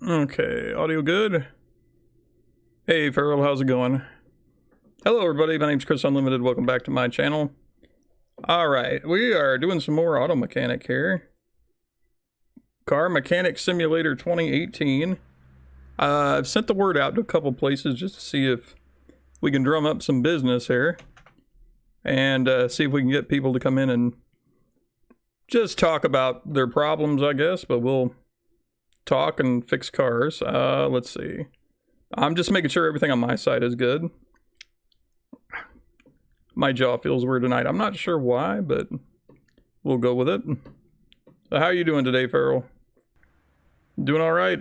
Okay, audio good? Hey Farrell, how's it going? Hello everybody, my name's Chris Unlimited, welcome back to my channel. Alright, we are doing some more auto mechanic here. Car Mechanic Simulator 2018. I've sent the word out to a couple places just to see if we can drum up some business here. And see if we can get people to come in and just talk about their problems, I guess, but we'll talk and fix cars. Let's see. I'm just making sure everything on my side is good. My jaw feels weird tonight. I'm not sure why, but we'll go with it. So how are you doing today, Farrell? Doing all right?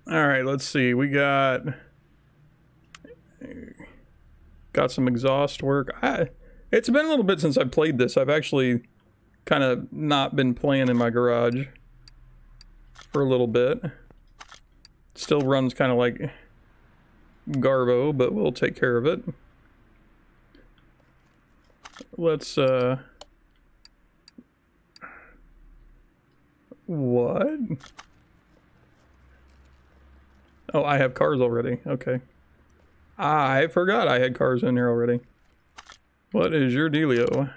All right, let's see. We got some exhaust work. It's been a little bit since I played this. I've actually kind of not been playing in my garage for a little bit. Still runs kind of like Garbo, but we'll take care of it. Let's what? Oh, I have cars already. Okay. I forgot I had cars in here already. What is your dealio?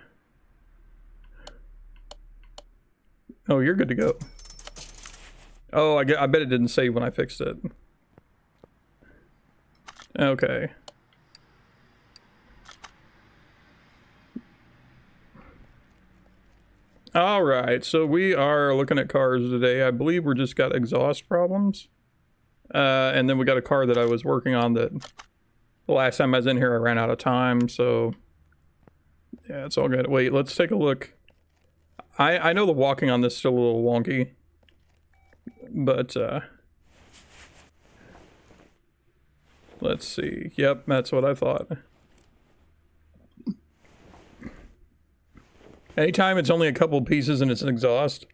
Oh, you're good to go. Oh, I bet it didn't save when I fixed it. Okay. Alright, so we are looking at cars today. I believe we're just got exhaust problems. And then we got a car that I was working on that the last time I was in here I ran out of time, so yeah, it's all good. Wait, let's take a look. I know the walking on this is still a little wonky, but let's see. Yep, that's what I thought. Anytime it's only a couple pieces and it's an exhaust,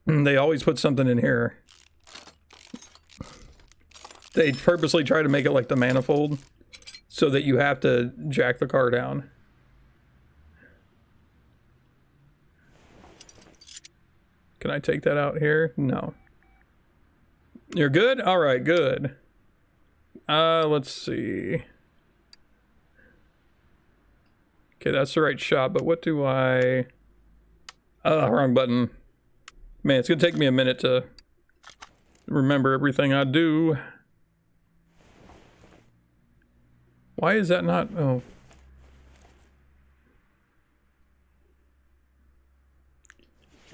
they always put something in here. They purposely try to make it like the manifold so that you have to jack the car down. Can I take that out here? No. You're good? All right, good. Let's see. Okay, that's the right shot, but what do I... wrong button. Man, it's gonna take me a minute to remember everything I do. Why is that not... Oh.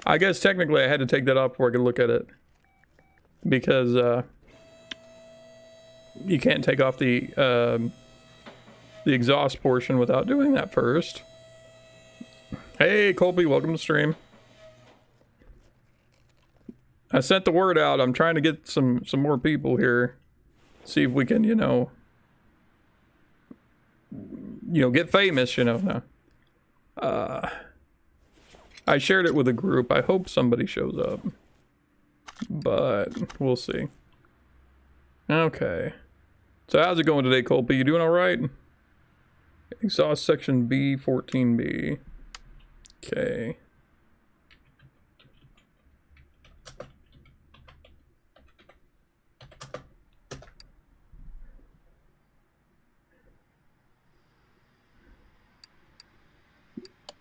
I guess technically I had to take that off before I could look at it. Because, you can't take off the exhaust portion without doing that first. Hey, Colby, welcome to the stream. I sent the word out. I'm trying to get some more people here. See if we can, you know, get famous, you know. No. I shared it with a group. I hope somebody shows up. But we'll see. Okay. So how's it going today, Colby? You doing all right? Exhaust section B, 14B. Okay.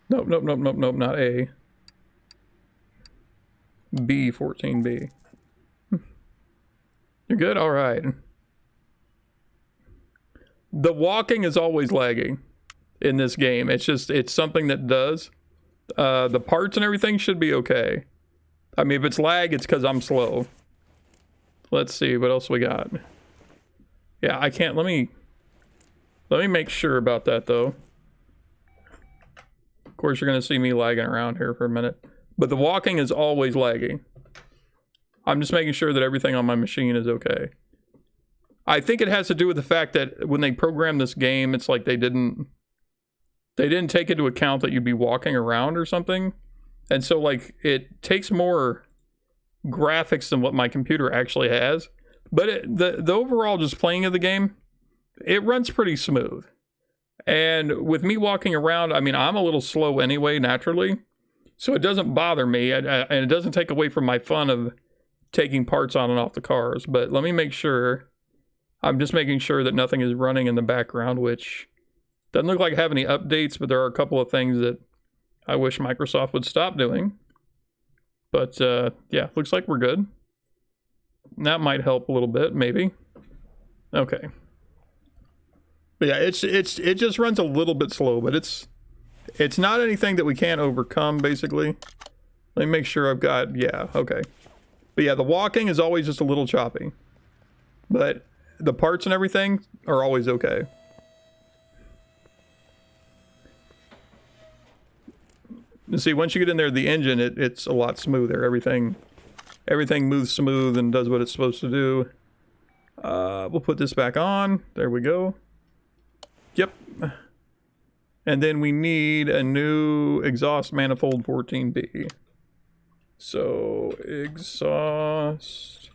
Nope, not A. B, 14B. You're good? All right. The walking is always lagging in this game. It's something that does. The parts and everything should be okay. I mean, if it's lag, it's because I'm slow. Let's see, what else we got? Yeah, I can't, let me make sure about that, though. Of course, you're going to see me lagging around here for a minute. But the walking is always lagging. I'm just making sure that everything on my machine is okay. I think it has to do with the fact that when they programmed this game, it's like they didn't take into account that you'd be walking around or something. And so, like, it takes more graphics than what my computer actually has. But the overall just playing of the game, it runs pretty smooth. And with me walking around, I mean, I'm a little slow anyway, naturally. So it doesn't bother me, and it doesn't take away from my fun of taking parts on and off the cars. But let me make sure. I'm just making sure that nothing is running in the background, which doesn't look like I have any updates, but there are a couple of things that I wish Microsoft would stop doing. But yeah, looks like we're good. That might help a little bit, maybe. Okay. But yeah, it just runs a little bit slow, but it's not anything that we can't overcome, basically. Let me make sure I've got, yeah, okay. But yeah, the walking is always just a little choppy. But the parts and everything are always okay. You see, once you get in there, the engine, it's a lot smoother. Everything moves smooth and does what it's supposed to do. We'll put this back on. There we go. Yep. And then we need a new exhaust manifold 14B. So, exhaust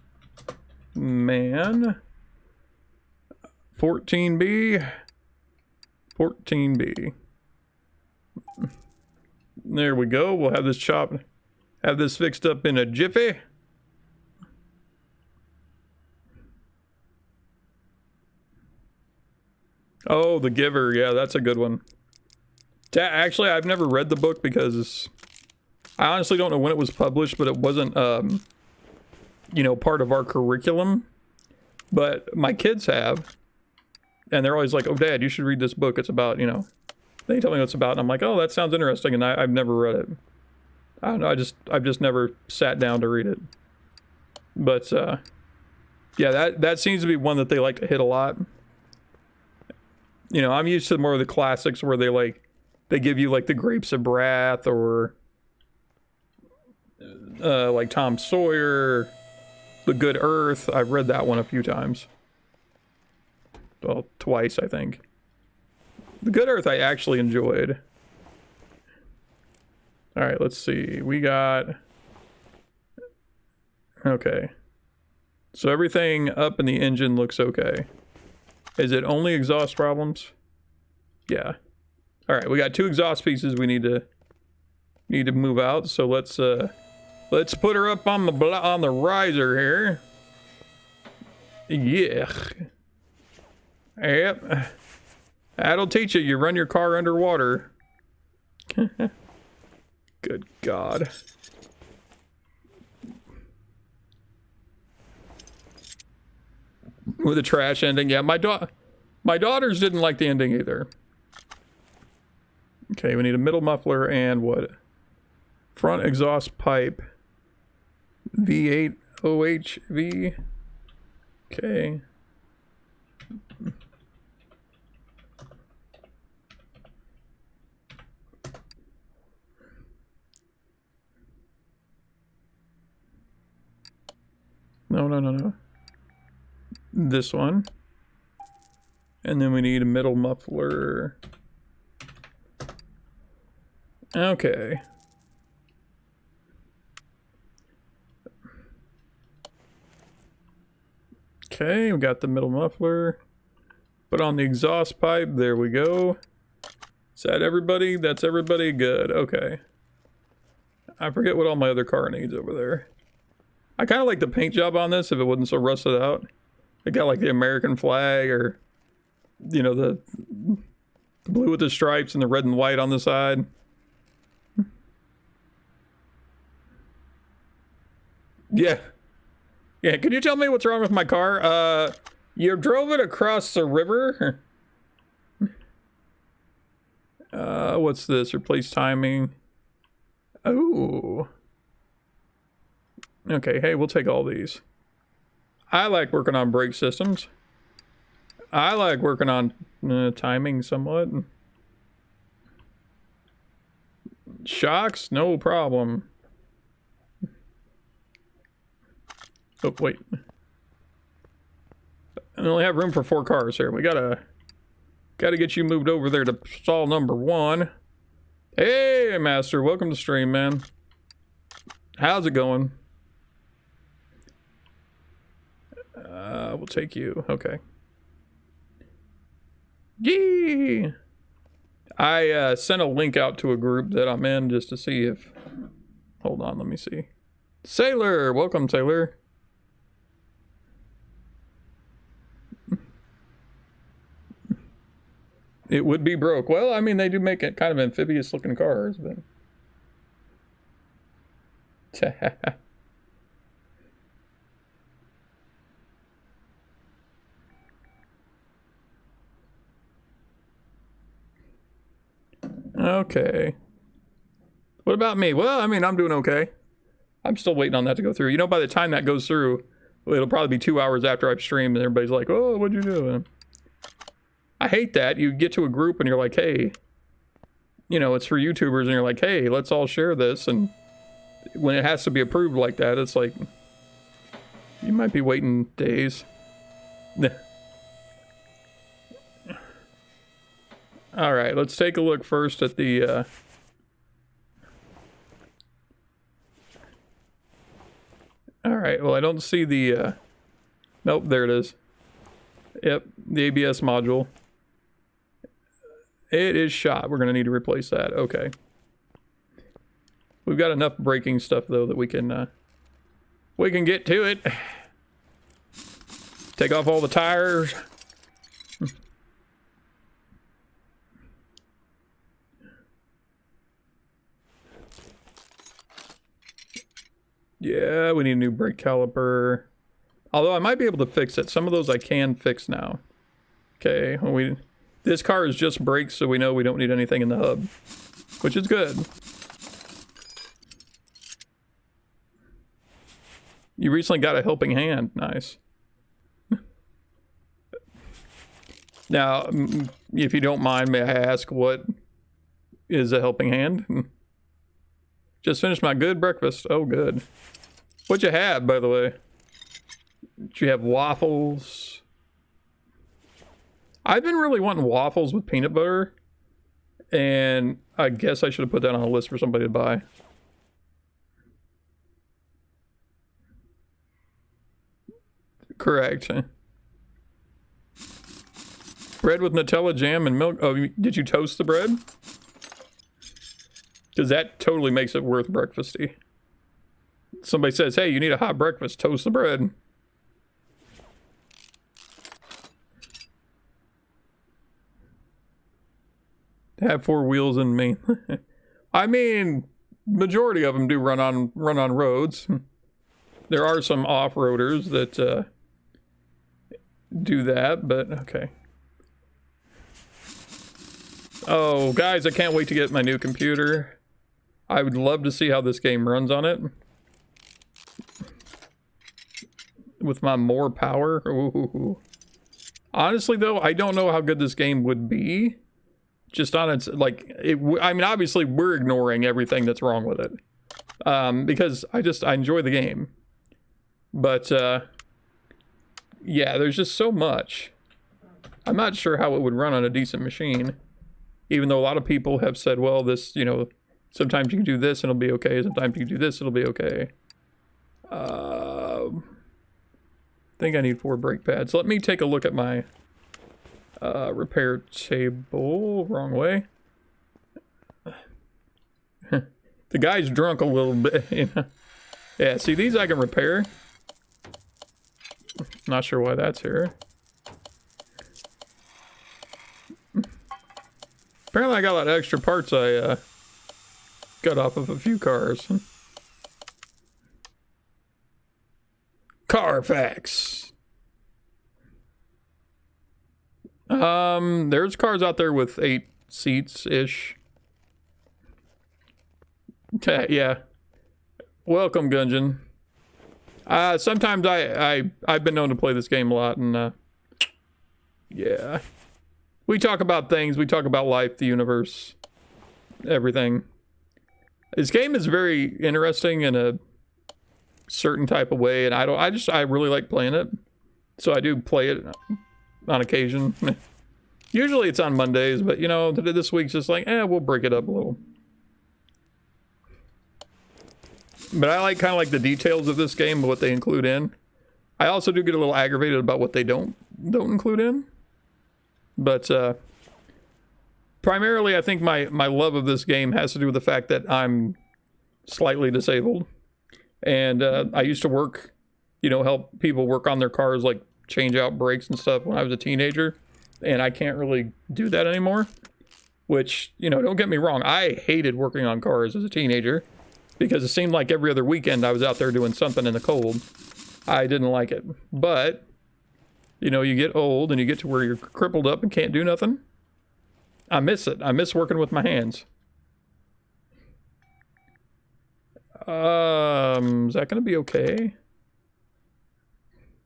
man 14B. 14B. There we go. We'll have this fixed up in a jiffy. Oh, The Giver. Yeah, that's a good one. Actually, I've never read the book because I honestly don't know when it was published, but it wasn't, you know, part of our curriculum. But my kids have, and they're always like, "Oh, Dad, you should read this book. It's about, you know." They tell me what it's about, and I'm like, "Oh, that sounds interesting," and I've never read it. I don't know. I've just never sat down to read it. But yeah, that seems to be one that they like to hit a lot. You know, I'm used to more of the classics where they give you like the Grapes of Wrath or like Tom Sawyer, The Good Earth. I've read that one a few times. Well, twice, I think. The Good Earth I actually enjoyed. Alright, let's see. We got... Okay. So everything up in the engine looks okay. Is it only exhaust problems? Yeah. Alright, we got 2 exhaust pieces we need to move out. So let's put her up on the riser here. Yeah. Yep. That'll teach you. You run your car underwater. Good God. With a trash ending. Yeah, my daughters didn't like the ending either. Okay, we need a middle muffler and what? Front exhaust pipe. V8 OHV. Okay. No. This one. And then we need a middle muffler. Okay. Okay, we got the middle muffler. Put on the exhaust pipe. There we go. Is that everybody? That's everybody? Good. Okay. I forget what all my other car needs over there. I kind of like the paint job on this if it wasn't so rusted out. It got like the American flag or, you know, the blue with the stripes and the red and white on the side. Yeah. Yeah, can you tell me what's wrong with my car? You drove it across the river? What's this? Replace timing. Oh. Okay, hey, we'll take all these. I like working on brake systems. I like working on timing somewhat. Shocks, no problem. Oh, wait. I only have room for 4 cars here. We gotta get you moved over there to stall number 1. Hey, Master, welcome to stream, man. How's it going? We'll take you. Okay. Yee! I sent a link out to a group that I'm in just to see if... Hold on, let me see. Sailor! Welcome, Sailor. It would be broke. Well, I mean, they do make it kind of amphibious looking cars, but... Okay. What about me? Well, I mean, I'm doing okay. I'm still waiting on that to go through. You know, by the time that goes through, it'll probably be 2 hours after I've streamed and everybody's like, oh, what'd you do? I hate that. You get to a group and you're like, hey, you know, it's for YouTubers, and you're like, hey, let's all share this. And when it has to be approved like that, it's like, you might be waiting days. All right, let's take a look first at the... All right, well, I don't see the... Nope, there it is. Yep, the ABS module. It is shot. We're going to need to replace that. Okay. We've got enough braking stuff, though, that we can get to it. Take off all the tires. Yeah, we need a new brake caliper. Although I might be able to fix it. Some of those I can fix now. Okay, well, this car is just brakes, so we know we don't need anything in the hub, which is good. You recently got a helping hand. Nice. Now, if you don't mind, may I ask what is a helping hand? Just finished my good breakfast. Oh, good. What'd you have, by the way? Did you have waffles? I've been really wanting waffles with peanut butter, and I guess I should have put that on a list for somebody to buy. Correct. Bread with Nutella, jam, and milk. Oh, did you toast the bread? Because that totally makes it worth breakfasty. Somebody says, hey, you need a hot breakfast, toast the bread. Have 4 wheels in me. I mean, majority of them do run on roads. There are some off-roaders that do that, but okay. Oh, guys, I can't wait to get my new computer. I would love to see how this game runs on it. With my more power. Ooh. Honestly, though, I don't know how good this game would be. Just on its, like, I mean, obviously, we're ignoring everything that's wrong with it. Because I enjoy the game. But, yeah, there's just so much. I'm not sure how it would run on a decent machine. Even though a lot of people have said, well, this, you know, sometimes you can do this and it'll be okay. Sometimes you can do this, it'll be okay. I think I need 4 brake pads. Let me take a look at my repair table. Wrong way. The guy's drunk a little bit, you know. Yeah, see, these I can repair. Not sure why that's here. Apparently I got a lot of extra parts I got off of a few cars. Carfax. There's cars out there with 8 seats-ish. Okay, yeah. Welcome, Gungeon. Sometimes I've been known to play this game a lot, and yeah. We talk about things, we talk about life, the universe, everything. This game is very interesting in a certain type of way, and I really like playing it. So I do play it on occasion. Usually it's on Mondays, but you know, this week's just like, we'll break it up a little. But I like kind of like the details of this game, what they include in. I also do get a little aggravated about what they don't include in. But primarily, I think my love of this game has to do with the fact that I'm slightly disabled. And I used to work, you know, help people work on their cars, like change out brakes and stuff when I was a teenager. And I can't really do that anymore. Which, you know, don't get me wrong, I hated working on cars as a teenager. Because it seemed like every other weekend I was out there doing something in the cold. I didn't like it. But, you know, you get old and you get to where you're crippled up and can't do nothing. I miss it. I miss working with my hands. Is that going to be okay?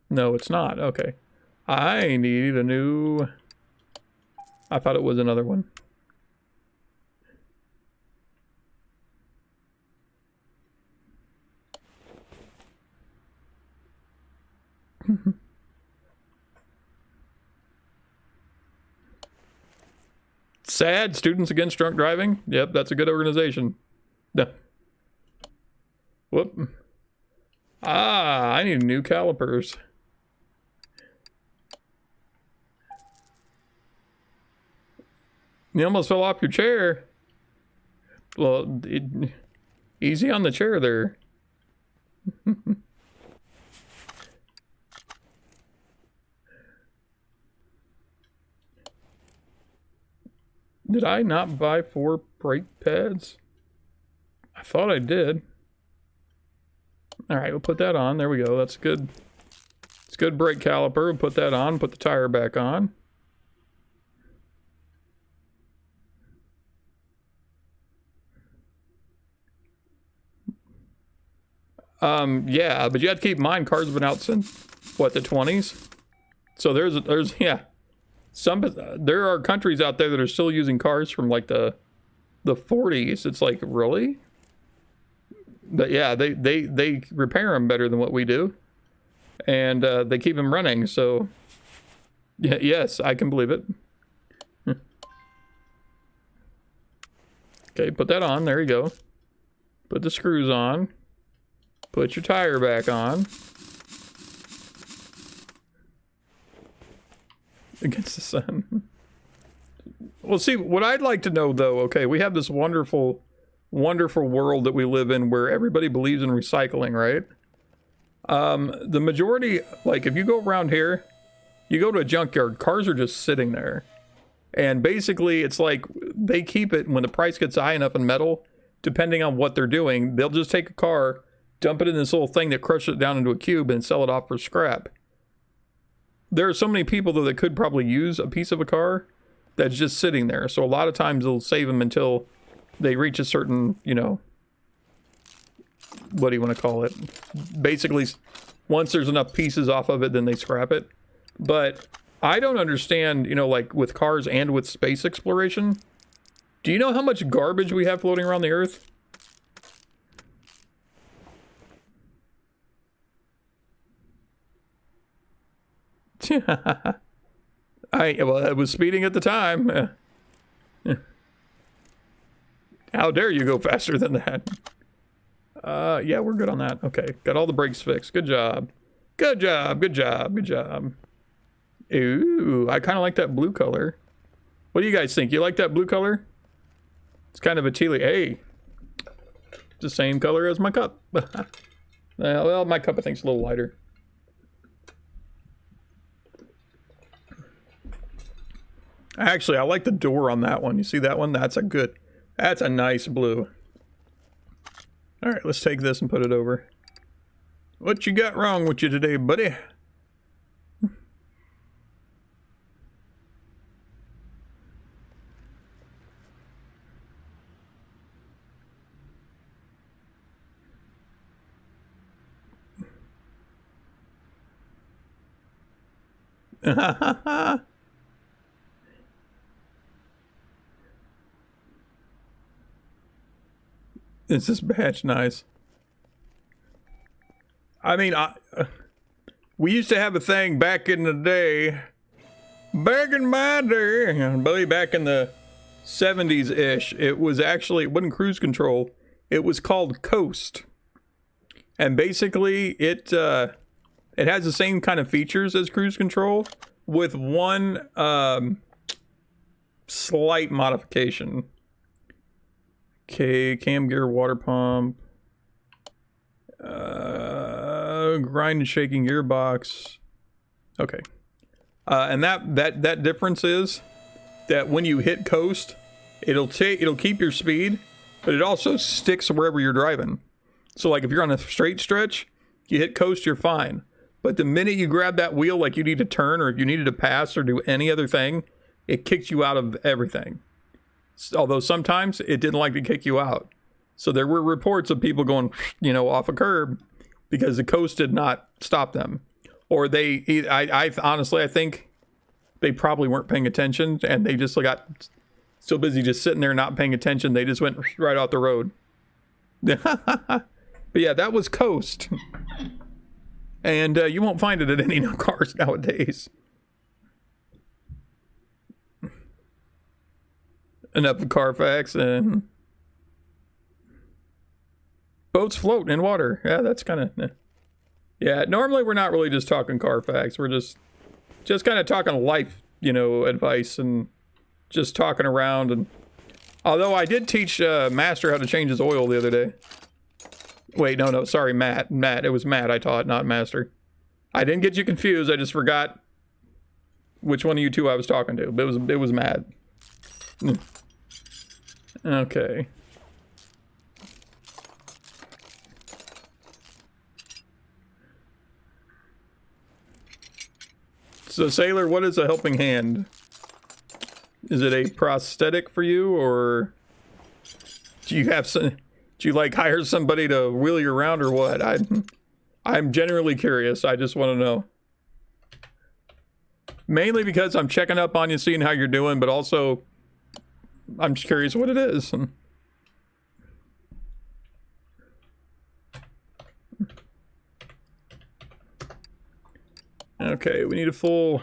No, it's not. Okay. I need a new... I thought it was another one. SAD, Students Against Drunk Driving. Yep, that's a good organization. No. Whoop. Ah, I need new calipers. You almost fell off your chair. Well, easy on the chair there. Did I not buy 4 brake pads? I thought I did. Alright, we'll put that on. There we go. That's good. It's good brake caliper. We'll put that on. Put the tire back on. Yeah, but you have to keep in mind cars have been out since, what, the 20s? So there's yeah. There are countries out there that are still using cars from like the 40s. It's like, really? But yeah, they repair them better than what we do, and they keep them running. So yeah, yes, I can believe it. Okay, put that on. There you go. Put the screws on. Put your tire back on. Against the sun. Well, see, what I'd like to know, though, okay, we have this wonderful, wonderful world that we live in where everybody believes in recycling, right? The majority, like, if you go around here, you go to a junkyard, cars are just sitting there. And basically, it's like, they keep it, when the price gets high enough in metal, depending on what they're doing, they'll just take a car, dump it in this little thing that crushes it down into a cube and sell it off for scrap. There are so many people, though, that could probably use a piece of a car that's just sitting there. So a lot of times they'll save them until they reach a certain, you know, what do you want to call it? Basically, once there's enough pieces off of it, then they scrap it. But I don't understand, you know, like with cars and with space exploration. Do you know how much garbage we have floating around the Earth? Well, I was speeding at the time. How dare you go faster than that? Yeah, we're good on that. Okay, got all the brakes fixed. Good job. Good job, good job, good job. Ooh, I kind of like that blue color. What do you guys think? You like that blue color? It's kind of a tealy. Hey, it's the same color as my cup. Well, my cup I think is a little lighter. Actually, I like the door on that one. You see that one? That's a nice blue. All right, let's take this and put it over. What you got wrong with you today, buddy? Is this badge nice? I mean, we used to have a thing back in the day. Back in my day, I believe back in the 70s-ish, it wasn't cruise control. It was called Coast. And basically, it has the same kind of features as cruise control with one slight modification. Okay, cam gear, water pump. Grind and shaking gearbox. Okay. And that difference is that when you hit coast, it'll keep your speed, but it also sticks wherever you're driving. So like if you're on a straight stretch, you hit coast, you're fine. But the minute you grab that wheel, like you need to turn or if you needed to pass or do any other thing, it kicks you out of everything. Although sometimes it didn't like to kick you out. So there were reports of people going, you know, off a curb because the coast did not stop them. Or I honestly, I think they probably weren't paying attention and they just got so busy just sitting there not paying attention, they just went right off the road. But yeah, that was coast. And you won't find it at any cars nowadays. Enough of Carfax and boats float in water. Yeah, that's kind of... Yeah, normally we're not really just talking Carfax. We're just kind of talking life, you know, advice and just talking around. And although I did teach Master how to change his oil the other day. Wait, no, sorry, Matt. It was Matt I taught, not Master. I didn't get you confused. I just forgot which one of you two I was talking to. But it was Matt. Okay. So, Sailor, what is a helping hand? Is it a prosthetic for you, or do you like hire somebody to wheel you around, or what? I'm genuinely curious. I just want to know. Mainly because I'm checking up on you, seeing how you're doing, but also I'm just curious what it is. Okay, we need a full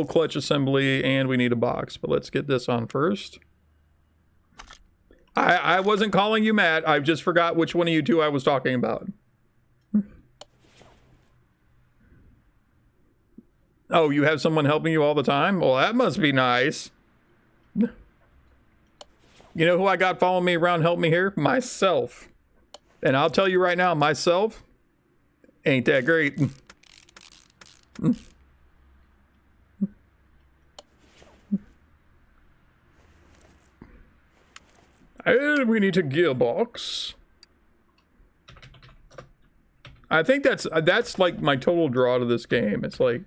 clutch assembly and we need a box, but let's get this on first. I wasn't calling you Matt. I just forgot which one of you two I was talking about. Oh, you have someone helping you all the time? Well, that must be nice. You know who I got following me around, help me here? Myself. And I'll tell you right now, myself ain't that great. And we need a gearbox. I think that's like my total draw to this game. It's like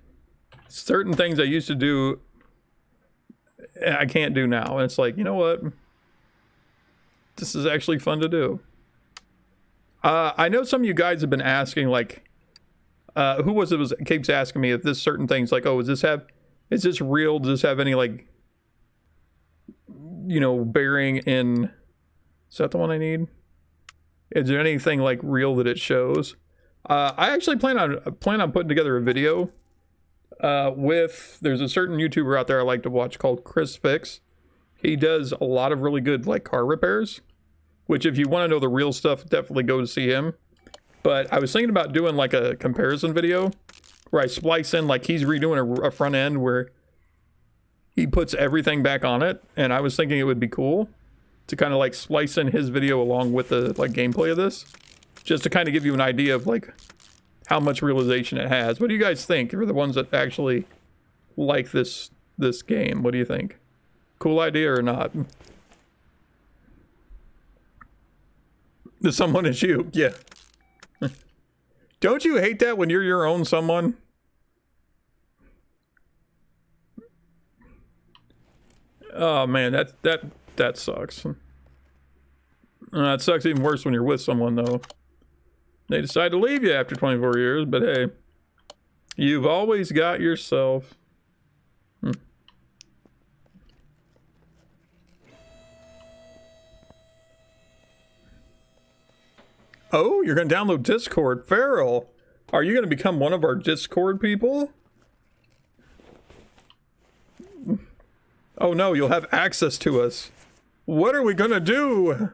certain things I used to do I can't do now. And it's like, you know what? This is actually fun to do. I know some of you guys have been asking, like, who was it keeps asking me if this certain things, like, oh, is this real? Does this have any, like, you know, bearing in, is that the one I need? Is there anything, like, real that it shows? I actually plan on putting together a video there's a certain YouTuber out there I like to watch called Chris Fix. He does a lot of really good, like, car repairs, which if you want to know the real stuff, definitely go to see him. But I was thinking about doing like a comparison video where I splice in, like, he's redoing a front end where he puts everything back on it, and I was thinking it would be cool to kind of like splice in his video along with the like gameplay of this, just to kind of give you an idea of like how much realization it has. What do you guys think? You're the ones that actually like this game. What do you think? Cool idea or not? Someone is you. Yeah. Don't you hate that when you're your own someone? Oh man, that sucks. It sucks even worse when you're with someone though. They decide to leave you after 24 years, but hey, you've always got yourself. Oh, you're going to download Discord. Farrell, are you going to become one of our Discord people? Oh no, you'll have access to us. What are we going to do?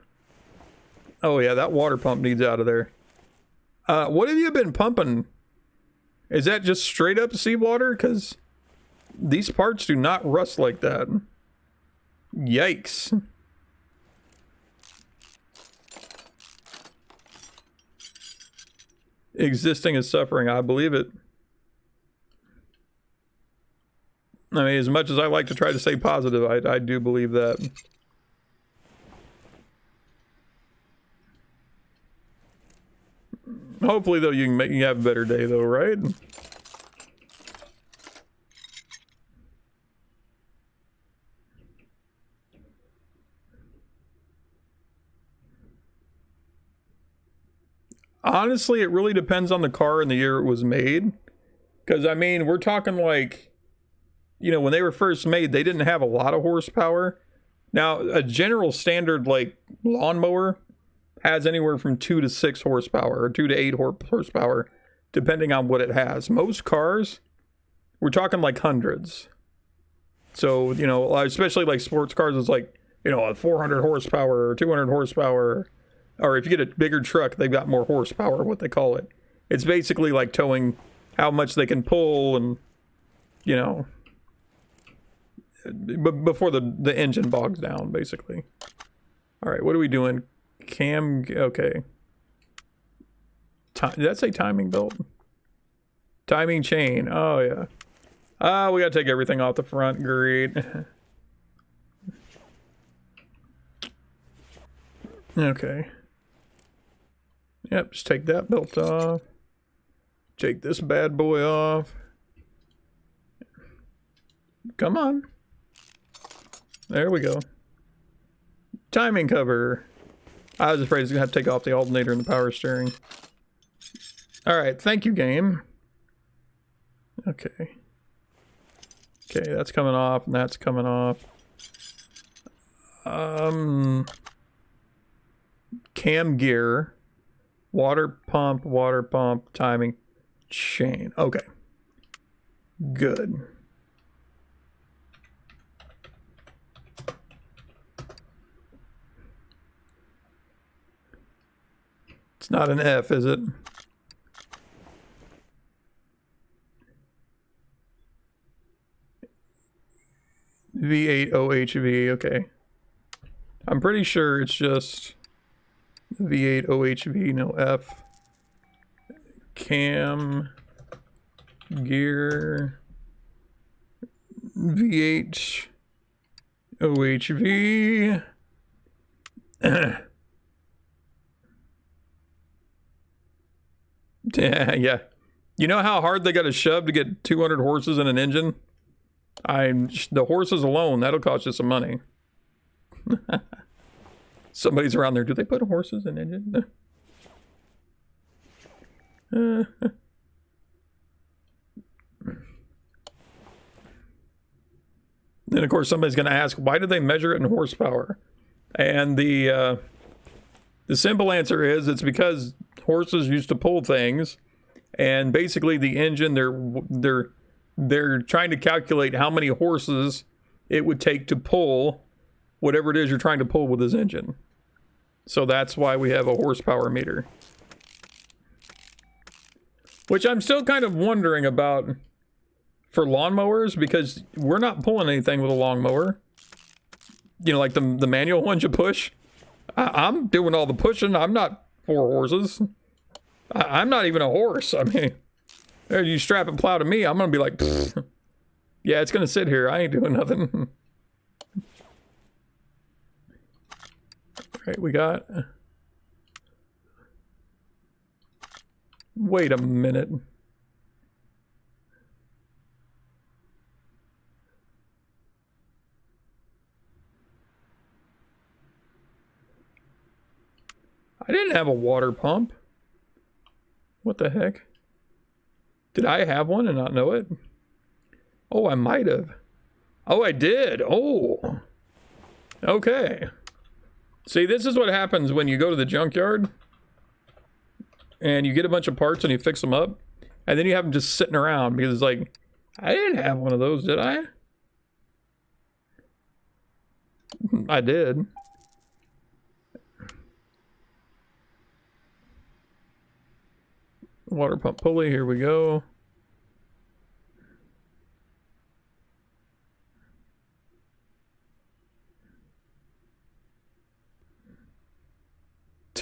Oh yeah, that water pump needs out of there. What have you been pumping? Is that just straight up seawater? Because these parts do not rust like that. Yikes. Existing is suffering, I believe it. I mean, as much as I like to try to stay positive, I do believe that. Hopefully, though, you have a better day, though, right? Honestly, it really depends on the car and the year it was made. Because, I mean, we're talking like, you know, when they were first made, they didn't have a lot of horsepower. Now, a general standard, like, lawnmower has anywhere from 2 to 6 horsepower, or 2 to 8 horsepower, depending on what it has. Most cars, we're talking like hundreds. So, you know, especially like sports cars, it's like, you know, a 400 horsepower or 200 horsepower. Or if you get a bigger truck, they've got more horsepower, what they call it. It's basically like towing how much they can pull and, you know, before the engine bogs down, basically. All right, what are we doing? Okay. Did that say timing belt? Timing chain. Oh, yeah. We gotta take everything off the front. Great. Okay. Yep, just take that belt off. Take this bad boy off. Come on. There we go. Timing cover. I was afraid it's gonna have to take off the alternator and the power steering. Alright, thank you, game. Okay. Okay, that's coming off, and that's coming off. Cam gear. Water pump, timing chain. Okay. Good. It's not an F, is it? V8 OHV, okay. I'm pretty sure it's just V8 OHV, no F. Cam gear V8 OHV. Yeah. You know how hard they got to shove to get 200 horses in an engine? The horses alone, that'll cost you some money. Somebody's around there. Do they put horses in engine? Then of course somebody's going to ask, why do they measure it in horsepower? And the simple answer is it's because horses used to pull things, and basically the engine they're trying to calculate how many horses it would take to pull whatever it is you're trying to pull with this engine. So that's why we have a horsepower meter. Which I'm still kind of wondering about for lawnmowers, because we're not pulling anything with a lawnmower. You know, like the manual ones you push. I'm doing all the pushing. I'm not 4 horses. I'm not even a horse. I mean, you strap and plow to me, I'm going to be like, yeah, it's going to sit here. I ain't doing nothing. Alright, we got... Wait a minute. I didn't have a water pump. What the heck? Did I have one and not know it? Oh, I might have. Oh, I did. Oh. Okay. See, this is what happens when you go to the junkyard and you get a bunch of parts and you fix them up, and then you have them just sitting around because it's like, I didn't have one of those, did I? I did. Water pump pulley, here we go.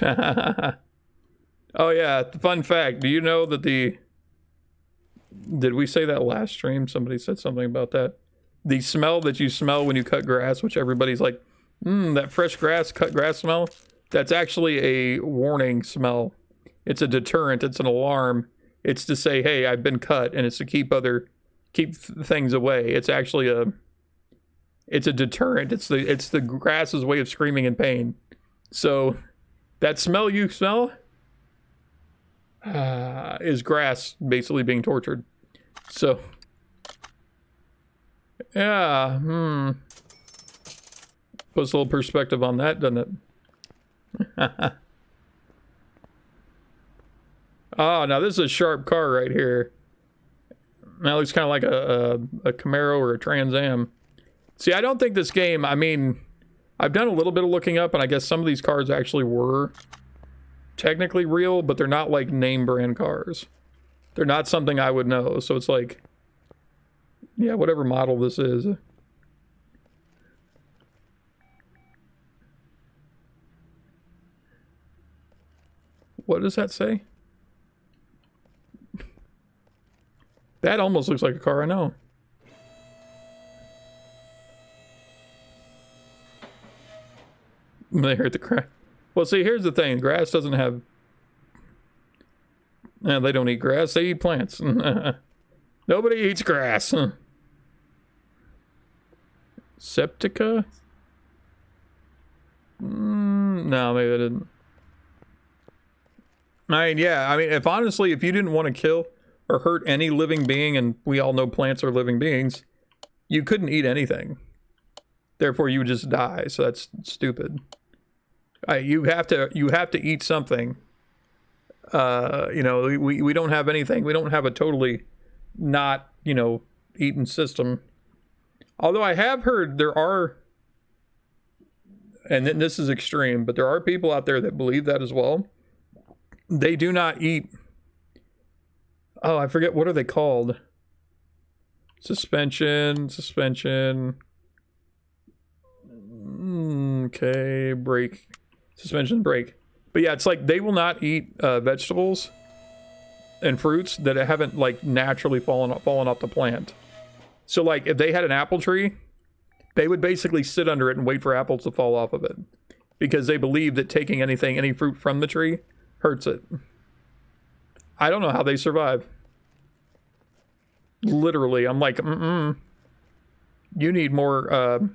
Oh yeah, fun fact. Do you know that did we say that last stream? Somebody said something about that. The smell that you smell when you cut grass, which everybody's like, that fresh grass, cut grass smell, that's actually a warning smell. It's a deterrent, it's an alarm. It's to say, hey, I've been cut, and it's to keep things away. It's actually it's a deterrent. It's the grass's way of screaming in pain. So that smell you smell is grass basically being tortured. So yeah, puts a little perspective on that, doesn't it? Oh, now this is a sharp car right here. Now it looks kind of like a Camaro or a Trans Am. See, I don't think this game, I mean, I've done a little bit of looking up, and I guess some of these cars actually were technically real, but they're not like name brand cars. They're not something I would know, so it's like, yeah, whatever model this is. What does that say? That almost looks like a car I know. They hurt the grass. Well, see, here's the thing. Grass doesn't have... they don't eat grass. They eat plants. Nobody eats grass. Septica? No, maybe I didn't. I mean, yeah. I mean, if you didn't want to kill or hurt any living being, and we all know plants are living beings, you couldn't eat anything. Therefore, you would just die. So that's stupid. You have to eat something. You know, we don't have anything. We don't have a totally not, you know, eaten system. Although I have heard there are, and this is extreme, but there are people out there that believe that as well. They do not eat. Oh, I forget, what are they called? Suspension. Okay, brake. Suspension, brake. But yeah, it's like they will not eat vegetables and fruits that haven't like naturally fallen off the plant. So like if they had an apple tree, they would basically sit under it and wait for apples to fall off of it, because they believe that taking any fruit from the tree hurts it. I don't know how they survive. Literally, I'm like, you need more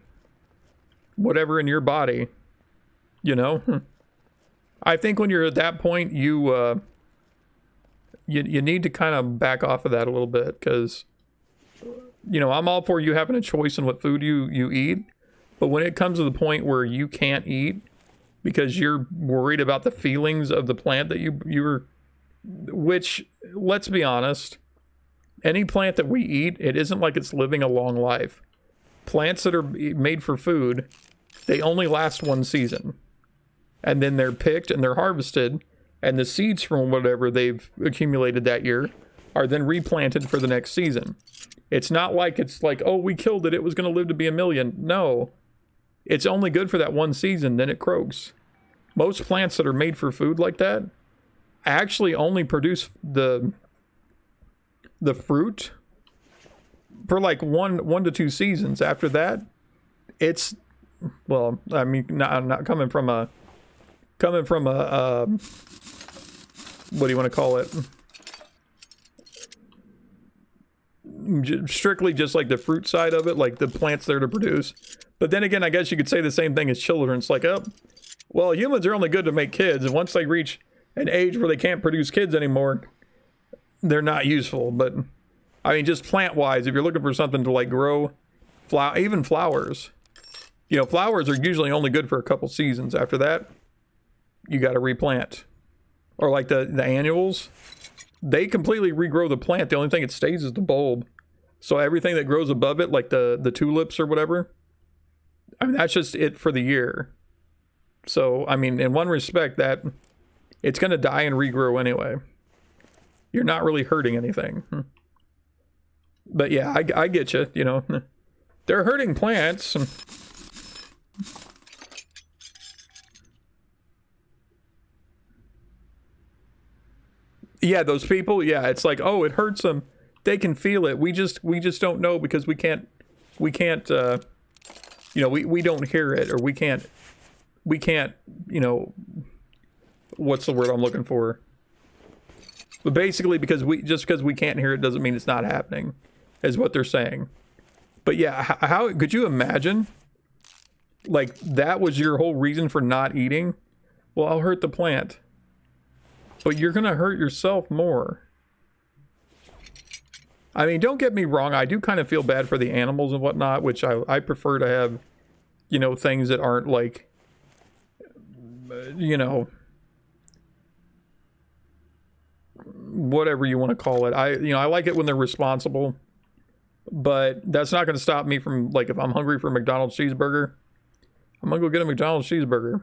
whatever in your body, you know? I think when you're at that point, you need to kind of back off of that a little bit, because, you know, I'm all for you having a choice in what food you eat, but when it comes to the point where you can't eat because you're worried about the feelings of the plant that you're, which, let's be honest, any plant that we eat, it isn't like it's living a long life. Plants that are made for food, they only last one season. And then they're picked and they're harvested, and the seeds from whatever they've accumulated that year are then replanted for the next season. It's not like it's like, oh, we killed it, it was going to live to be 1,000,000. No. It's only good for that one season, then it croaks. Most plants that are made for food like that actually only produce the fruit for like one to 2 seasons. After that, it's, well, I mean, not coming from a what do you want to call it? Strictly just like the fruit side of it, like the plants there to produce. But then again, I guess you could say the same thing as children. It's like, oh, well, humans are only good to make kids, and once they reach an age where they can't produce kids anymore, they're not useful. But I mean, just plant-wise, if you're looking for something to like grow, even flowers, you know, flowers are usually only good for a couple seasons. After that, you got to replant. Or like the annuals, they completely regrow the plant. The only thing it stays is the bulb. So everything that grows above it, like the tulips or whatever, I mean, that's just it for the year. So, I mean, in one respect, that it's going to die and regrow anyway. You're not really hurting anything. But yeah, I get you, you know. They're hurting plants. Yeah, those people, yeah, it's like, oh, it hurts them. They can feel it. We just don't know because we can't you know, we don't hear it, or we can't, you know, what's the word I'm looking for? But basically, because we can't hear it doesn't mean it's not happening, is what they're saying. But yeah, how could you imagine? Like, that was your whole reason for not eating? Well, I'll hurt the plant. But you're gonna hurt yourself more. I mean, don't get me wrong, I do kind of feel bad for the animals and whatnot, which I prefer to have, you know, things that aren't like, you know, whatever you want to call it. I like it when they're responsible, but that's not going to stop me from, like, if I'm hungry for a McDonald's cheeseburger, I'm going to go get a McDonald's cheeseburger.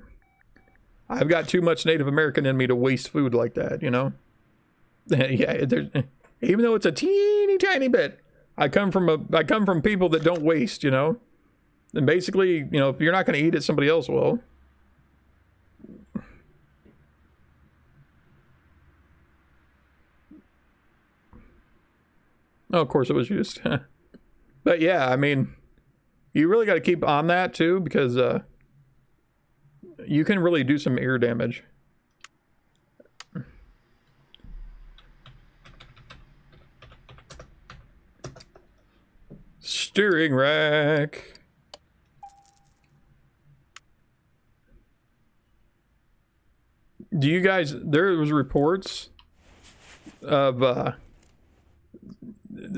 I've got too much Native American in me to waste food like that, you know? Yeah, even though it's a teeny tiny bit, I come from people that don't waste, you know? And basically, you know, if you're not going to eat it, somebody else will. Oh, of course it was used. But yeah, I mean, you really got to keep on that too, because you can really do some ear damage. Steering rack. Do you guys, there was reports of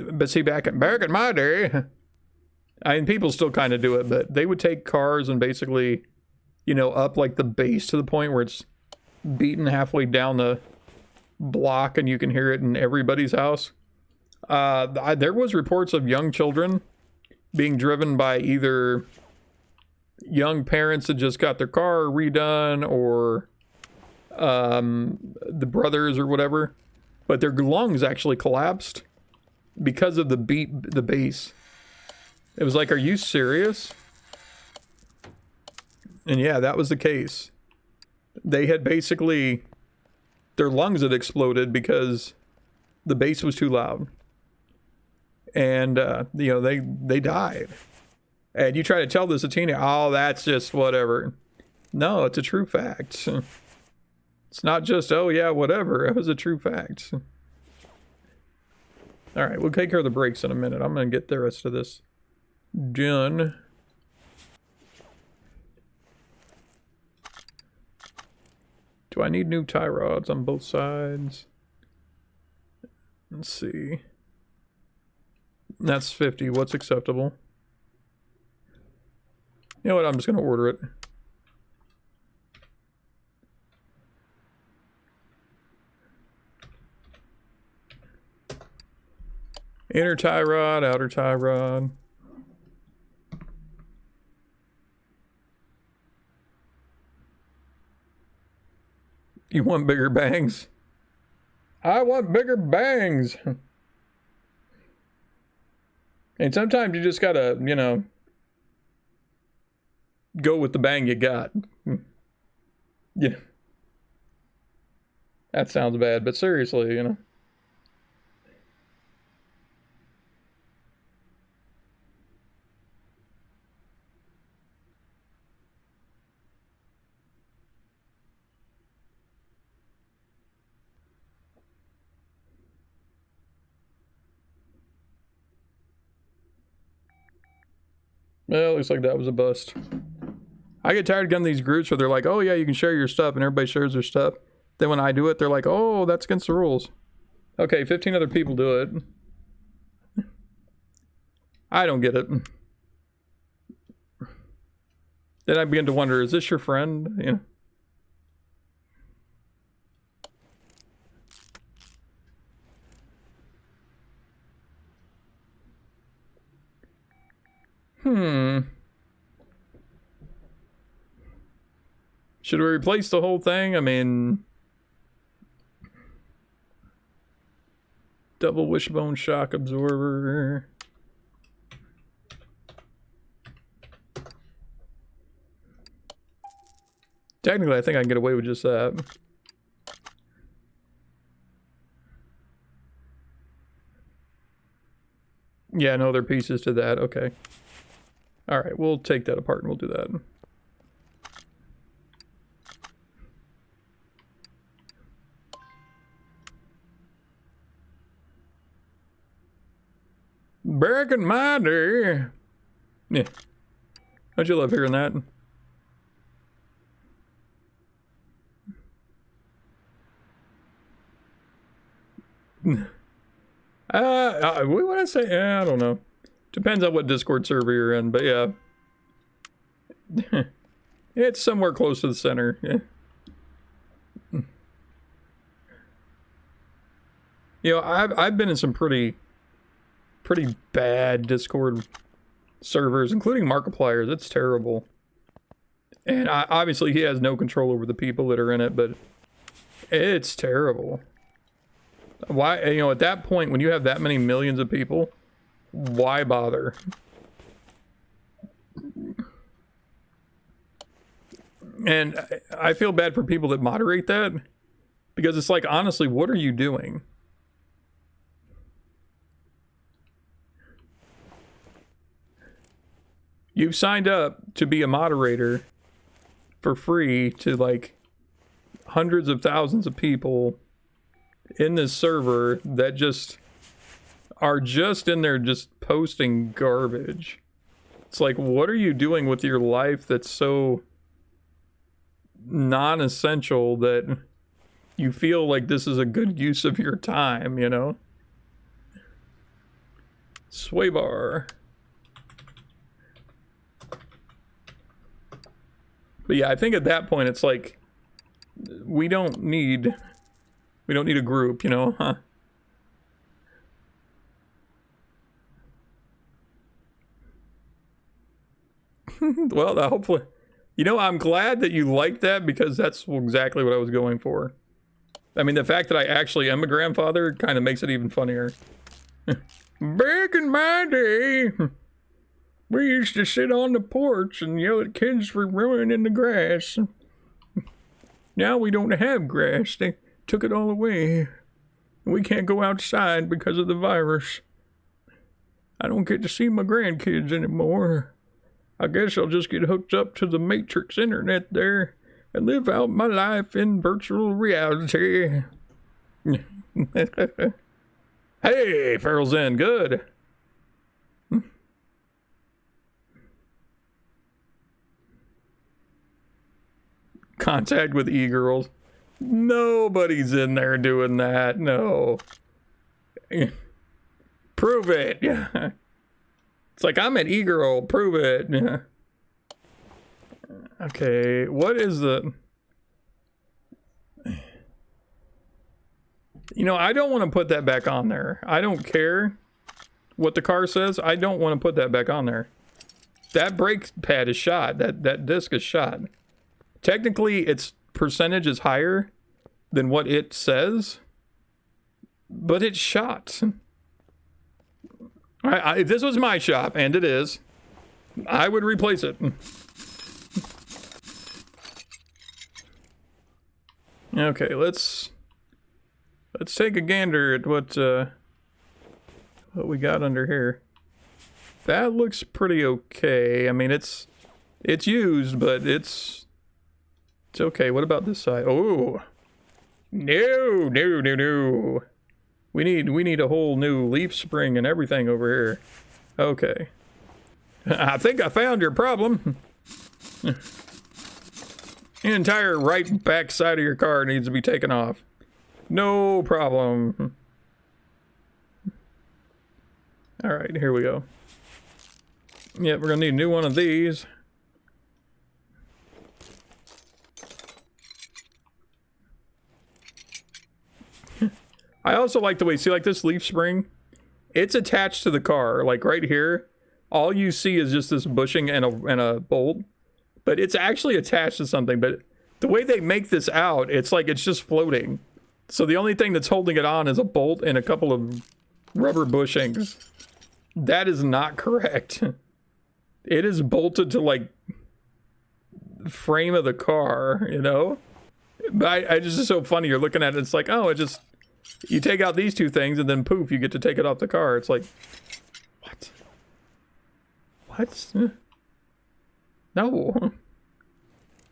but see, back in my day, I mean, people still kind of do it, but they would take cars and basically, you know, up like the base to the point where it's beaten halfway down the block and you can hear it in everybody's house. There was reports of young children being driven by either young parents that just got their car redone, or the brothers or whatever, but their lungs actually collapsed because of the bass. It was like, are you serious? And yeah, that was the case. They had basically, their lungs had exploded because the bass was too loud. And, you know, they died. And you try to tell this to teenager, oh, that's just whatever. No, it's a true fact. It's not just, oh yeah, whatever. It was a true fact. All right, we'll take care of the brakes in a minute. I'm going to get the rest of this done. Do I need new tie rods on both sides? Let's see. That's 50. What's acceptable? You know what? I'm just going to order it. Inner tie rod, outer tie rod. You want bigger bangs? I want bigger bangs. And sometimes you just gotta, you know, go with the bang you got. Yeah. That sounds bad, but seriously, you know. Well, looks like that was a bust. I get tired of getting these groups where they're like, oh yeah, you can share your stuff, and everybody shares their stuff. Then when I do it, they're like, oh, that's against the rules. Okay, 15 other people do it. I don't get it. Then I begin to wonder, is this your friend? You know? Should we replace the whole thing? I mean, double wishbone shock absorber. Technically, I think I can get away with just that. Yeah, no other pieces to that. Okay. All right, we'll take that apart and we'll do that. Back in my day. Yeah. Don't you love hearing that? We want to say, I don't know. Depends on what Discord server you're in, but yeah. It's somewhere close to the center. Yeah. You know, I've been in some pretty bad Discord servers, including Markiplier's. It's terrible. And obviously he has no control over the people that are in it, but it's terrible. Why, you know, at that point, when you have that many millions of people, why bother? And I feel bad for people that moderate that, because it's like, honestly, what are you doing? You've signed up to be a moderator for free to like hundreds of thousands of people in this server that just are just in there just posting garbage. It's like, what are you doing with your life that's so non-essential that you feel like this is a good use of your time, you know? Sway bar. But yeah, I think at that point it's like we don't need a group, you know, huh? Well, hopefully, you know, I'm glad that you like that, because that's exactly what I was going for. I mean, the fact that I actually am a grandfather kind of makes it even funnier. Back in my day, we used to sit on the porch and yell at kids for ruining the grass. Now we don't have grass. They took it all away. We can't go outside because of the virus. I don't get to see my grandkids anymore. I guess I'll just get hooked up to the Matrix internet there and live out my life in virtual reality. Hey, Farrell's in. Good. Contact with e-girls. Nobody's in there doing that. No. Prove it. Yeah. It's like, I'm an e-girl. Prove it. Yeah. Okay, what is the... You know, I don't want to put that back on there. I don't care what the car says. I don't want to put that back on there. That brake pad is shot. That disc is shot. Technically, its percentage is higher than what it says, but it's shot. If this was my shop, and it is, I would replace it. Okay, let's take a gander at what we got under here. That looks pretty okay. I mean, it's used, but it's okay. What about this side? Oh, no. We need a whole new leaf spring and everything over here. Okay. I think I found your problem. The entire right back side of your car needs to be taken off. No problem. All right, here we go. Yeah, we're gonna need a new one of these. I also like the way, see, like this leaf spring, it's attached to the car, like right here. All you see is just this bushing and a bolt, but it's actually attached to something. But the way they make this out, it's like it's just floating. So the only thing that's holding it on is a bolt and a couple of rubber bushings. That is not correct. It is bolted to like the frame of the car, you know? But I just, it's so funny. You're looking at it, it's like, oh, it just, you take out these two things and then poof, you get to take it off the car. It's like, what? What? No.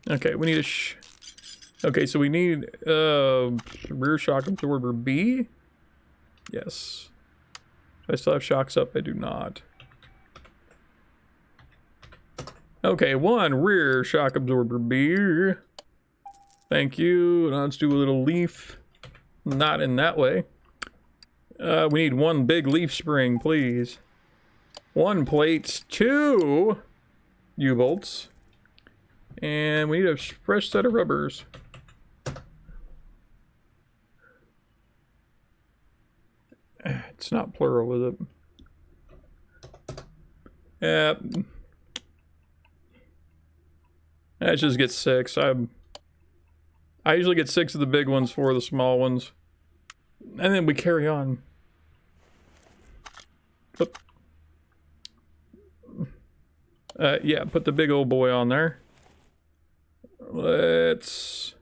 Okay, we need a okay, so we need rear shock absorber B. Yes. Do I still have shocks up? I do not. Okay, one rear shock absorber B. Thank you. Now let's do a little leaf. Not in that way. We need one big leaf spring, please. One plate, 2 U-bolts. And we need a fresh set of rubbers. It's not plural, is it? Yeah. Let's just get 6. I usually get 6 of the big ones, 4 of the small ones. And then we carry on. Oop. Yeah, put the big old boy on there. Let's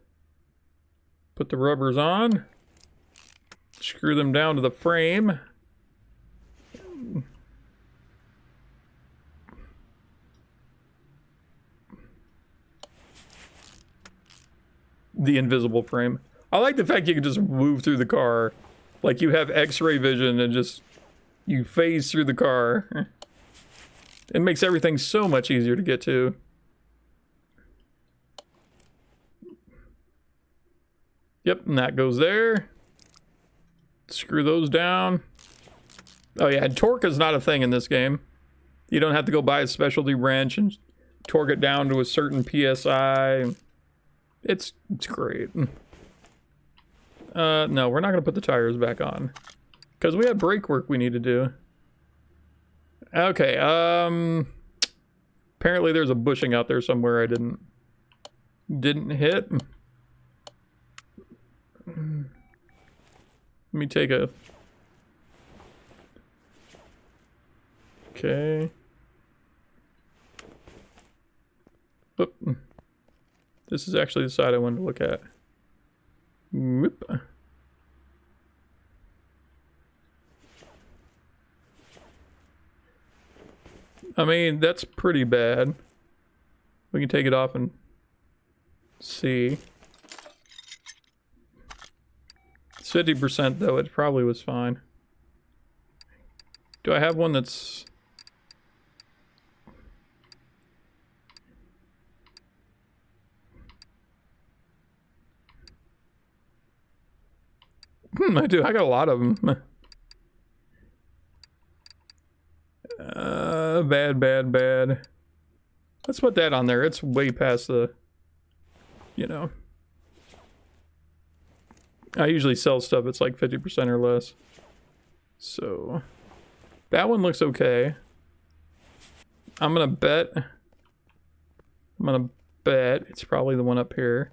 put the rubbers on. Screw them down to the frame. The invisible frame. I like the fact you can just move through the car. Like you have X-ray vision and just you phase through the car. It makes everything so much easier to get to. Yep, and that goes there. Screw those down. Oh yeah, and torque is not a thing in this game. You don't have to go buy a specialty wrench and torque it down to a certain PSI. It's great. No, we're not gonna put the tires back on. Because we have brake work we need to do. Okay, apparently there's a bushing out there somewhere I didn't hit. Let me take a... Okay. Oop. This is actually the side I wanted to look at. Whoop. I mean, that's pretty bad. We can take it off and see. It's 50% though, it probably was fine. Do I have one that's... I do. I got a lot of them. Bad. Let's put that on there. It's way past the... You know. I usually sell stuff it's like 50% or less. So... That one looks okay. I'm gonna bet it's probably the one up here.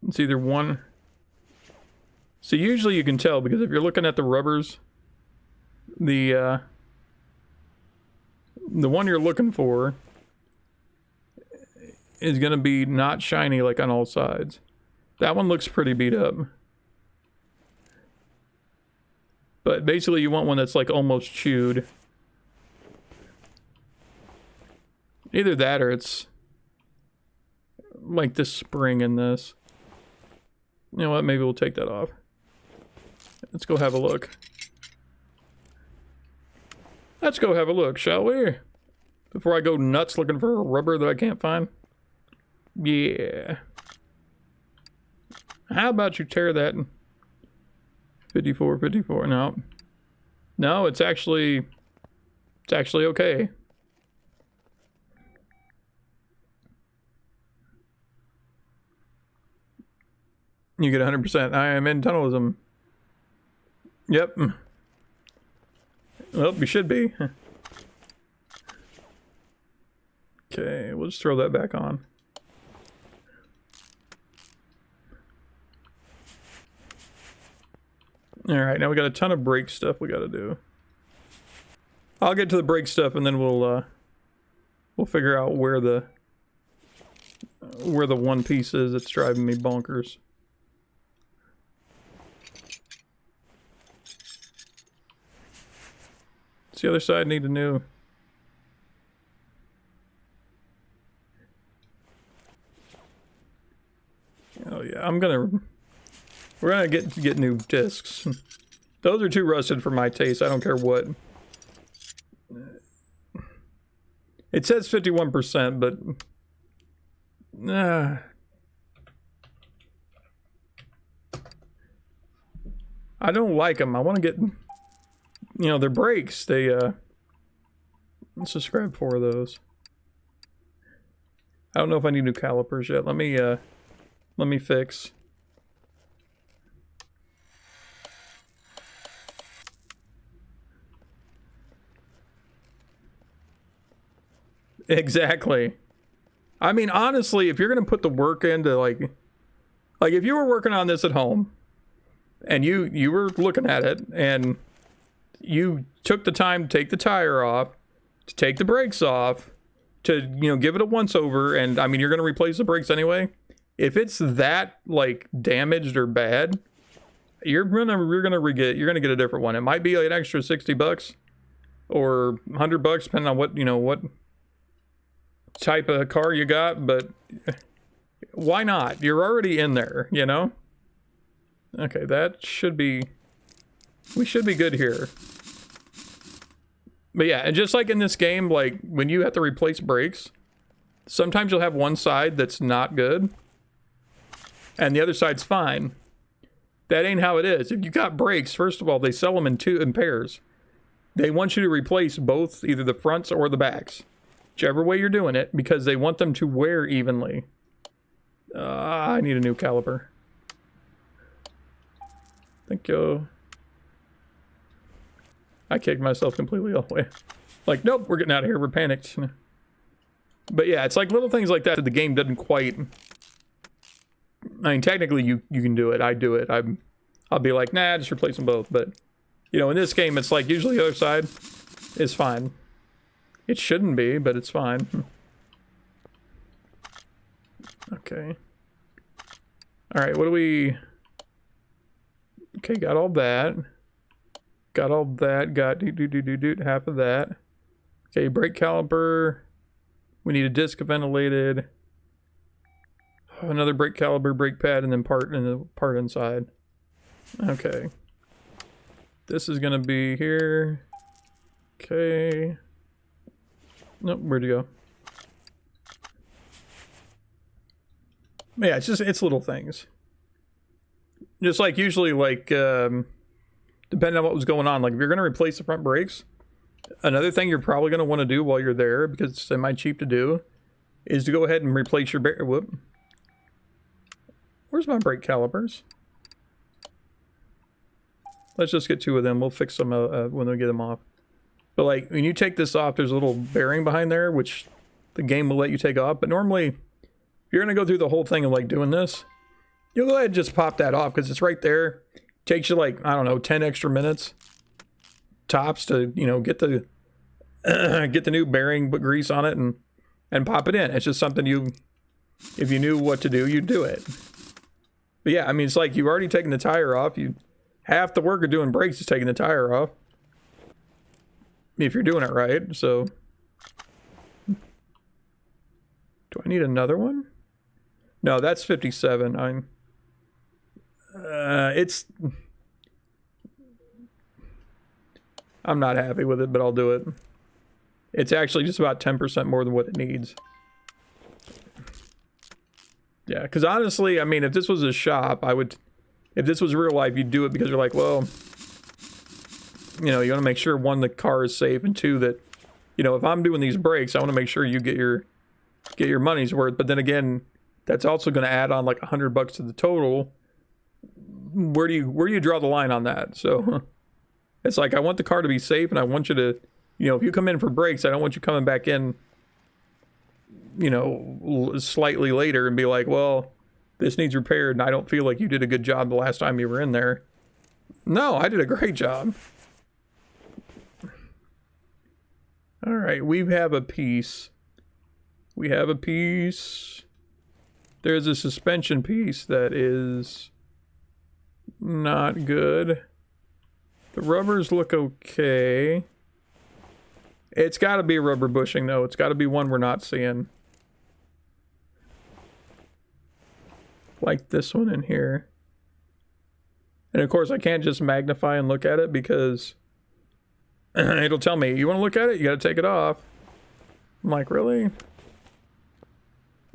It's either one... So usually you can tell because if you're looking at the rubbers, the one you're looking for is gonna be not shiny like on all sides. That one looks pretty beat up. But basically you want one that's like almost chewed. Either that or it's like this spring in this. You know what, maybe we'll take that off. Let's go have a look. Let's go have a look, shall we? Before I go nuts looking for a rubber that I can't find. Yeah. How about you tear that? 54, no. No, it's actually okay. You get 100%. I am in tunnelism. Yep. Well, you should be. Okay, we'll just throw that back on. Alright, now we got a ton of brake stuff we gotta do. I'll get to the brake stuff and then we'll figure out where the one piece is that's driving me bonkers. What's the other side need a new? Oh yeah, we're gonna get new discs. Those are too rusted for my taste. I don't care what. It says 51%, but I don't like them. I want to get, you know, their brakes. They let's just grab 4 of those. I don't know if I need new calipers yet. Let me fix. Exactly. I mean, honestly, if you're gonna put the work into like if you were working on this at home and you were looking at it and you took the time to take the tire off, to take the brakes off, to, you know, give it a once over, and I mean, you're gonna replace the brakes anyway. If it's that like damaged or bad, you're gonna get a different one. It might be like an extra $60 or $100 depending on what, you know, what type of car you got, but why not? You're already in there, you know? Okay, we should be good here. But yeah, and just like in this game, like when you have to replace brakes, sometimes you'll have one side that's not good and the other side's fine. That ain't how it is. If you got brakes, first of all, they sell them in pairs. They want you to replace both, either the fronts or the backs, whichever way you're doing it, because they want them to wear evenly. I need a new caliper. Thank you. I kicked myself completely all the way. Like, nope, we're getting out of here. We're panicked. But yeah, it's like little things like that the game doesn't quite... I mean, technically, you can do it. I do it. I'll be like, nah, just replace them both. But, you know, in this game, it's like usually the other side is fine. It shouldn't be, but it's fine. Okay. Alright, what do we... Okay, got all that. Got all that. Got half of that. Okay, brake caliper. We need a disc ventilated. Another brake caliper, brake pad, and then part inside. Okay. This is gonna be here. Okay. Nope, where'd you go? Yeah, it's little things. Just like usually, like, depending on what was going on, like if you're gonna replace the front brakes, another thing you're probably gonna want to do while you're there, because it's semi-cheap to do, is to go ahead and replace your whoop. Where's my brake calipers? Let's just get 2 of them. We'll fix them when we get them off. But like, when you take this off, there's a little bearing behind there, which the game will let you take off. But normally, if you're gonna go through the whole thing of like doing this, you'll go ahead and just pop that off, because it's right there. Takes you like, I don't know, 10 extra minutes tops to, you know, get the get the new bearing, put grease on it, and pop it in. It's just something if you knew what to do, you'd do it. But yeah, I mean, it's like you've already taken the tire off. Half the work of doing brakes is taking the tire off, if you're doing it right. So, do I need another one? No, that's 57. I'm not happy with it, but I'll do it. It's actually just about 10% more than what it needs. Yeah, because honestly, I mean, if this was a shop, if this was real life, you'd do it because you're like, well, you know, you want to make sure, 1, the car is safe, and 2, that, you know, if I'm doing these brakes, I want to make sure you get your money's worth. But then again, that's also going to add on like $100 to the total. Where do you draw the line on that? So it's like, I want the car to be safe, and I want you to, you know, if you come in for brakes, I don't want you coming back in, you know, slightly later and be like, well, this needs repaired, and I don't feel like you did a good job the last time you were in there. No, I did a great job. All right, we have a piece. We have a piece. There's a suspension piece that is not good. The rubbers look okay. It's got to be a rubber bushing, though. It's got to be one we're not seeing. Like this one in here. And of course, I can't just magnify and look at it because it'll tell me, you want to look at it? You got to take it off. I'm like, really?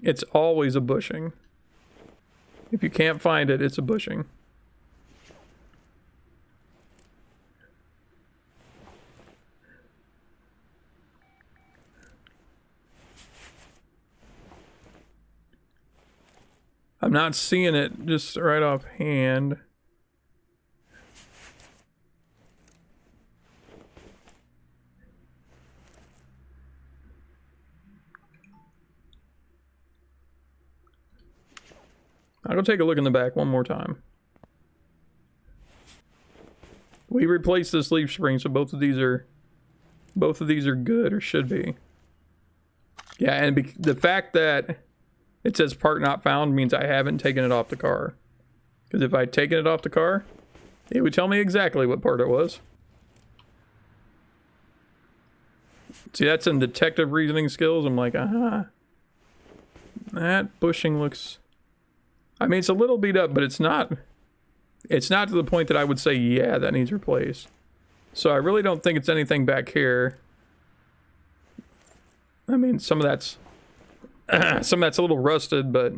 It's always a bushing. If you can't find it, it's a bushing. I'm not seeing it just right offhand. I'll go take a look in the back one more time. We replaced this leaf spring, so both of these are good, or should be. Yeah, and the fact that it says part not found means I haven't taken it off the car. Because if I'd taken it off the car, it would tell me exactly what part it was. See, that's in detective reasoning skills. I'm like, that bushing looks... I mean, it's a little beat up, but it's not to the point that I would say, yeah, that needs replaced. So I really don't think it's anything back here. I mean, some of that's a little rusted, but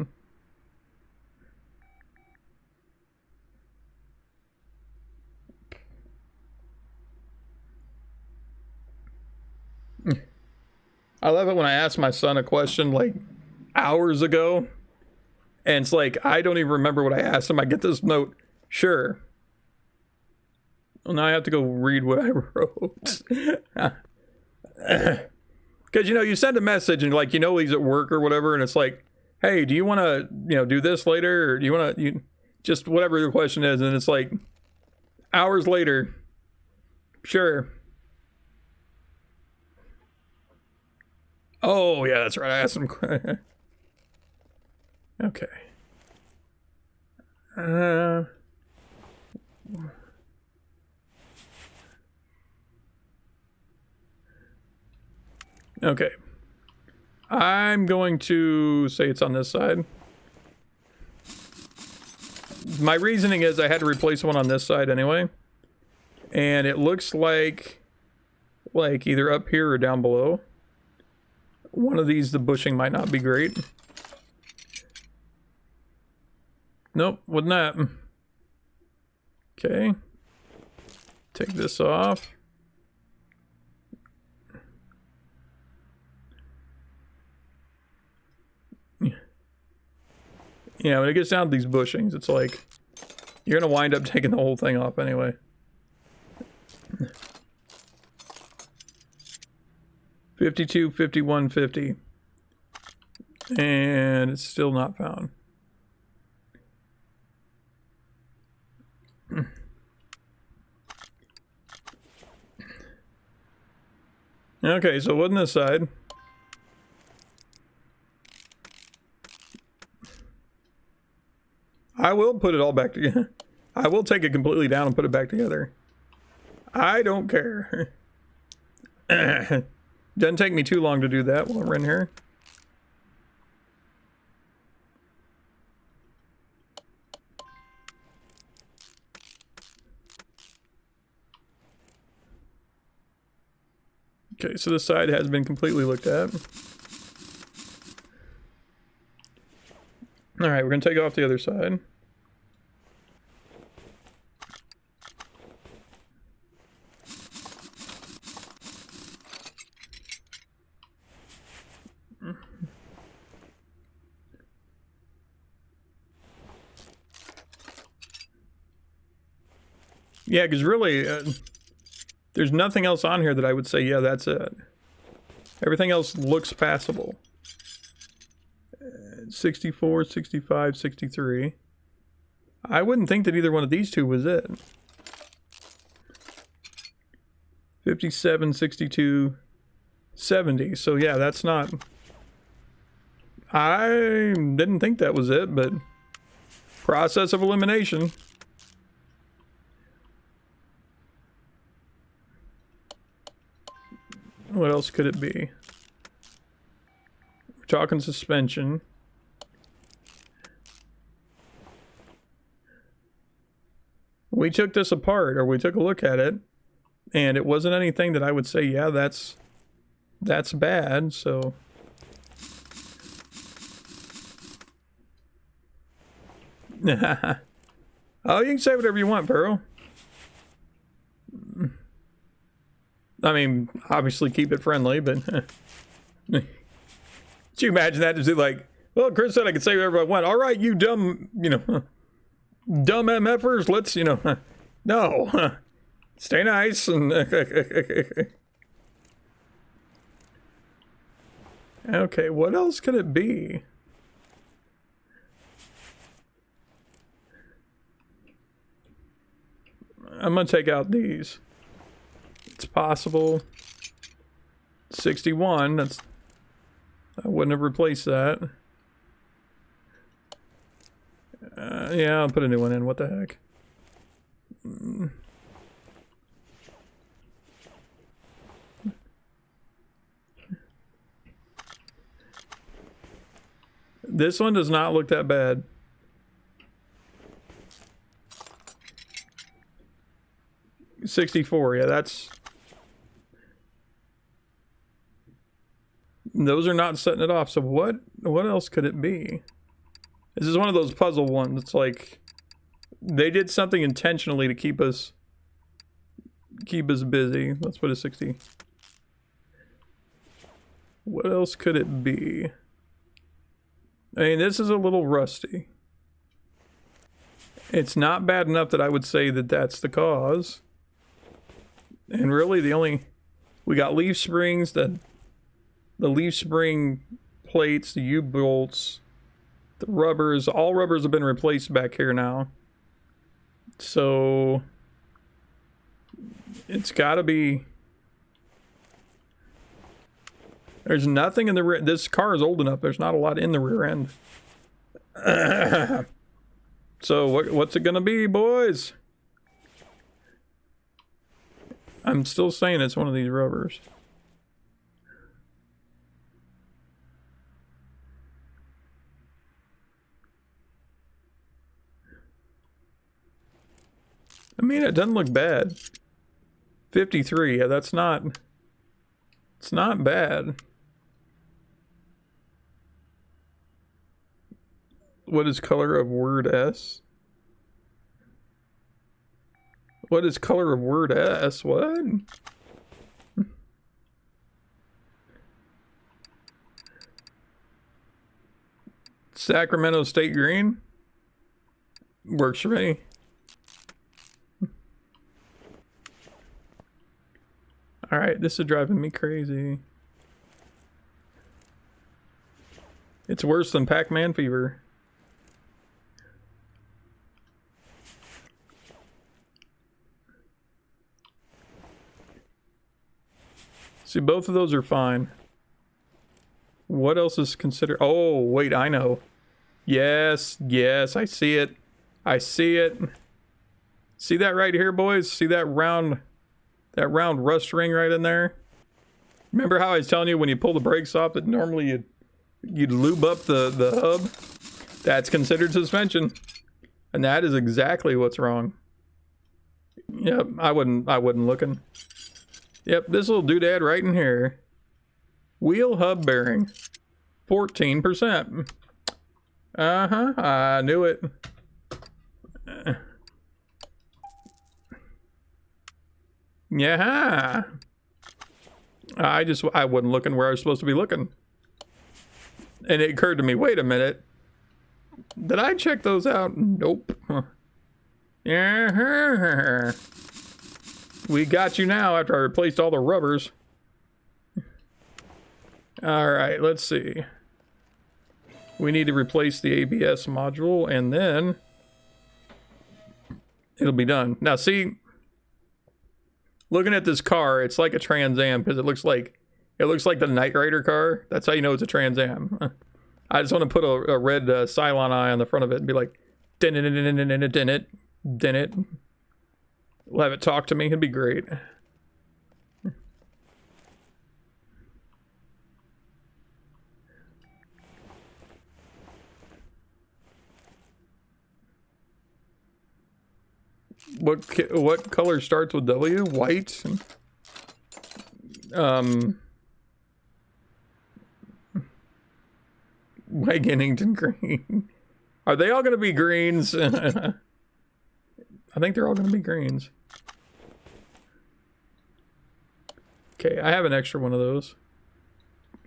I love it when I ask my son a question like hours ago. And it's like, I don't even remember what I asked him. I get this note. Sure. Well, now I have to go read what I wrote. Because, you know, you send a message and, like, you know he's at work or whatever. And it's like, hey, do you want to, you know, do this later? Or do you want to, just whatever the question is. And it's like, hours later. Sure. Oh, yeah, that's right. I asked him. Okay. Okay. I'm going to say it's on this side. My reasoning is I had to replace one on this side anyway. And it looks like either up here or down below. One of these, the bushing might not be great. Nope, wasn't that. Okay. Take this off. Yeah, when it gets down to these bushings, it's like you're gonna wind up taking the whole thing off anyway. $52, $51, $50. And it's still not found. Okay, so it wasn't this side. I will put it all back together. I will take it completely down and put it back together. I don't care. Doesn't take me too long to do that while we're in here. Okay, so this side has been completely looked at. All right, we're going to take off the other side. Yeah, because really, there's nothing else on here that I would say, yeah, that's it. Everything else looks passable. 64, 65, 63. I wouldn't think that either one of these two was it. 57, 62, 70. So yeah, that's not... I didn't think that was it, but... Process of elimination. What else could it be? We're talking suspension. We took this apart, or we took a look at it, and it wasn't anything that I would say, yeah, that's bad, so... Oh, you can say whatever you want, Pearl. I mean, obviously keep it friendly, but... Could you imagine that? Just like, well, Chris said I could say whatever I want. All right, you dumb, you know... Dumb MFers, let's, you know, no, stay nice and okay, what else could it be? I'm gonna take out these. It's possible. 61, that's, I wouldn't have replaced that. Yeah, I'll put a new one in. What the heck? This one does not look that bad. $64, yeah, that's... Those are not setting it off, so what else could it be? This is one of those puzzle ones. It's like they did something intentionally to keep us busy. Let's put a 60. What else could it be? I mean, this is a little rusty. It's not bad enough that I would say that that's the cause. And really we got leaf springs, the leaf spring plates, the U-bolts, the rubbers, all rubbers have been replaced back here now. So it's gotta be... There's nothing in the rear. This car is old enough. There's not a lot in the rear end. So what's it gonna be, boys? I'm still saying it's one of these rubbers. I mean, it doesn't look bad. 53, yeah, that's not... It's not bad. What is color of word S? What is color of word S? What? Sacramento State Green? Works for me. Alright, this is driving me crazy. It's worse than Pac-Man fever. See, both of those are fine. What else is considered? Oh, wait, I know. Yes, yes, I see it. I see it. See that right here, boys? See that round rust ring right in there? Remember how I was telling you when you pull the brakes off that normally you'd lube up the hub? That's considered suspension. And that is exactly what's wrong. Yep, I wasn't looking. Yep, this little doodad right in here. Wheel hub bearing. 14%. Uh-huh, I knew it. Yeah. I wasn't looking where I was supposed to be looking. And it occurred to me, wait a minute. Did I check those out? Nope. Yeah. We got you now after I replaced all the rubbers. Alright, let's see. We need to replace the ABS module and then it'll be done. Now see, looking at this car, it's like a Trans Am because it looks like the Knight Rider car. That's how you know it's a Trans Am. I just want to put a red Cylon eye on the front of it and be like, din it. We'll have it talk to me. It'd be great. what color starts with W? White. Wagennington green. Are they all going to be greens? I think they're all going to be greens. Okay, I have an extra one of those.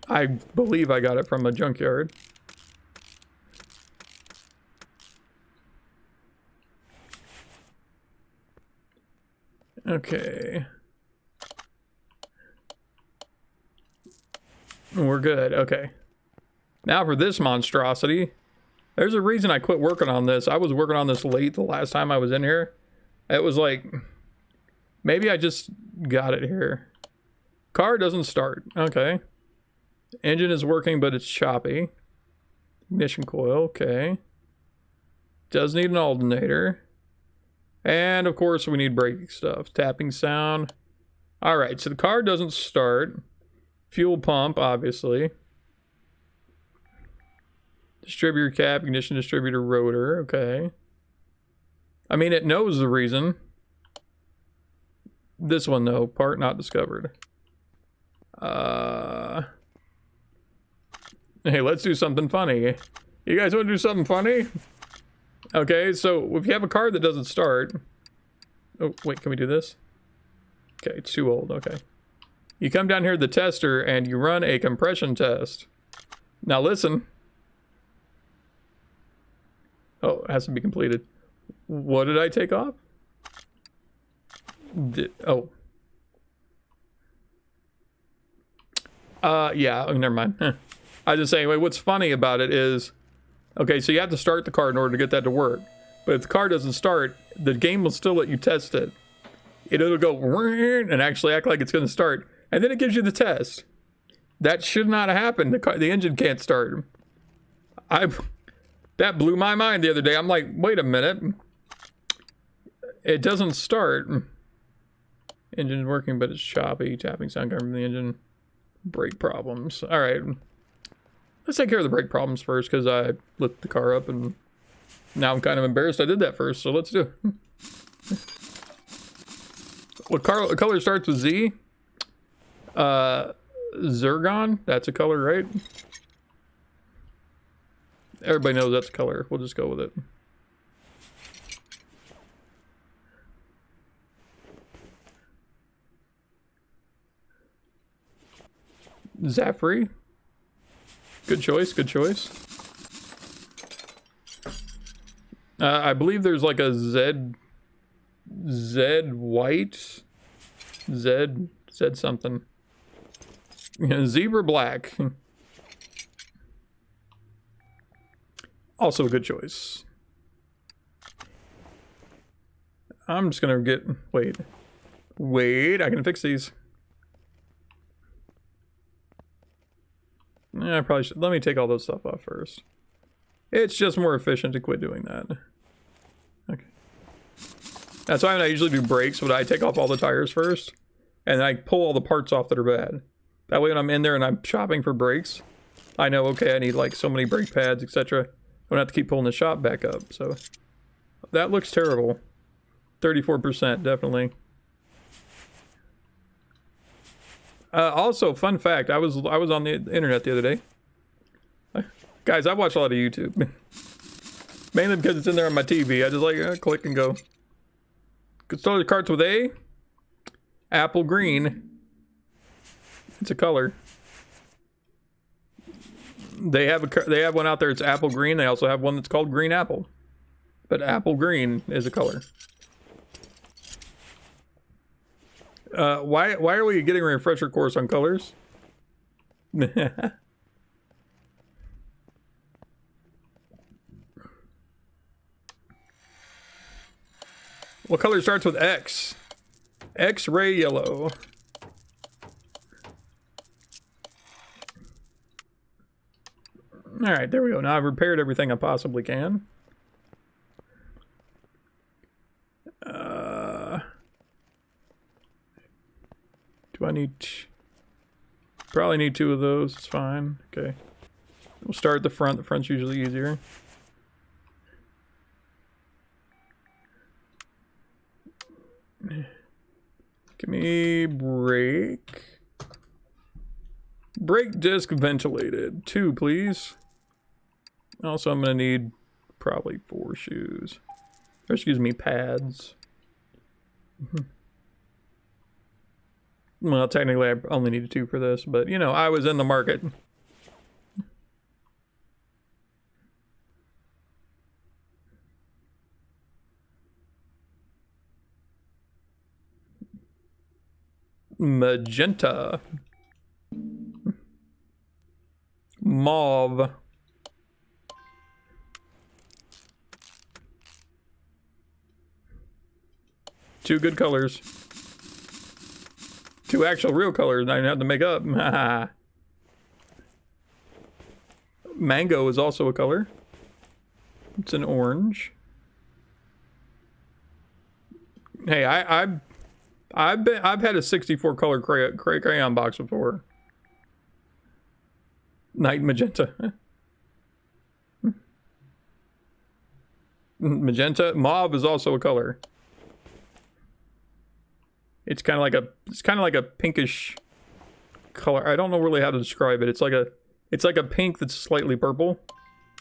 I believe I got it from a junkyard. Okay. We're good. Okay. Now for this monstrosity. There's a reason I quit working on this. I was working on this late the last time I was in here. It was like, maybe I just got it here. Car doesn't start. Okay. Engine is working, but it's choppy. Ignition coil. Okay. Does need an alternator. And of course we need braking stuff. Tapping sound. All right, so the car doesn't start. Fuel pump, obviously. Distributor cap, ignition distributor rotor. Okay. I mean, it knows the reason. This one though, part not discovered. Hey, let's do something funny. You guys want to do something funny? Okay, so if you have a car that doesn't start... Oh, wait, can we do this? Okay, it's too old, okay. You come down here to the tester and you run a compression test. Now listen. Oh, it has to be completed. What did I take off? Oh. Yeah, oh, never mind. I was just saying, what's funny about it is... Okay, so you have to start the car in order to get that to work. But if the car doesn't start, the game will still let you test it. It'll go and actually act like it's going to start. And then it gives you the test. That should not happen. The engine can't start. That blew my mind the other day. I'm like, wait a minute. It doesn't start. Engine's working, but it's choppy. Tapping sound coming from the engine. Brake problems. All right. Let's take care of the brake problems first, because I lit the car up and now I'm kind of embarrassed I did that first, so let's do it. What color starts with Z? Zirgon? That's a color, right? Everybody knows that's a color. We'll just go with it. Zafri? Good choice, good choice. I believe there's like a Z white, Z something. Zebra black. Also a good choice. I'm just gonna get, wait, I can fix these. I probably should. Let me take all those stuff off first. It's just more efficient to quit doing that. Okay. That's why when I usually do brakes, but I take off all the tires first, and then I pull all the parts off that are bad. That way when I'm in there and I'm shopping for brakes, I know, okay, I need like so many brake pads, etc. I don't have to keep pulling the shop back up, so. That looks terrible. 34%, definitely. Also, fun fact, I was on the internet the other day. Guys, I watch a lot of YouTube. Mainly because it's in there on my TV. I just like click and go. Start the carts with A. Apple green. It's a color. They have one out there, it's apple green. They also have one that's called green apple. But apple green is a color. Why are we getting a refresher course on colors? What color starts with X? X-ray yellow. Alright, there we go. Now I've repaired everything I possibly can. Do I need... Probably need 2 of those. It's fine. Okay. We'll start at the front. The front's usually easier. Give me brake. Brake disc ventilated. 2, please. Also, I'm gonna need probably 4 shoes. Or excuse me, pads. Well, technically I only needed 2 for this, but you know, I was in the market. Magenta. Mauve. Two good colors. 2 actual real colors, I didn't have to make up. Mango is also a color. It's an orange. Hey, I've had a 64 color crayon box before. Night magenta. Magenta. Mauve is also a color. It's kind of like a pinkish color. I don't know really how to describe it. It's like a pink that's slightly purple.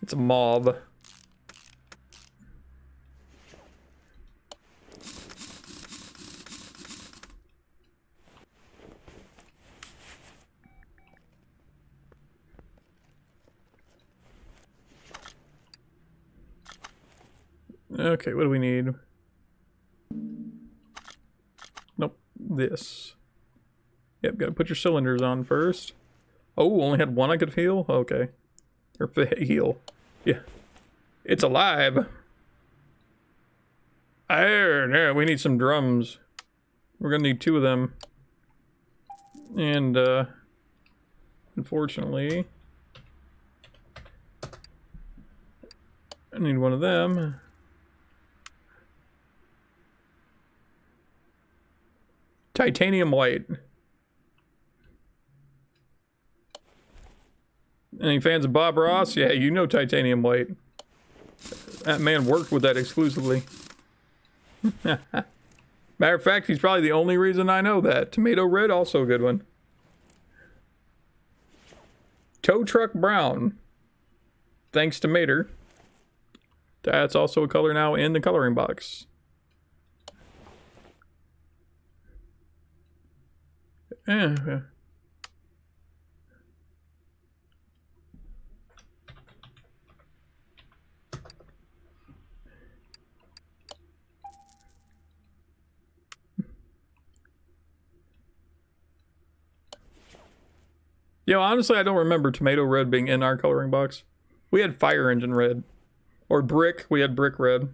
It's a mauve. Okay, what do we need? Nope, this. Yep, gotta put your cylinders on first. Oh, only had 1 I could feel? Okay. Or heal. Yeah. It's alive! There, we need some drums. We're gonna need 2 of them. And, unfortunately, I need 1 of them. Titanium white. Any fans of Bob Ross? Yeah, you know titanium white. That man worked with that exclusively. Matter of fact, he's probably the only reason I know that. Tomato red, also a good one. Tow truck brown. Thanks to Mater. That's also a color now in the coloring box. Yeah. You know, honestly, I don't remember tomato red being in our coloring box. We had fire engine red. Or brick, we had brick red.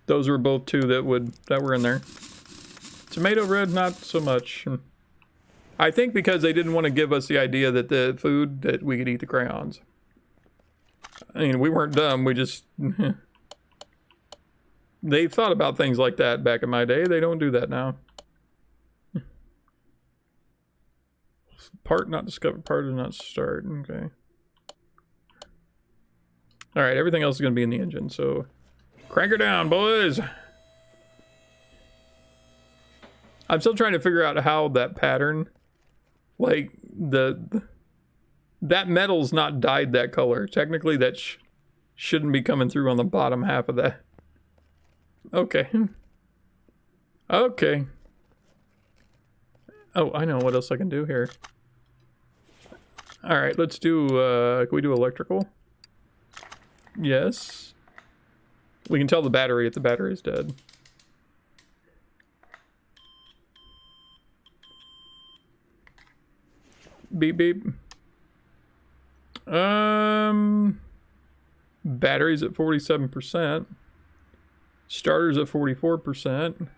Those were both 2 that were in there. Tomato red, not so much. I think because they didn't want to give us the idea that the food, that we could eat the crayons. I mean, we weren't dumb, we just... They thought about things like that back in my day. They don't do that now. Part not discovered, part did not start. Okay. Alright, everything else is going to be in the engine, so... Crank her down, boys! I'm still trying to figure out how that pattern... Like, that metal's not dyed that color. Technically, that shouldn't be coming through on the bottom half of that. Okay. Okay. Oh, I know what else I can do here. Alright, let's do, can we do electrical? Yes. We can tell the battery if the battery's dead. Beep beep. Batteries at 47%. Starters at 44%.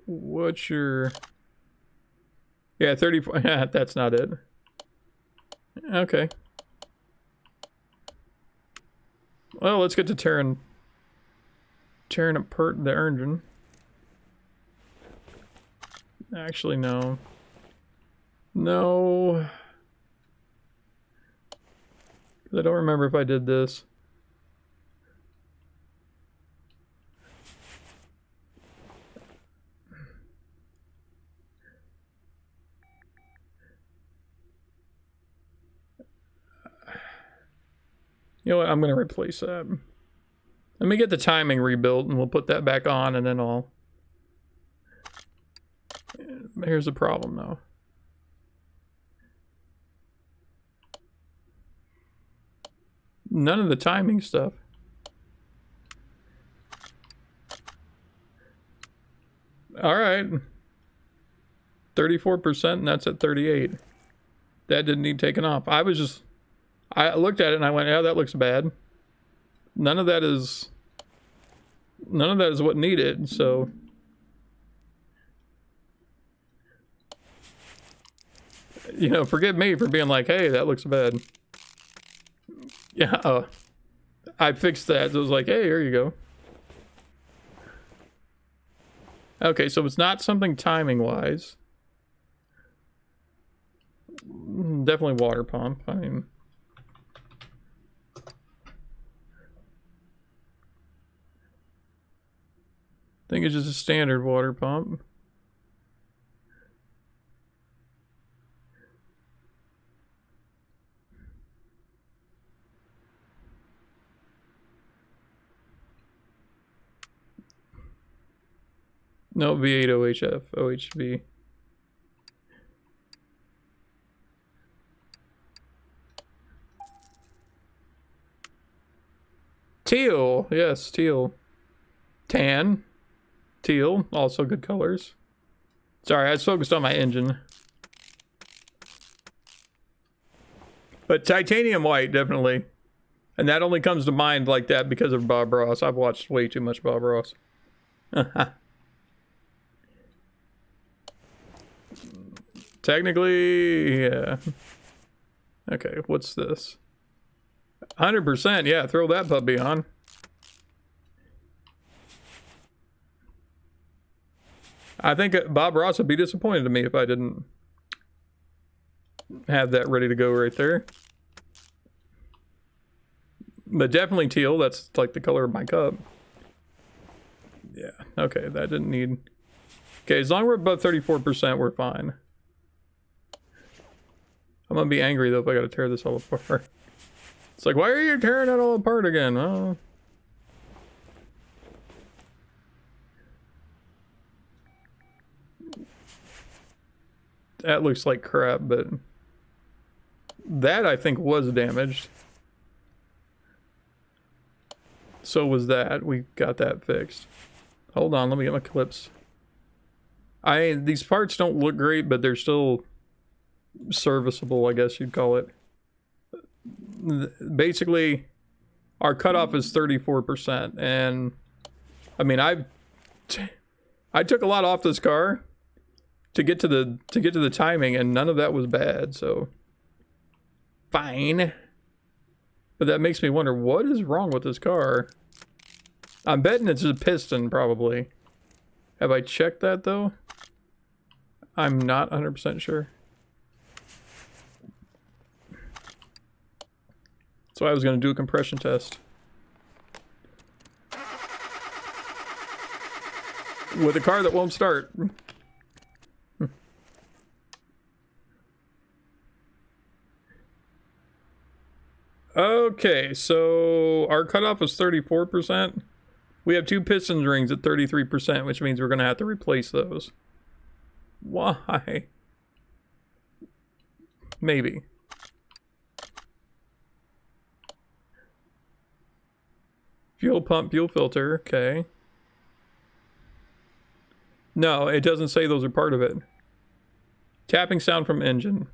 What's your... Yeah, 34. That's not it. Okay. Well, let's get to tearing apart the engine. Actually, no. No. I don't remember if I did this. You know what? I'm going to replace that. Let me get the timing rebuilt and we'll put that back on and then I'll... Here's the problem though. None of the timing stuff. All right. 34% and that's at 38. That didn't need taken off. I looked at it and I went, yeah, that looks bad. None of that is what needed, so. You know, forgive me for being like, hey, that looks bad. Yeah, I fixed that. So it was like, hey, here you go. Okay, so it's not something timing-wise. Definitely water pump. I mean... I think it's just a standard water pump. No, V8 OHF, OHV. Teal, yes, teal. Tan, teal, also good colors. Sorry, I was focused on my engine. But titanium white, definitely. And that only comes to mind like that because of Bob Ross. I've watched way too much Bob Ross. Technically, yeah. Okay, what's this? 100%, yeah, throw that puppy on. I think Bob Ross would be disappointed in me if I didn't have that ready to go right there. But definitely teal, that's like the color of my cup. Yeah, okay, that didn't need... Okay, as long as we're above 34%, we're fine. I'm gonna be angry though if I gotta tear this all apart. It's like, why are you tearing it all apart again? Oh. That looks like crap, but that I think was damaged. So was that. We got that fixed. Hold on, let me get my clips. These parts don't look great, but they're still serviceable, I guess you'd call it. Basically, our cutoff is 34%, and I mean, I took a lot off this car to get to the timing, and none of that was bad, so fine. But that makes me wonder, what is wrong with this car? I'm betting it's a piston, probably. Have I checked that, though? I'm not 100% sure. So I was going to do a compression test. With a car that won't start. Okay, so our cutoff is 34%. We have two piston rings at 33%, which means we're going to have to replace those. Why? Maybe. Fuel pump, fuel filter, okay. No, it doesn't say those are part of it. Tapping sound from engine.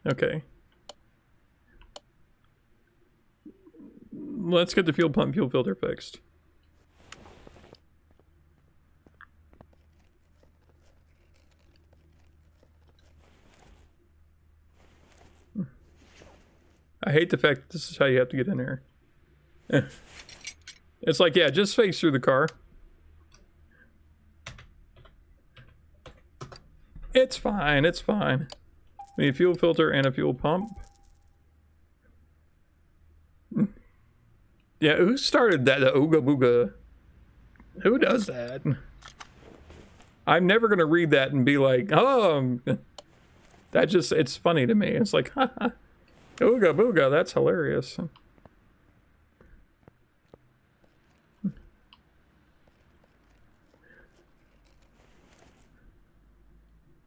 Okay. Let's get the fuel pump, fuel filter fixed. I hate the fact that this is how you have to get in here. It's like, yeah, just face through the car. It's fine, it's fine. We need a fuel filter and a fuel pump. Yeah, who started that? The Ooga Booga. Who does that? I'm never gonna read that and be like, oh, that just, it's funny to me. It's like, haha, Ooga Booga, that's hilarious.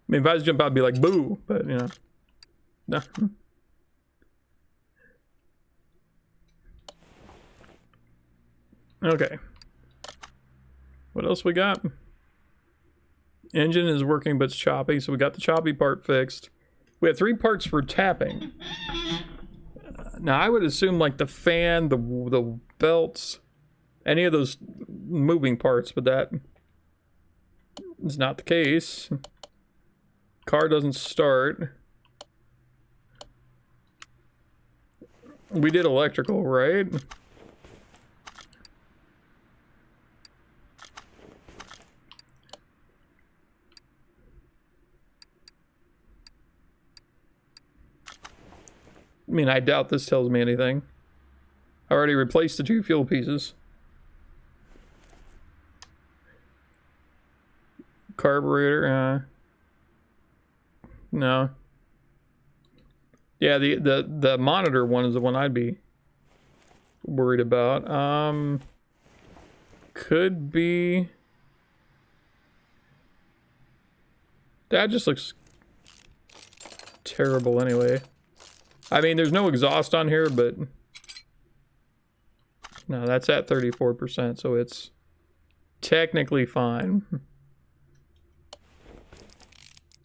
mean, if I just jump out, I'd be like, boo, but, you know. No. Okay. What else we got? Engine is working, but it's choppy, so we got the choppy part fixed. We have 3 parts for tapping. Now, I would assume, like, the fan, the belts, any of those moving parts, but that is not the case. Car doesn't start. We did electrical, right? I mean, I doubt this tells me anything. I already replaced the 2 fuel pieces. Carburetor, no. Yeah, the monitor one is the one I'd be worried about. Could be... That just looks terrible anyway. I mean, there's no exhaust on here, but... No, that's at 34%, so it's technically fine.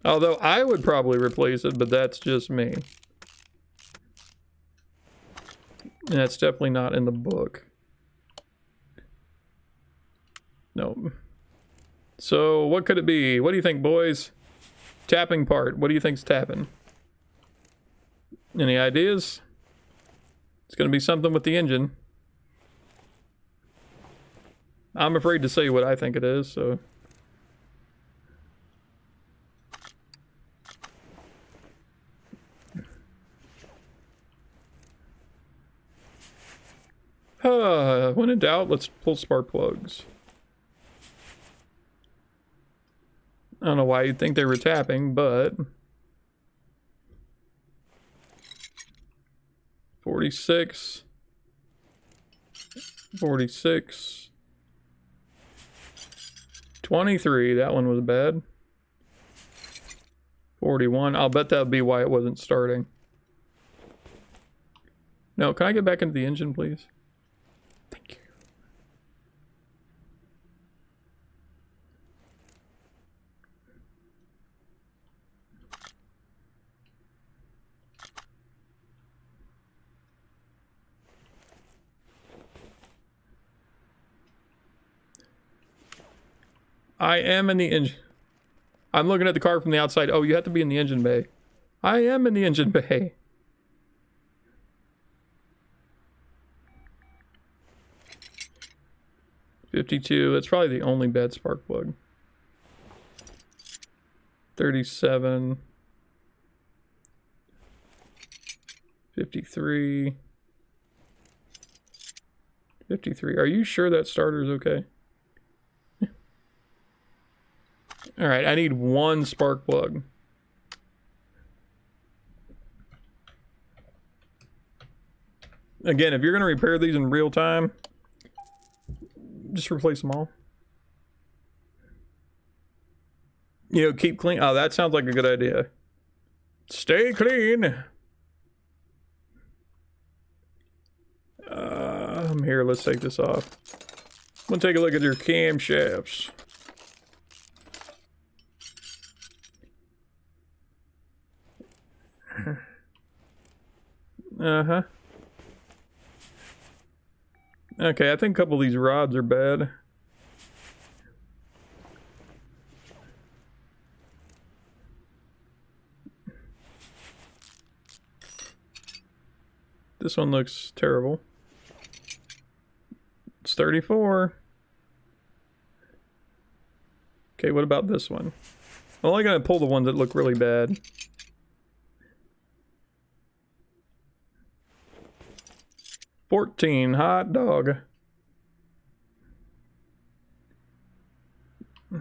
Although, I would probably replace it, but that's just me. And that's definitely not in the book. Nope. So, what could it be? What do you think, boys? Tapping part. What do you think's tapping? Any ideas? It's gonna be something with the engine. I'm afraid to say what I think it is, so... When in doubt, let's pull spark plugs. I don't know why you'd think they were tapping, but... 46. 46. 23, that one was bad. 41, I'll bet that would be why it wasn't starting. No, can I get back into the engine, please? Thank you. I am in the engine. I'm looking at the car from the outside. Oh, you have to be in the engine bay. I am in the engine bay. $52. That's probably the only bad spark plug. 37. 53. 53. Are you sure that starter's okay? Alright, I need 1 spark plug. Again, if you're going to repair these in real time, just replace them all. You know, keep clean. Oh, that sounds like a good idea. Stay clean. Here, let's take this off. I'm going to take a look at your camshafts. Uh-huh. Okay, I think a couple of these rods are bad. This one looks terrible. It's 34. Okay, what about this one? I'm only gonna pull the ones that look really bad. $14, hot dog. I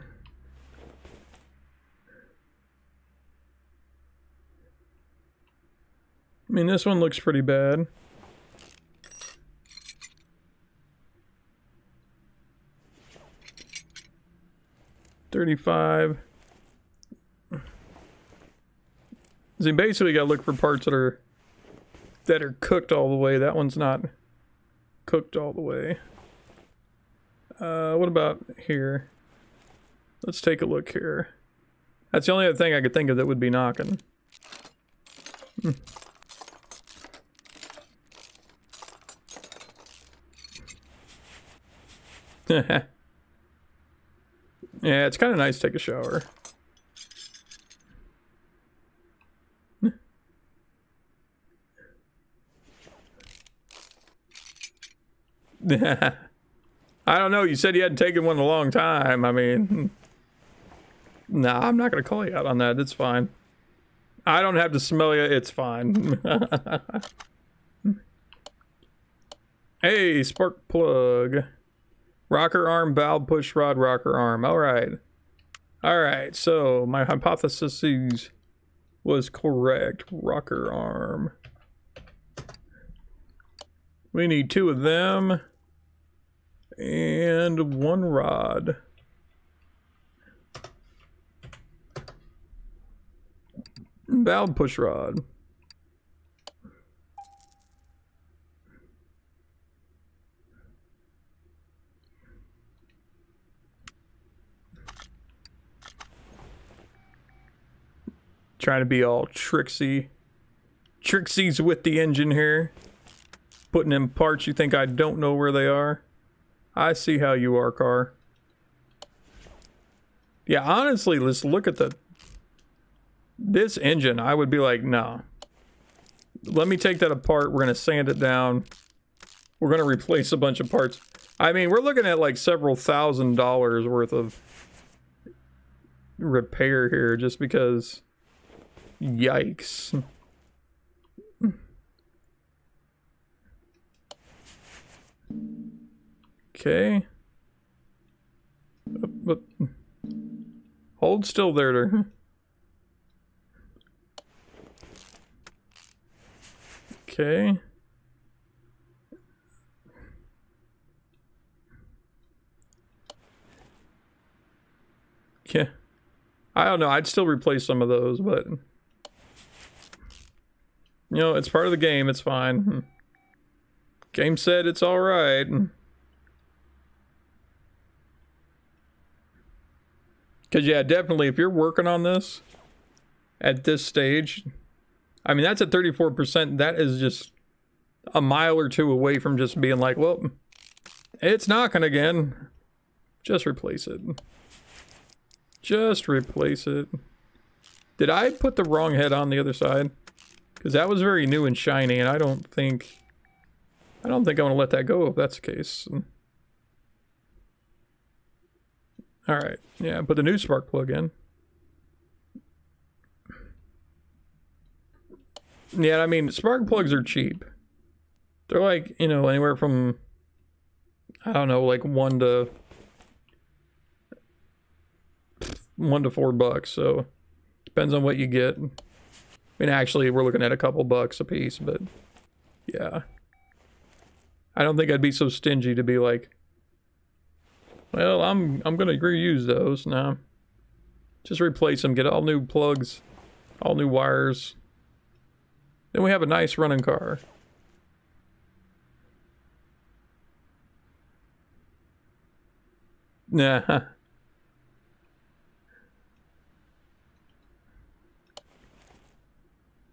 mean, this one looks pretty bad. $35. So you basically gotta look for parts that are cooked all the way. That one's not cooked all the way. What about here? Let's take a look here. That's the only other thing I could think of that would be knocking. Yeah, it's kind of nice to take a shower. I don't know, you said you hadn't taken one in a long time. I mean, nah, I'm not gonna call you out on that. It's fine. I don't have to smell you. It's fine. Hey, spark plug. Rocker arm, valve push rod, rocker arm. Alright. Alright, so my hypothesis was correct. Rocker arm. We need 2 of them. And 1 rod. Valve push rod. Trying to be all tricksy. Trixies with the engine here. Putting in parts you think I don't know where they are. I see how you are, car. Yeah, honestly, let's look at this engine. I would be like, no. Let me take that apart. We're going to sand it down. We're going to replace a bunch of parts. I mean, we're looking at like several $1,000s worth of repair here just because... Yikes. Okay. Hold still there. Okay. Yeah. I don't know. I'd still replace some of those, but... You know, it's part of the game. It's fine. Game said it's alright. Because, yeah, definitely, if you're working on this at this stage, I mean, that's at 34%. That is just a mile or two away from just being like, well, it's knocking again. Just replace it. Just replace it. Did I put the wrong head on the other side? Because that was very new and shiny, and I don't think I want to let that go if that's the case. Alright, yeah, put the new spark plug in. Yeah, I mean, spark plugs are cheap. They're like, you know, anywhere from, I don't know, like $1 to $4, so depends on what you get. I mean, actually, we're looking at a couple bucks a piece, but yeah. I don't think I'd be so stingy to be like, well, I'm gonna reuse those. No. Just replace them, get all new plugs, all new wires. Then we have a nice running car. Nah.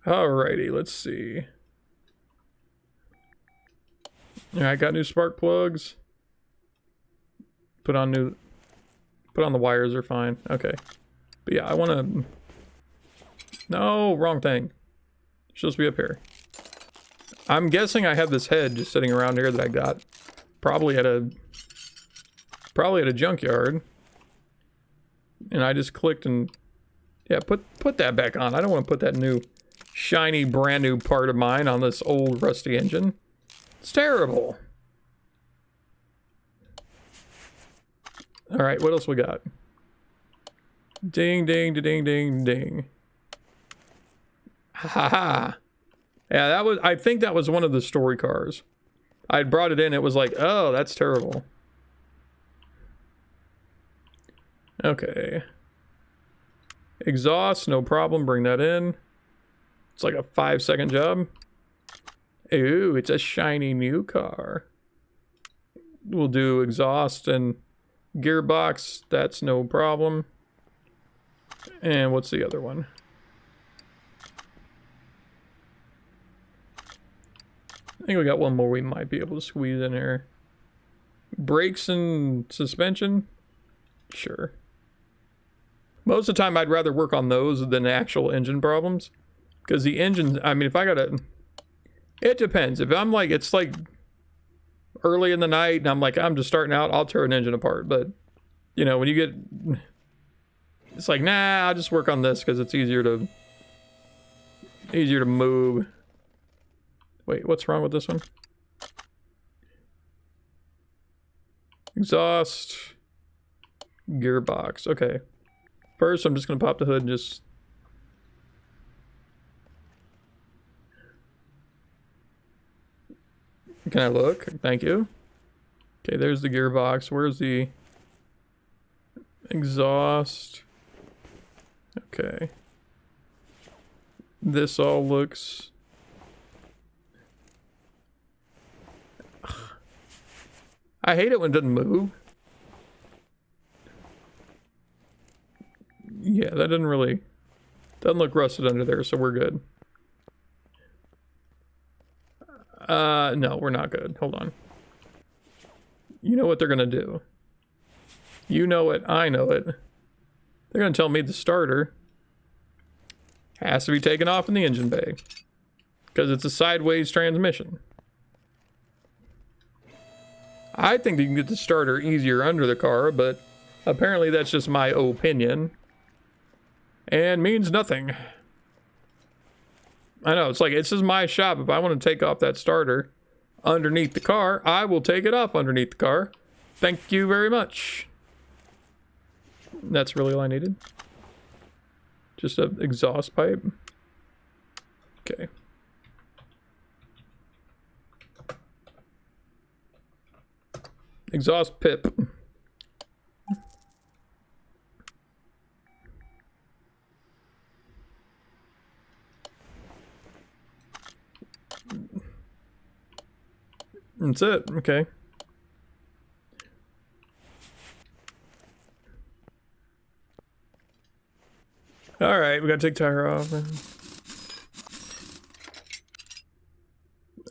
Alrighty, let's see. Yeah, I got new spark plugs. Put on the wires are fine. Okay. But yeah, I want to... No, wrong thing. It's supposed to be up here. I'm guessing I have this head just sitting around here that I got probably at a junkyard. And I just clicked and yeah, put that back on. I don't want to put that new shiny brand new part of mine on this old rusty engine. It's terrible. All right, what else we got? Ding, ding, ding, ding, ding. Ha ha. Yeah, that was, I think that was one of the story cars. I'd brought it in, it was like, oh, that's terrible. Okay. Exhaust, no problem, bring that in. It's like a 5-second job. Ooh, it's a shiny new car. We'll do exhaust and gearbox. That's no problem. And what's the other one? I think we got one more we might be able to squeeze in here. Brakes and suspension? Sure. Most of the time I'd rather work on those than actual engine problems. Because the engine, I mean, if I gotta... It depends. If I'm like, it's like early in the night and I'm like, I'm just starting out, I'll tear an engine apart. But, you know, when you get... It's like, nah, I'll just work on this because it's easier to move. Wait, what's wrong with this one? Exhaust. Gearbox. Okay. First, I'm just going to pop the hood and just... Can I look? Thank you. Okay, there's the gearbox. Where's the exhaust? Okay. This all looks... I hate it when it doesn't move. Yeah, that doesn't really... Doesn't look rusted under there, so we're good. No, we're not good. Hold on. You know what they're gonna do. You know it, I know it. They're gonna tell me the starter has to be taken off in the engine bay. Because it's a sideways transmission. I think that you can get the starter easier under the car, but apparently that's just my opinion. And means nothing. I know, it's like, this is my shop. If I want to take off that starter underneath the car, I will take it off underneath the car. Thank you very much. That's really all I needed. Just an exhaust pipe. Okay. Exhaust pip. That's it. Okay. All right, we gotta take tire off.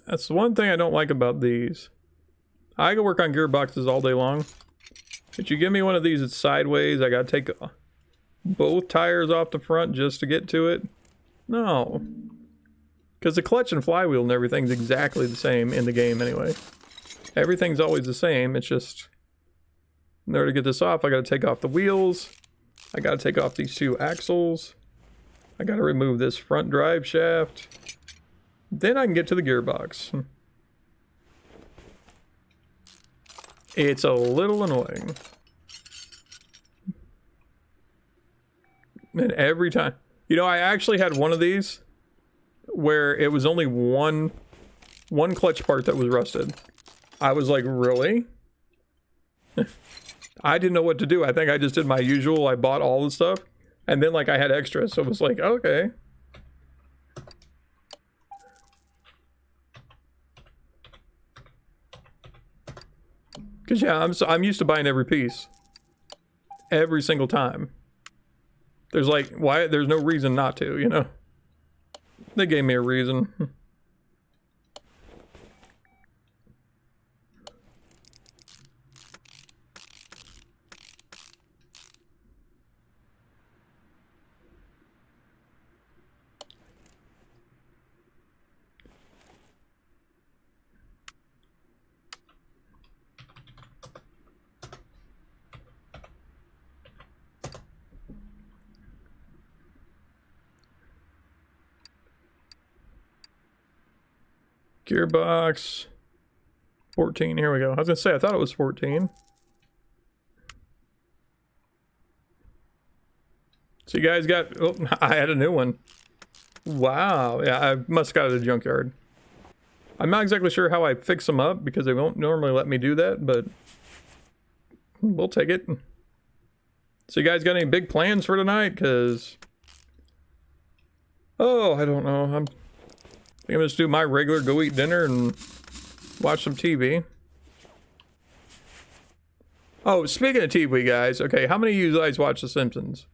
That's the one thing I don't like about these. I can work on gearboxes all day long. If you give me one of these, it's sideways. I gotta take both tires off the front just to get to it. No. Because the clutch and flywheel and everything's exactly the same in the game anyway. Everything's always the same. It's just, in order to get this off, I gotta take off the wheels. I gotta take off these two axles. I gotta remove this front drive shaft. Then I can get to the gearbox. It's a little annoying. And every time... You know, I actually had one of these where it was only one clutch part that was rusted. I was like, really? I didn't know what to do. I think I just did my usual. I bought all the stuff. And then, like, I had extra. So it was like, okay. Because, yeah, I'm used to buying every piece. Every single time. There's like, why? There's no reason not to, you know? They gave me a reason. Gearbox 14, here we go. I was gonna say, I thought it was 14. So you guys got, oh, I had a new one. Wow, yeah, I must have got it at a junkyard. I'm not exactly sure how I fix them up because they won't normally let me do that, but we'll take it. So you guys got any big plans for tonight? Because Oh, I don't know. I'm gonna just do my regular, go eat dinner and watch some TV. Oh, speaking of TV, guys. Okay, how many of you guys watch The Simpsons?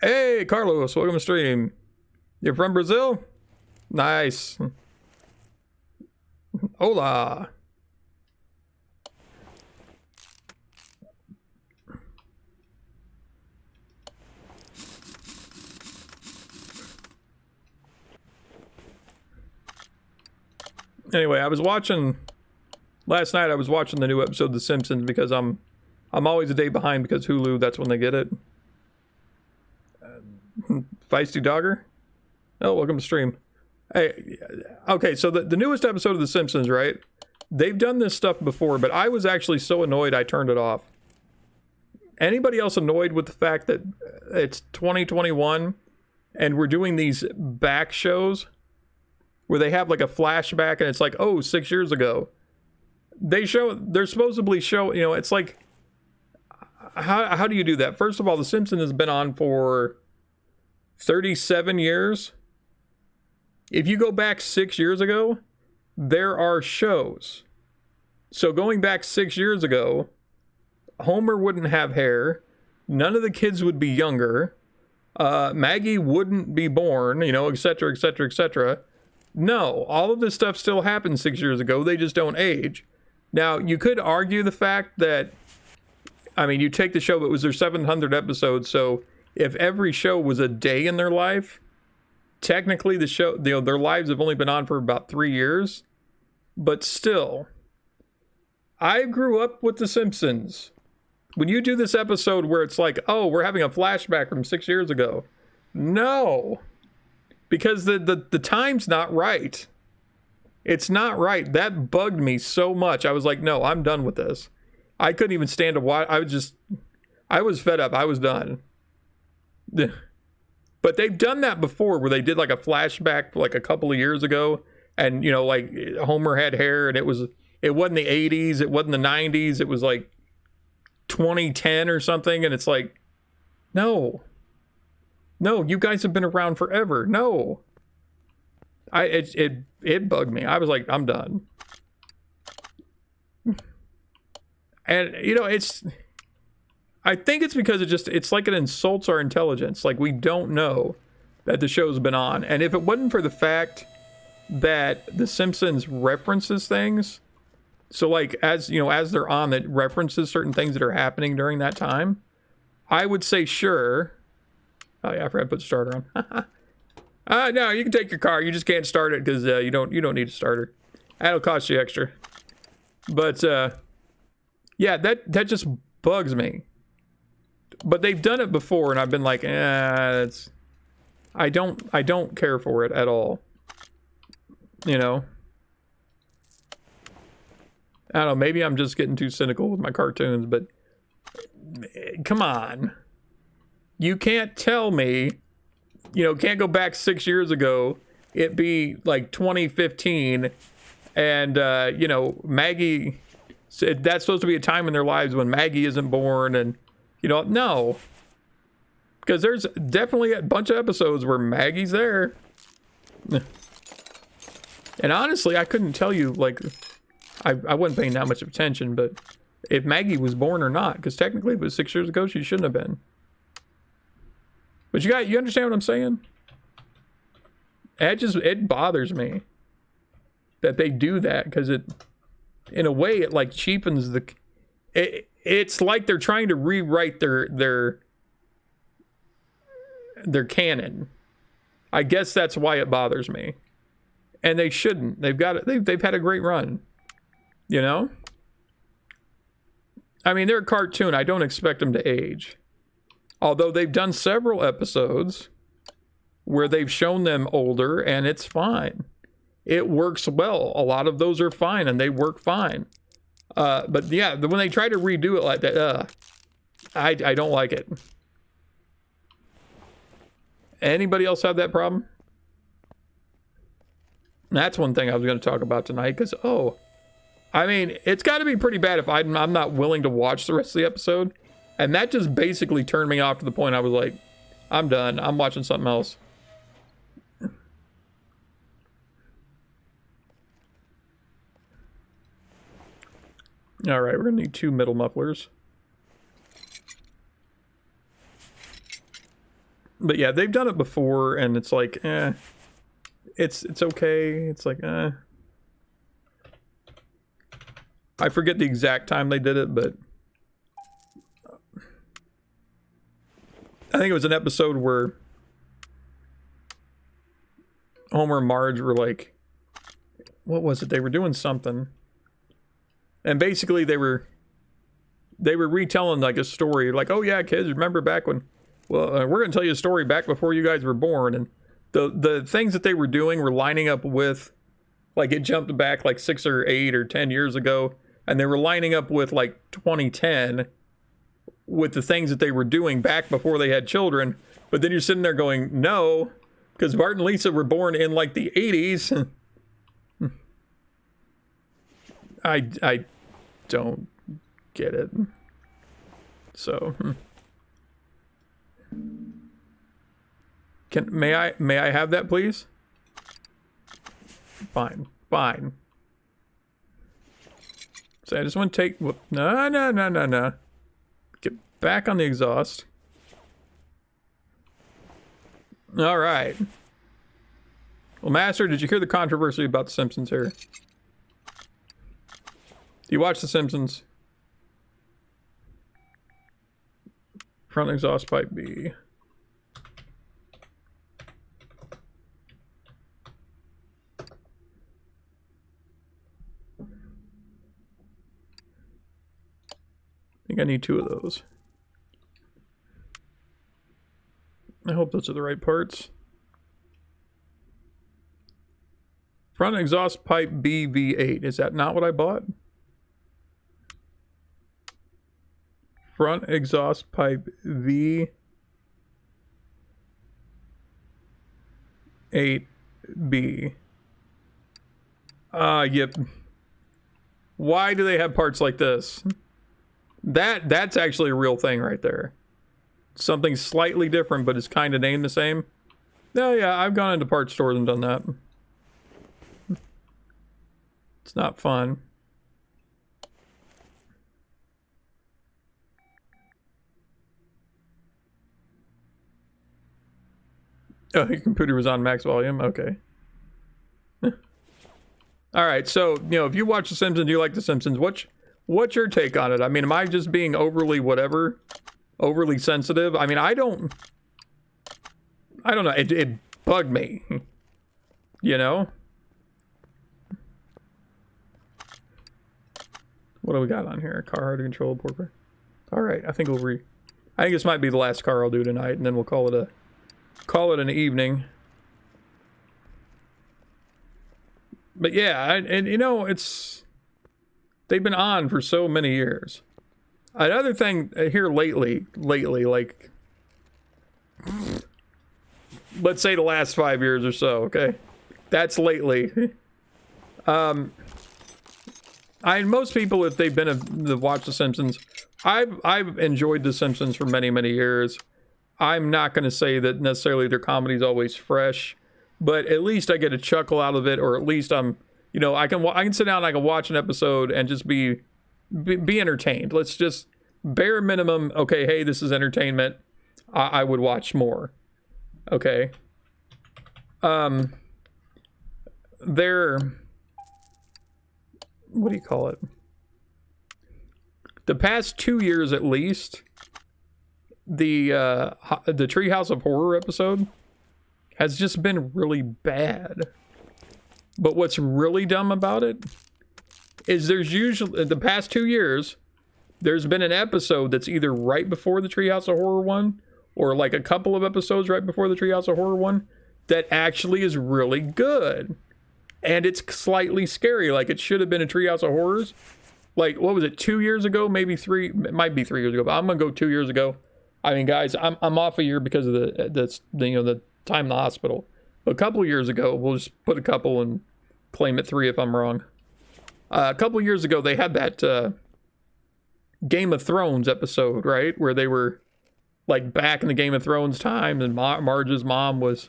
Hey, Carlos, welcome to stream. You're from Brazil? Nice. Hola. Anyway, I was watching last night. I was watching the new episode of The Simpsons because I'm always a day behind because Hulu, that's when they get it. Feisty Dogger? Oh, welcome to stream. Hey, okay, so the newest episode of The Simpsons, right? They've done this stuff before, but I was actually so annoyed I turned it off. Anybody else annoyed with the fact that it's 2021 and we're doing these back shows where they have like a flashback and it's like, oh, 6 years ago? They're supposedly show, you know, it's like, how do you do that? First of all, The Simpsons has been on for 37 years. If you go back 6 years ago, there are shows. So going back 6 years ago, Homer wouldn't have hair. None of the kids would be younger. Maggie wouldn't be born, you know, etc., etc., etc. No, all of this stuff still happened 6 years ago. They just don't age. Now, you could argue the fact that, I mean, you take the show, it was their 700 episodes, so if every show was a day in their life, technically the show, you know, their lives have only been on for about 3 years. But still, I grew up with The Simpsons. When you do this episode where it's like, oh, we're having a flashback from 6 years ago. No. Because the time's not right. It's not right. That bugged me so much. I was like, no, I'm done with this. I couldn't even stand to watch. I was fed up. I was done. But they've done that before where they did like a flashback like a couple of years ago. And, you know, like Homer had hair and it wasn't the 80s. It wasn't the 90s. It was like 2010 or something. And it's like, no, you guys have been around forever. No, it bugged me. I was like, I'm done. And, you know, I think it's because it's like it insults our intelligence. Like, we don't know that the show's been on. And if it wasn't for the fact that The Simpsons references things, so like, as you know, as they're on, that references certain things that are happening during that time, I would say sure. Oh yeah, I forgot to put the starter on. No, you can take your car. You just can't start it because you don't need a starter. That'll cost you extra. But yeah, that just bugs me. But they've done it before, and I've been like, I don't care for it at all. You know? I don't know, maybe I'm just getting too cynical with my cartoons, but come on. You can't tell me, you know, can't go back 6 years ago, it be like 2015, and, you know, Maggie, that's supposed to be a time in their lives when Maggie isn't born, and, you know, no. Because there's definitely a bunch of episodes where Maggie's there. And honestly, I couldn't tell you, like, I wasn't paying that much attention, but if Maggie was born or not, because technically if it was 6 years ago, she shouldn't have been. But you understand what I'm saying? It bothers me that they do that, because in a way, it like cheapens it's like they're trying to rewrite their canon. I guess that's why it bothers me. And they shouldn't. They've had a great run. You know? I mean, they're a cartoon. I don't expect them to age. Although they've done several episodes where they've shown them older, and it's fine. It works well. A lot of those are fine, and they work fine. But yeah, when they try to redo it like that, I don't like it. Anybody else have that problem? That's one thing I was going to talk about tonight, because, I mean, it's got to be pretty bad if I'm not willing to watch the rest of the episode. And that just basically turned me off to the point I was like, I'm done. I'm watching something else. All right, we're gonna need 2 middle mufflers. But yeah, they've done it before, and it's like, it's okay. It's like, I forget the exact time they did it, but I think it was an episode where Homer and Marge were like, what was it? They were doing something. And basically they were retelling like a story, like, oh yeah, kids, remember back when, well, we're going to tell you a story back before you guys were born. And the things that they were doing were lining up with, like, it jumped back like 6 or 8 or 10 years ago. And they were lining up with like 2010 with the things that they were doing back before they had children. But then you're sitting there going, no, because Bart and Lisa were born in like the 80s. I don't get it. So may I have that, please? Fine. So I just want to take, no. Get back on the exhaust. All right. Well, Master, did you hear the controversy about The Simpsons here? Do you watch The Simpsons? Front exhaust pipe B. I think I need 2 of those. I hope those are the right parts. Front exhaust pipe B V8. Is that not what I bought? Front exhaust pipe V8B. Yep. Why do they have parts like this? That's actually a real thing right there. Something slightly different, but it's kind of named the same. Oh yeah, I've gone into parts stores and done that. It's not fun. Oh, your computer was on max volume? Okay. Alright, so, you know, if you watch The Simpsons, you like The Simpsons, what's your take on it? I mean, am I just being overly whatever? Overly sensitive? I mean, I don't know. It bugged me. You know? What do we got on here? Car hard to control, porpoise. Alright, I think this might be the last car I'll do tonight, and then we'll call it an evening. But yeah, and you know, they've been on for so many years. Another thing here lately, like, let's say the last 5 years or so, okay? That's lately. Most people, if they've been to watch The Simpsons, I've enjoyed The Simpsons for many, many years. I'm not going to say that necessarily their comedy is always fresh, but at least I get a chuckle out of it, or at least I'm, you know, I can sit down and I can watch an episode and just be entertained. Let's just bare minimum. Okay, hey, this is entertainment. I would watch more. Okay. What do you call it? The past 2 years at least, the Treehouse of Horror episode has just been really bad. But what's really dumb about it is there's usually, the past 2 years, there's been an episode that's either right before the Treehouse of Horror one, or like a couple of episodes right before the Treehouse of Horror one, that actually is really good. And it's slightly scary, like it should have been a Treehouse of Horrors. Like, what was it, 2 years ago? Maybe 3, it might be 3 years ago, but I'm gonna go 2 years ago. I mean, guys, I'm off a year because of the time in the hospital. But a couple of years ago, we'll just put a couple and claim it 3 if I'm wrong. A couple of years ago, they had that Game of Thrones episode, right? Where they were like back in the Game of Thrones time, and Marge's mom was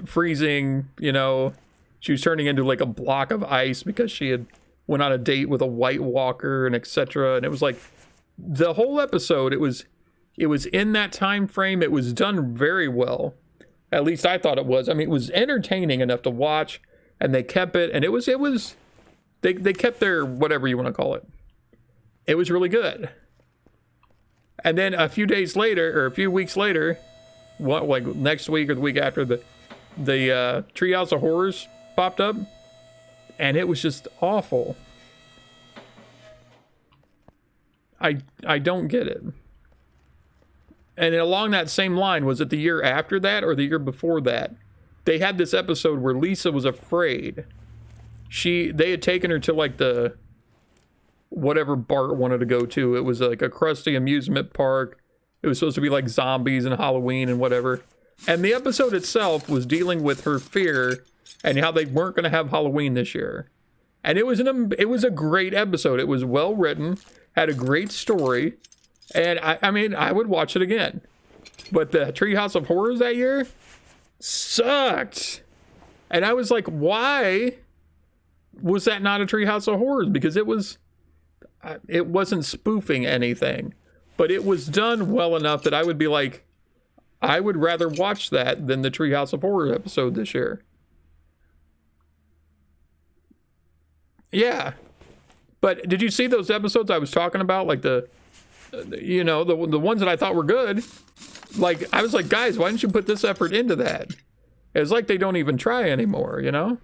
freezing, you know, she was turning into like a block of ice because she had went on a date with a White Walker and etc. And it was like the whole episode, it was in that time frame. It was done very well. At least I thought it was. I mean, it was entertaining enough to watch, and they kept it, and it was they kept their whatever you want to call it. It was really good. And then a few days later, or a few weeks later, what, like next week or the week after, the Treehouse of Horrors popped up, and it was just awful. I don't get it. And along that same line, was it the year after that or the year before that? They had this episode where Lisa was afraid. They had taken her to like the whatever Bart wanted to go to. It was like a crusty amusement park. It was supposed to be like zombies and Halloween and whatever. And the episode itself was dealing with her fear and how they weren't going to have Halloween this year. And it was a great episode. It was well written, had a great story, and I mean, I would watch it again. But the Treehouse of Horrors that year sucked. And I was like, why was that not a Treehouse of Horrors? Because it wasn't spoofing anything, but it was done well enough that I would be like, I would rather watch that than the Treehouse of Horrors episode this year. Yeah. But did you see those episodes I was talking about? Like the ones that I thought were good. Like, I was like, guys, why didn't you put this effort into that? It's like they don't even try anymore, you know?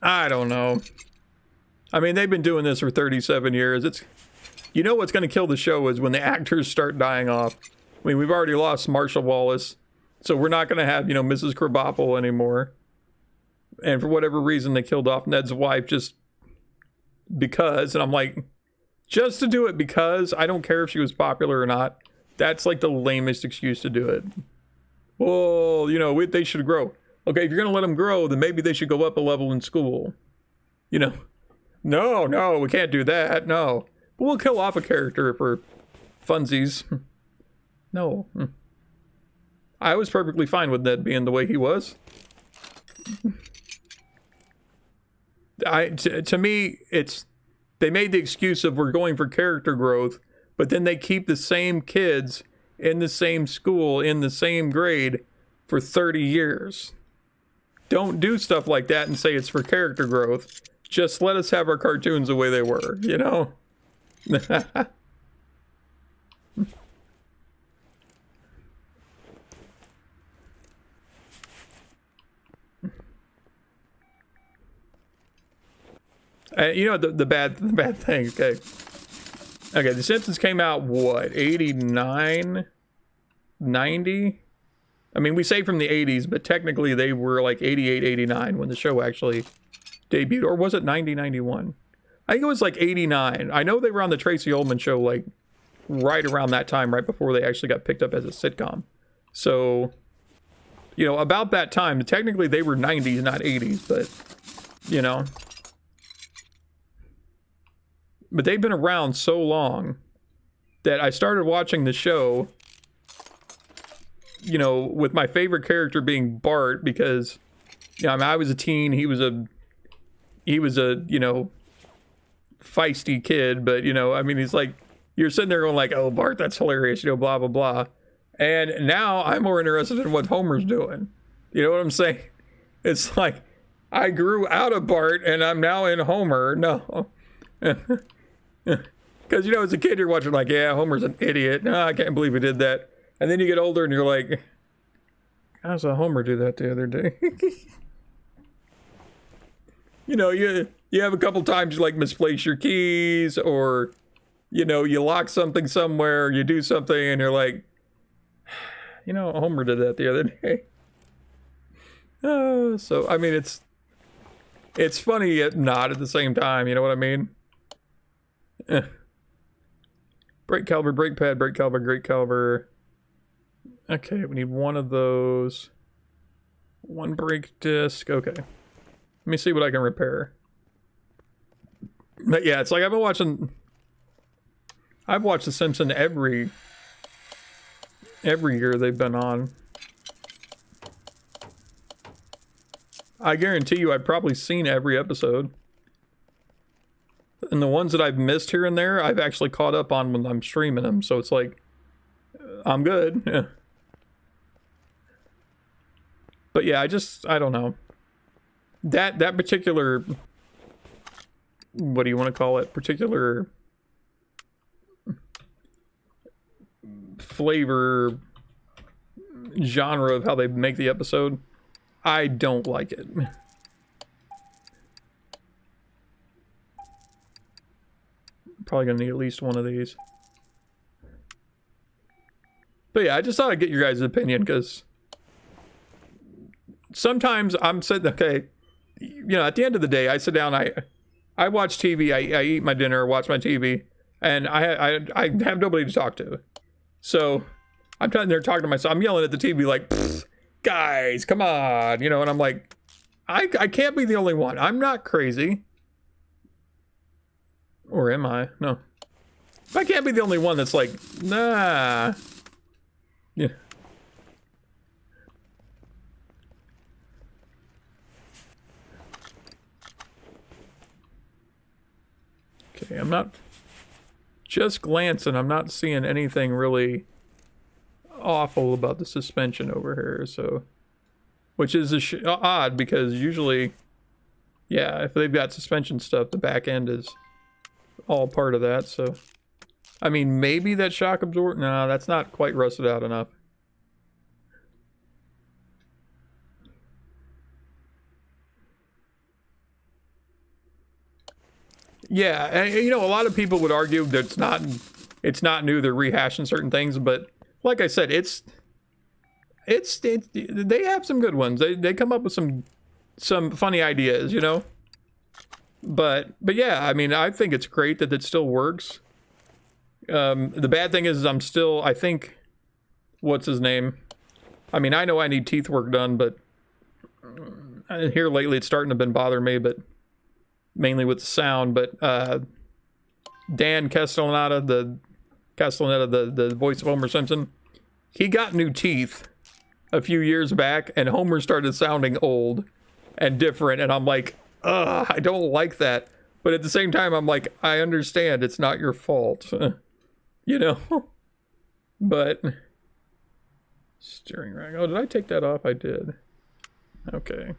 I don't know. I mean, they've been doing this for 37 years. You know what's going to kill the show is when the actors start dying off. I mean, we've already lost Marsha Wallace, so we're not going to have, Mrs. Krabappel anymore. And for whatever reason, they killed off Ned's wife just because. And I'm like, just to do it because, I don't care if she was popular or not. That's like the lamest excuse to do it. Well, they should grow. Okay, if you're going to let them grow, then maybe they should go up a level in school. No, we can't do that. No. But we'll kill off a character for funsies. No. I was perfectly fine with Ned being the way he was. To me, they made the excuse of we're going for character growth, but then they keep the same kids in the same school, in the same grade for 30 years. Don't do stuff like that and say it's for character growth. Just let us have our cartoons the way they were, the bad thing, okay, The Simpsons came out, what, 89, 90? I mean, we say from the 80s, but technically they were like 88, 89 when the show actually debuted. Or was it 90, 91? I think it was like 89. I know they were on the Tracy Ullman show like right around that time, right before they actually got picked up as a sitcom. So, about that time, technically they were 90s, not 80s, but, But they've been around so long that I started watching the show, with my favorite character being Bart because, I was a teen, he was a feisty kid, but, he's like, you're sitting there going like, oh, Bart, that's hilarious, blah, blah, blah. And now I'm more interested in what Homer's doing. You know what I'm saying? It's like, I grew out of Bart and I'm now in Homer. No. Because, as a kid, you're watching like, yeah, Homer's an idiot. No, I can't believe he did that. And then you get older and you're like, I saw Homer do that the other day. You have a couple times you like misplace your keys or, you lock something somewhere, you do something and you're like, Homer did that the other day. So, I mean, it's funny yet not at the same time, you know what I mean? Brake caliber, brake pad, brake caliber, brake caliber. Okay, we need one of those. One brake disc. Okay. Let me see what I can repair. But yeah, it's like I've watched The Simpsons every year they've been on. I guarantee you I've probably seen every episode. And the ones that I've missed here and there, I've actually caught up on when I'm streaming them. So it's like, I'm good. Yeah. But yeah, I don't know. That particular, what do you want to call it? Particular flavor, genre of how they make the episode, I don't like it. Probably gonna need at least one of these. But yeah, I just thought I'd get your guys' opinion, because sometimes I'm sitting, okay, you know, at the end of the day, I sit down, I watch TV, I eat my dinner, watch my TV, and I have nobody to talk to. So I'm there talking to myself, I'm yelling at the TV like, guys, come on, you know, and I'm like, I can't be the only one. I'm not crazy. Or am I? No. I can't be the only one that's like, nah. Yeah. Okay, I'm not just glancing. I'm not seeing anything really awful about the suspension over here. So, which is odd, because usually, yeah, if they've got suspension stuff, the back end is all part of that. So, I mean, maybe that shock absorber. No, that's not quite rusted out enough. Yeah, and you know, a lot of people would argue that it's not new. They're rehashing certain things, but like I said, they have some good ones. They come up with some funny ideas, you know. But yeah, I mean, I think it's great that it still works. The bad thing is I think, what's his name? I mean, I know I need teeth work done, but here lately it's starting to been bother me, but mainly with the sound. But Dan Castellaneta, the voice of Homer Simpson, he got new teeth a few years back, and Homer started sounding old and different, and I'm like, ugh, I don't like that. But at the same time, I'm like, I understand, it's not your fault. You know? But steering rack. Oh, did I take that off? I did. Okay.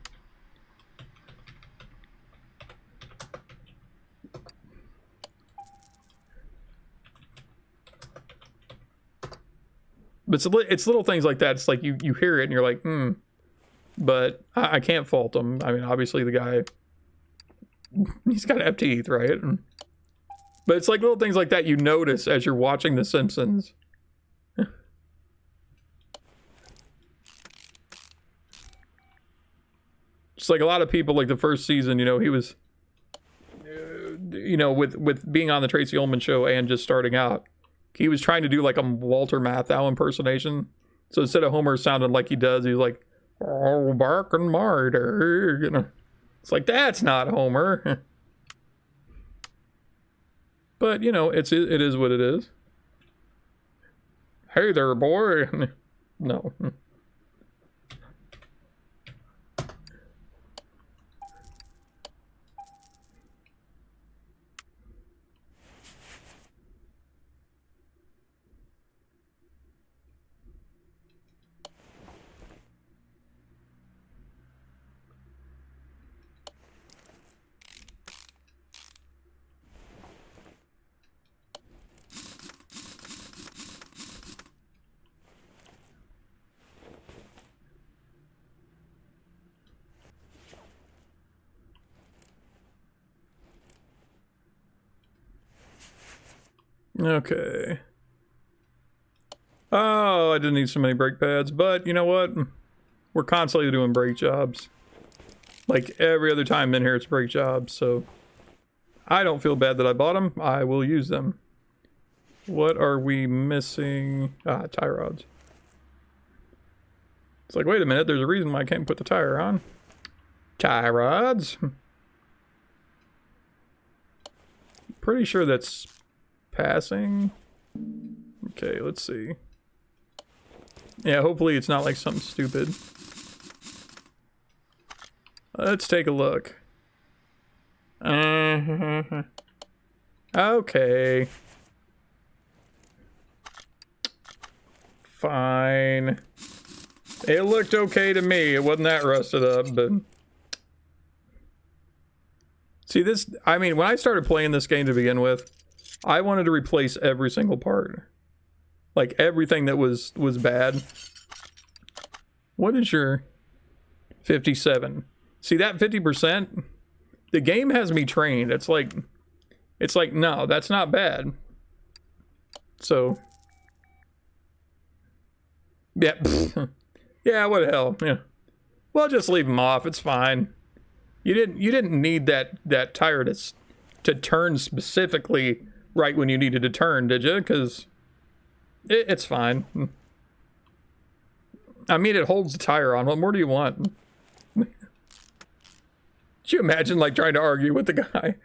But it's little things like that. It's like you hear it and you're like, but I can't fault him. I mean, obviously the guy, he's got to have teeth, right? But it's like little things like that you notice as you're watching The Simpsons. Just like a lot of people, like the first season, you know, he was, you know, with being on the Tracy Ullman show and just starting out, he was trying to do like a Walter Matthau impersonation. So instead of Homer sounding like he does, he's like, oh, bark and martyr, you know. It's like, that's not Homer. But, you know, it is what it is. Hey there, boy. No. Okay. Oh, I didn't need so many brake pads, but you know what? We're constantly doing brake jobs. Like every other time in here, it's brake jobs, so I don't feel bad that I bought them. I will use them. What are we missing? Ah, tie rods. It's like, wait a minute, there's a reason why I can't put the tire on. Tie rods. pretty sure that's passing. Okay, let's see. Yeah, hopefully it's not like something stupid. Let's take a look. Okay. Fine. It looked okay to me. It wasn't that rusted up, but... See, this... I mean, when I started playing this game to begin with, I wanted to replace every single part. Like, everything that was bad. What is your... 57. See, that 50%? The game has me trained. It's like, no, that's not bad. So... Yeah, yeah, what the hell, yeah. Well, just leave them off, it's fine. You didn't need that tire to turn specifically right when you needed to turn, did you? Because it's fine. I mean, it holds the tire on. What more do you want? Could you imagine, like, trying to argue with the guy?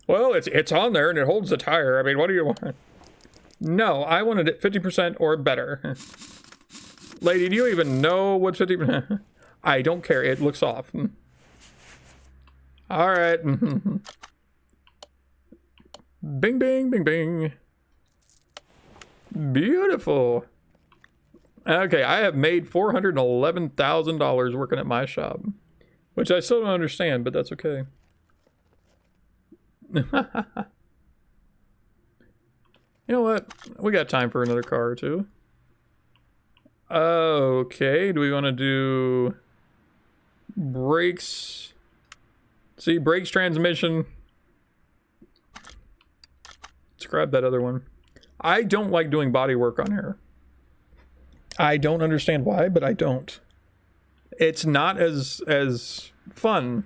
Well, it's on there and it holds the tire. I mean, what do you want? No, I wanted it 50% or better. Lady, do you even know what's 50%? I don't care. It looks off. All right. Bing, bing, bing, bing. Beautiful. Okay, I have made $411,000 working at my shop, which I still don't understand, but that's okay. You know what? We got time for another car or two. Okay, do we want to do brakes? See, brakes, transmission. Let's grab that other one. I don't like doing body work on here. I don't understand why, but I don't. It's not as fun.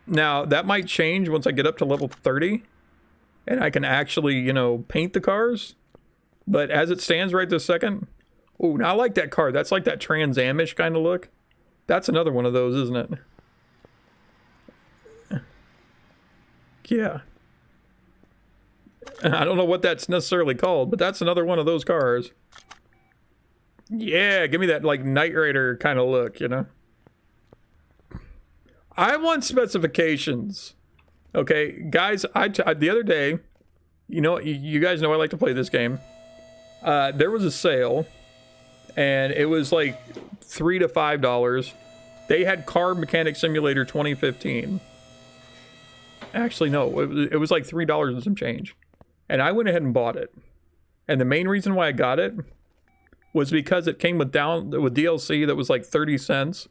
Now, that might change once I get up to level 30 and I can actually, you know, paint the cars. But as it stands right this second, oh, now I like that car. That's like that Trans Amish kind of look. That's another one of those, isn't it? Yeah. I don't know what that's necessarily called, but that's another one of those cars. Yeah, give me that, like, Knight Rider kind of look, you know? I want specifications. Okay, guys, the other day, you know, you guys know I like to play this game. There was a sale, and it was like $3 to $5. They had Car Mechanic Simulator 2015. Actually, no, it was like $3 and some change. And I went ahead and bought it. And the main reason why I got it was because it came with DLC that was like 30 cents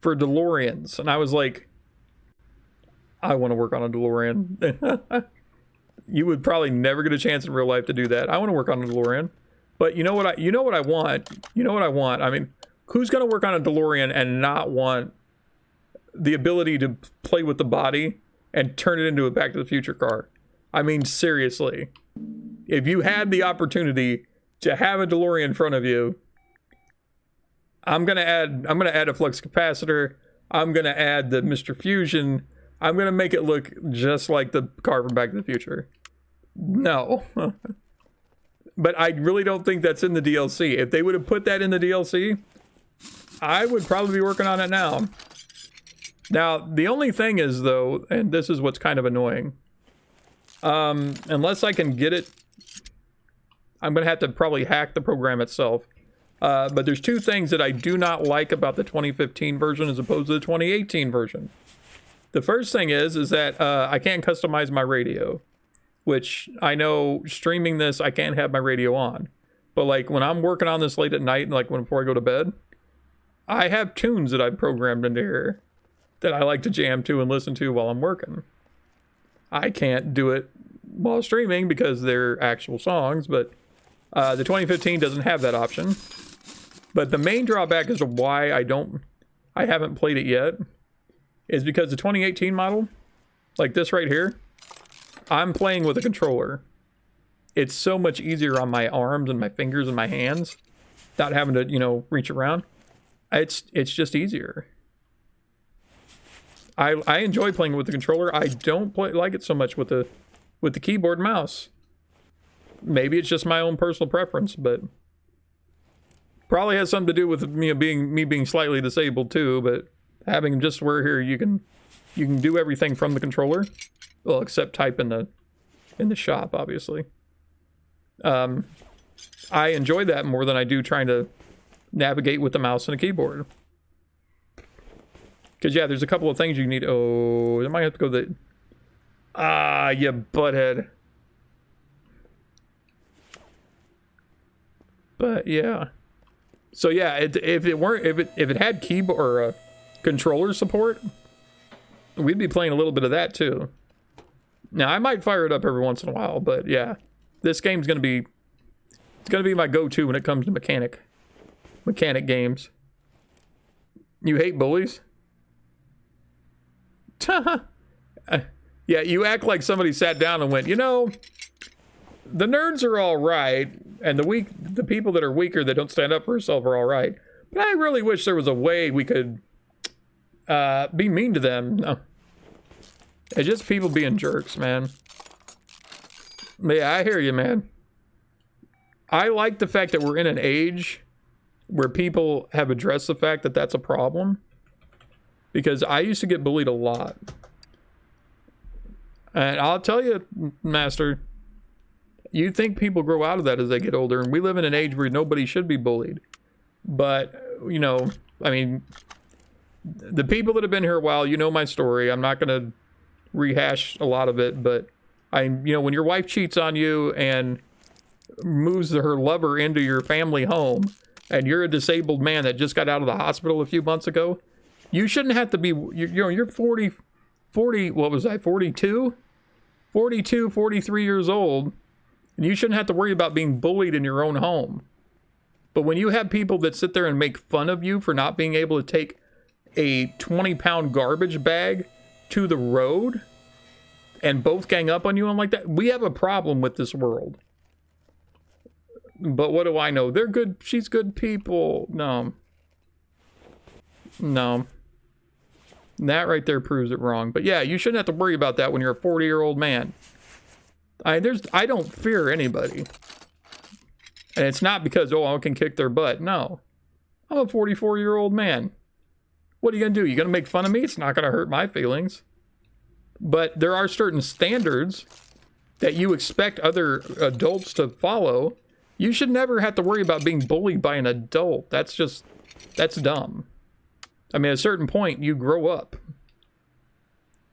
for DeLoreans. And I was like, I want to work on a DeLorean. You would probably never get a chance in real life to do that. I want to work on a DeLorean. But you know what I want? You know what I want? I mean, who's going to work on a DeLorean and not want the ability to play with the body and turn it into a Back to the Future car? I mean, seriously. If you had the opportunity to have a DeLorean in front of you, I'm gonna add a flux capacitor. I'm gonna add the Mr. Fusion. I'm gonna make it look just like the car from Back to the Future. No. But I really don't think that's in the DLC. If they would have put that in the DLC, I would probably be working on it now. Now, the only thing is, though, and this is what's kind of annoying, unless I can get it, I'm going to have to probably hack the program itself. But there's two things that I do not like about the 2015 version as opposed to the 2018 version. The first thing is that I can't customize my radio, which I know streaming this, I can't have my radio on. But like when I'm working on this late at night, like before I go to bed, I have tunes that I've programmed into here that I like to jam to and listen to while I'm working. I can't do it while streaming because they're actual songs, but the 2015 doesn't have that option. But the main drawback as to why I haven't played it yet is because the 2018 model, like this right here, I'm playing with a controller. It's so much easier on my arms and my fingers and my hands without having to, you know, reach around. It's just easier. I enjoy playing with the controller. I don't like it so much with the with the keyboard and mouse. Maybe it's just my own personal preference, but probably has something to do with me being slightly disabled too. But having just where here you can do everything from the controller, well, except type in the shop, obviously. I enjoy that more than I do trying to navigate with the mouse and a keyboard. Because, yeah, there's a couple of things you need. Oh, I might have to go the... Ah, you butthead. But, yeah. So, yeah, if it had keyboard or controller support, we'd be playing a little bit of that, too. Now, I might fire it up every once in a while, but, yeah. This game's going to be... It's going to be my go-to when it comes to mechanic games. You hate bullies? Yeah, you act like somebody sat down and went, you know, the nerds are all right, and the people that are weaker that don't stand up for themselves are all right. But I really wish there was a way we could be mean to them. No. It's just people being jerks, man. But yeah, I hear you, man. I like the fact that we're in an age where people have addressed the fact that that's a problem. Because I used to get bullied a lot. And I'll tell you, Master, you think people grow out of that as they get older. And we live in an age where nobody should be bullied. But, you know, I mean, the people that have been here a while, you know my story. I'm not going to rehash a lot of it. But, you know, when your wife cheats on you and moves her lover into your family home, and you're a disabled man that just got out of the hospital a few months ago, you shouldn't have to be, you know, you're 40, what was I, 42, 43 years old, and you shouldn't have to worry about being bullied in your own home. But when you have people that sit there and make fun of you for not being able to take a 20-pound garbage bag to the road and both gang up on you and like that, we have a problem with this world. But what do I know? They're good, she's good people. No. That right there proves it wrong. But yeah, you shouldn't have to worry about that when you're a 40-year-old man. I don't fear anybody. And it's not because, oh, I can kick their butt. No. I'm a 44-year-old man. What are you going to do? You going to make fun of me? It's not going to hurt my feelings. But there are certain standards that you expect other adults to follow. You should never have to worry about being bullied by an adult. That's dumb. I mean, at a certain point, you grow up.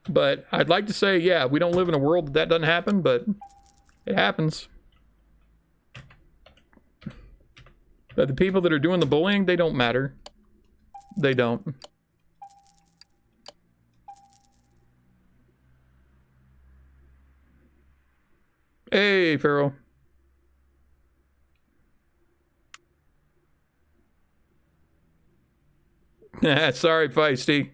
But I'd like to say, yeah, we don't live in a world that doesn't happen, but it happens. But the people that are doing the bullying, they don't matter. They don't. Hey, Pharaoh. Sorry, Feisty.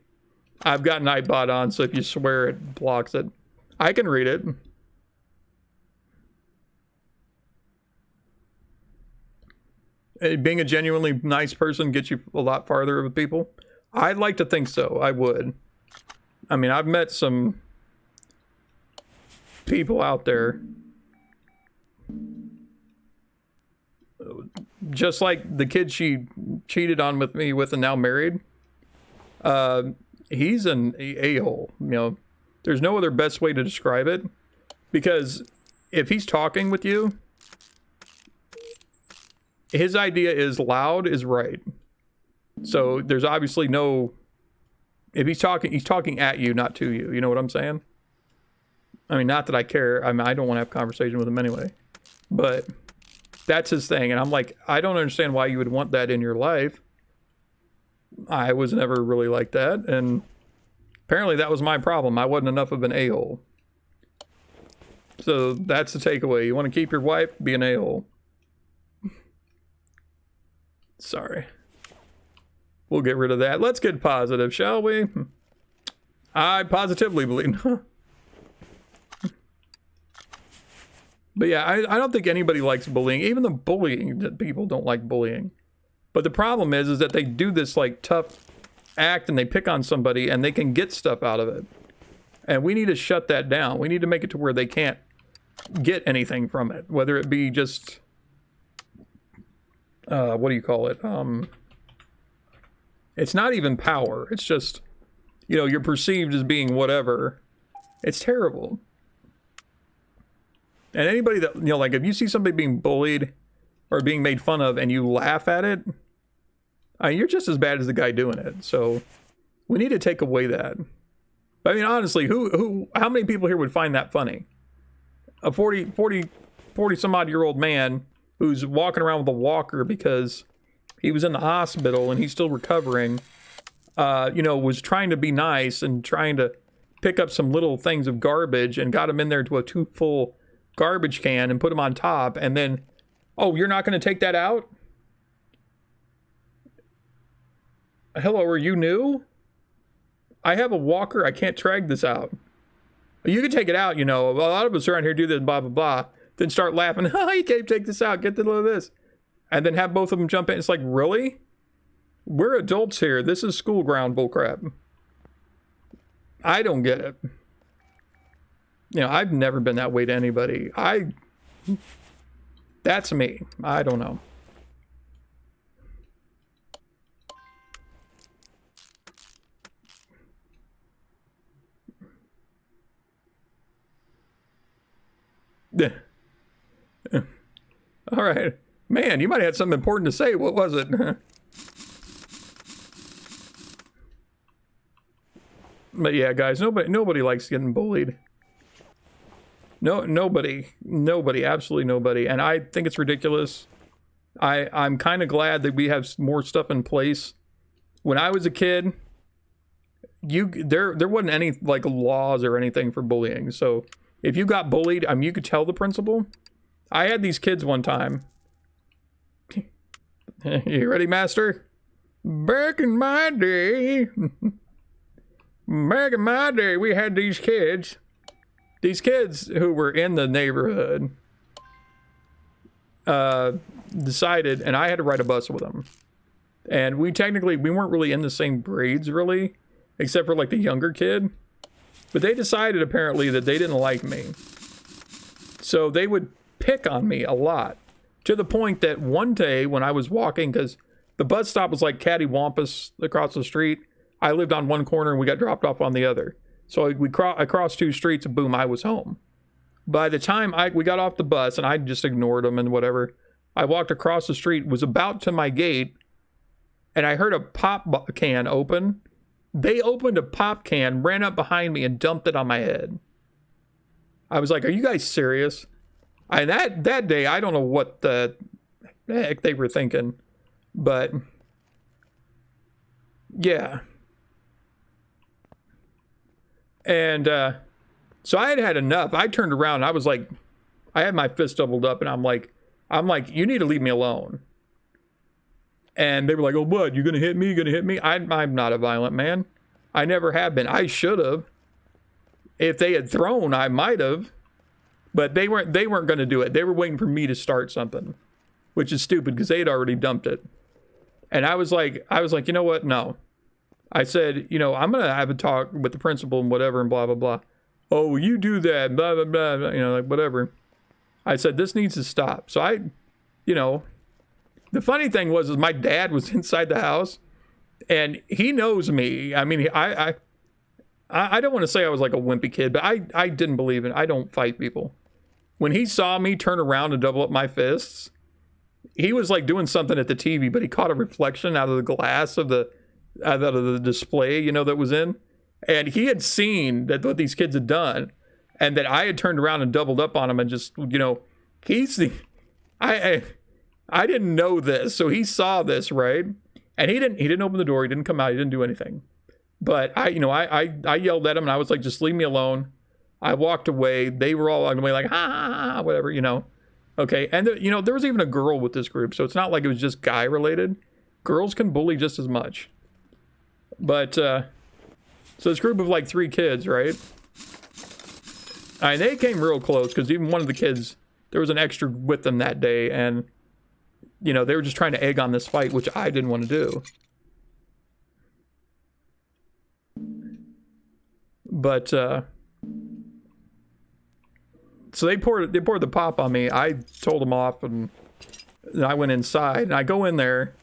I've got Nightbot on, so if you swear, it blocks it. I can read it. Being a genuinely nice person gets you a lot farther with people. I'd like to think so. I would. I mean, I've met some people out there. Just like the kid she cheated on with me with and now married. He's an a-hole. You know, there's no other best way to describe it. Because if he's talking with you, his idea is loud is right. So there's obviously no... If he's talking at you, not to you. You know what I'm saying? I mean, not that I care. I mean, I don't want to have a conversation with him anyway. But that's his thing. And I'm like, I don't understand why you would want that in your life. I was never really like that. And apparently that was my problem. I wasn't enough of an a-hole. So that's the takeaway. You want to keep your wife? Be an a-hole. Sorry. We'll get rid of that. Let's get positive, shall we? I positively believe. But yeah, I don't think anybody likes bullying. Even the bullying people don't like bullying. But the problem is that they do this like tough act and they pick on somebody and they can get stuff out of it. And we need to shut that down. We need to make it to where they can't get anything from it, whether it be just what do you call it? It's not even power. It's just, you know, you're perceived as being whatever. It's terrible. And anybody that, you know, like if you see somebody being bullied or being made fun of and you laugh at it, you're just as bad as the guy doing it. So we need to take away that. I mean, honestly, how many people here would find that funny? A 40 some odd year old man who's walking around with a walker because he was in the hospital and he's still recovering, you know, was trying to be nice and trying to pick up some little things of garbage and got him in there to a 2 full garbage can and put him on top. And then, oh, you're not going to take that out? Hello, are you new? I have a walker. I can't drag this out. You can take it out, you know. A lot of us around here do this, blah, blah, blah. Then start laughing. Oh, you can't take this out. Get the little of this. And then have both of them jump in. It's like, really? We're adults here. This is school ground bullcrap. I don't get it. You know, I've never been that way to anybody. That's me. I don't know. All right. Man, you might have had something important to say. What was it? But yeah, guys, nobody likes getting bullied. Nobody, absolutely nobody. And I think it's ridiculous. I'm kind of glad that we have more stuff in place. When I was a kid, there wasn't any like laws or anything for bullying. So if you got bullied, I mean, you could tell the principal. I had these kids one time. You ready, master? Back in my day, we had these kids. These kids who were in the neighborhood decided, and I had to ride a bus with them. And we weren't really in the same grades, really, except for like the younger kid. But they decided apparently that they didn't like me. So they would pick on me a lot. To the point that one day when I was walking, because the bus stop was like cattywampus across the street. I lived on one corner and we got dropped off on the other. So I crossed 2 streets and boom, I was home. By the time we got off the bus and I just ignored them and whatever, I walked across the street, was about to my gate, and I heard a pop can open. They opened a pop can, ran up behind me and dumped it on my head. I was like, are you guys serious? And that day, I don't know what the heck they were thinking, but yeah. And so I had enough. I turned around and I was like, I had my fist doubled up and I'm like, you need to leave me alone. And they were like, oh, what? You gonna hit me? You gonna hit me? I'm not a violent man. I never have been. I should have. If they had thrown, I might have. But they weren't going to do it. They were waiting for me to start something, which is stupid because they had already dumped it. And I was like, you know what? No. I said, you know, I'm going to have a talk with the principal and whatever and blah, blah, blah. Oh, you do that, blah, blah, blah, blah, you know, like whatever. I said, this needs to stop. So you know, the funny thing was my dad was inside the house and he knows me. I mean, I don't want to say I was like a wimpy kid, but I didn't believe in it. I don't fight people. When he saw me turn around and double up my fists, he was like doing something at the TV, but he caught a reflection out of the glass of the display, you know, that was in. And he had seen that what these kids had done and that I had turned around and doubled up on him and just, you know, I didn't know this. So he saw this, right? And he didn't open the door. He didn't come out. He didn't do anything. But I yelled at him and I was like, just leave me alone. I walked away. They were all on the way like, ha, ha, ha, whatever, you know. Okay. And, you know, there was even a girl with this group. So it's not like it was just guy related. Girls can bully just as much. But, so this group of like 3 kids, right? And they came real close because even one of the kids, there was an extra with them that day. And, you know, they were just trying to egg on this fight, which I didn't want to do. But So they poured the pop on me. I told them off, and I went inside, and I go in there,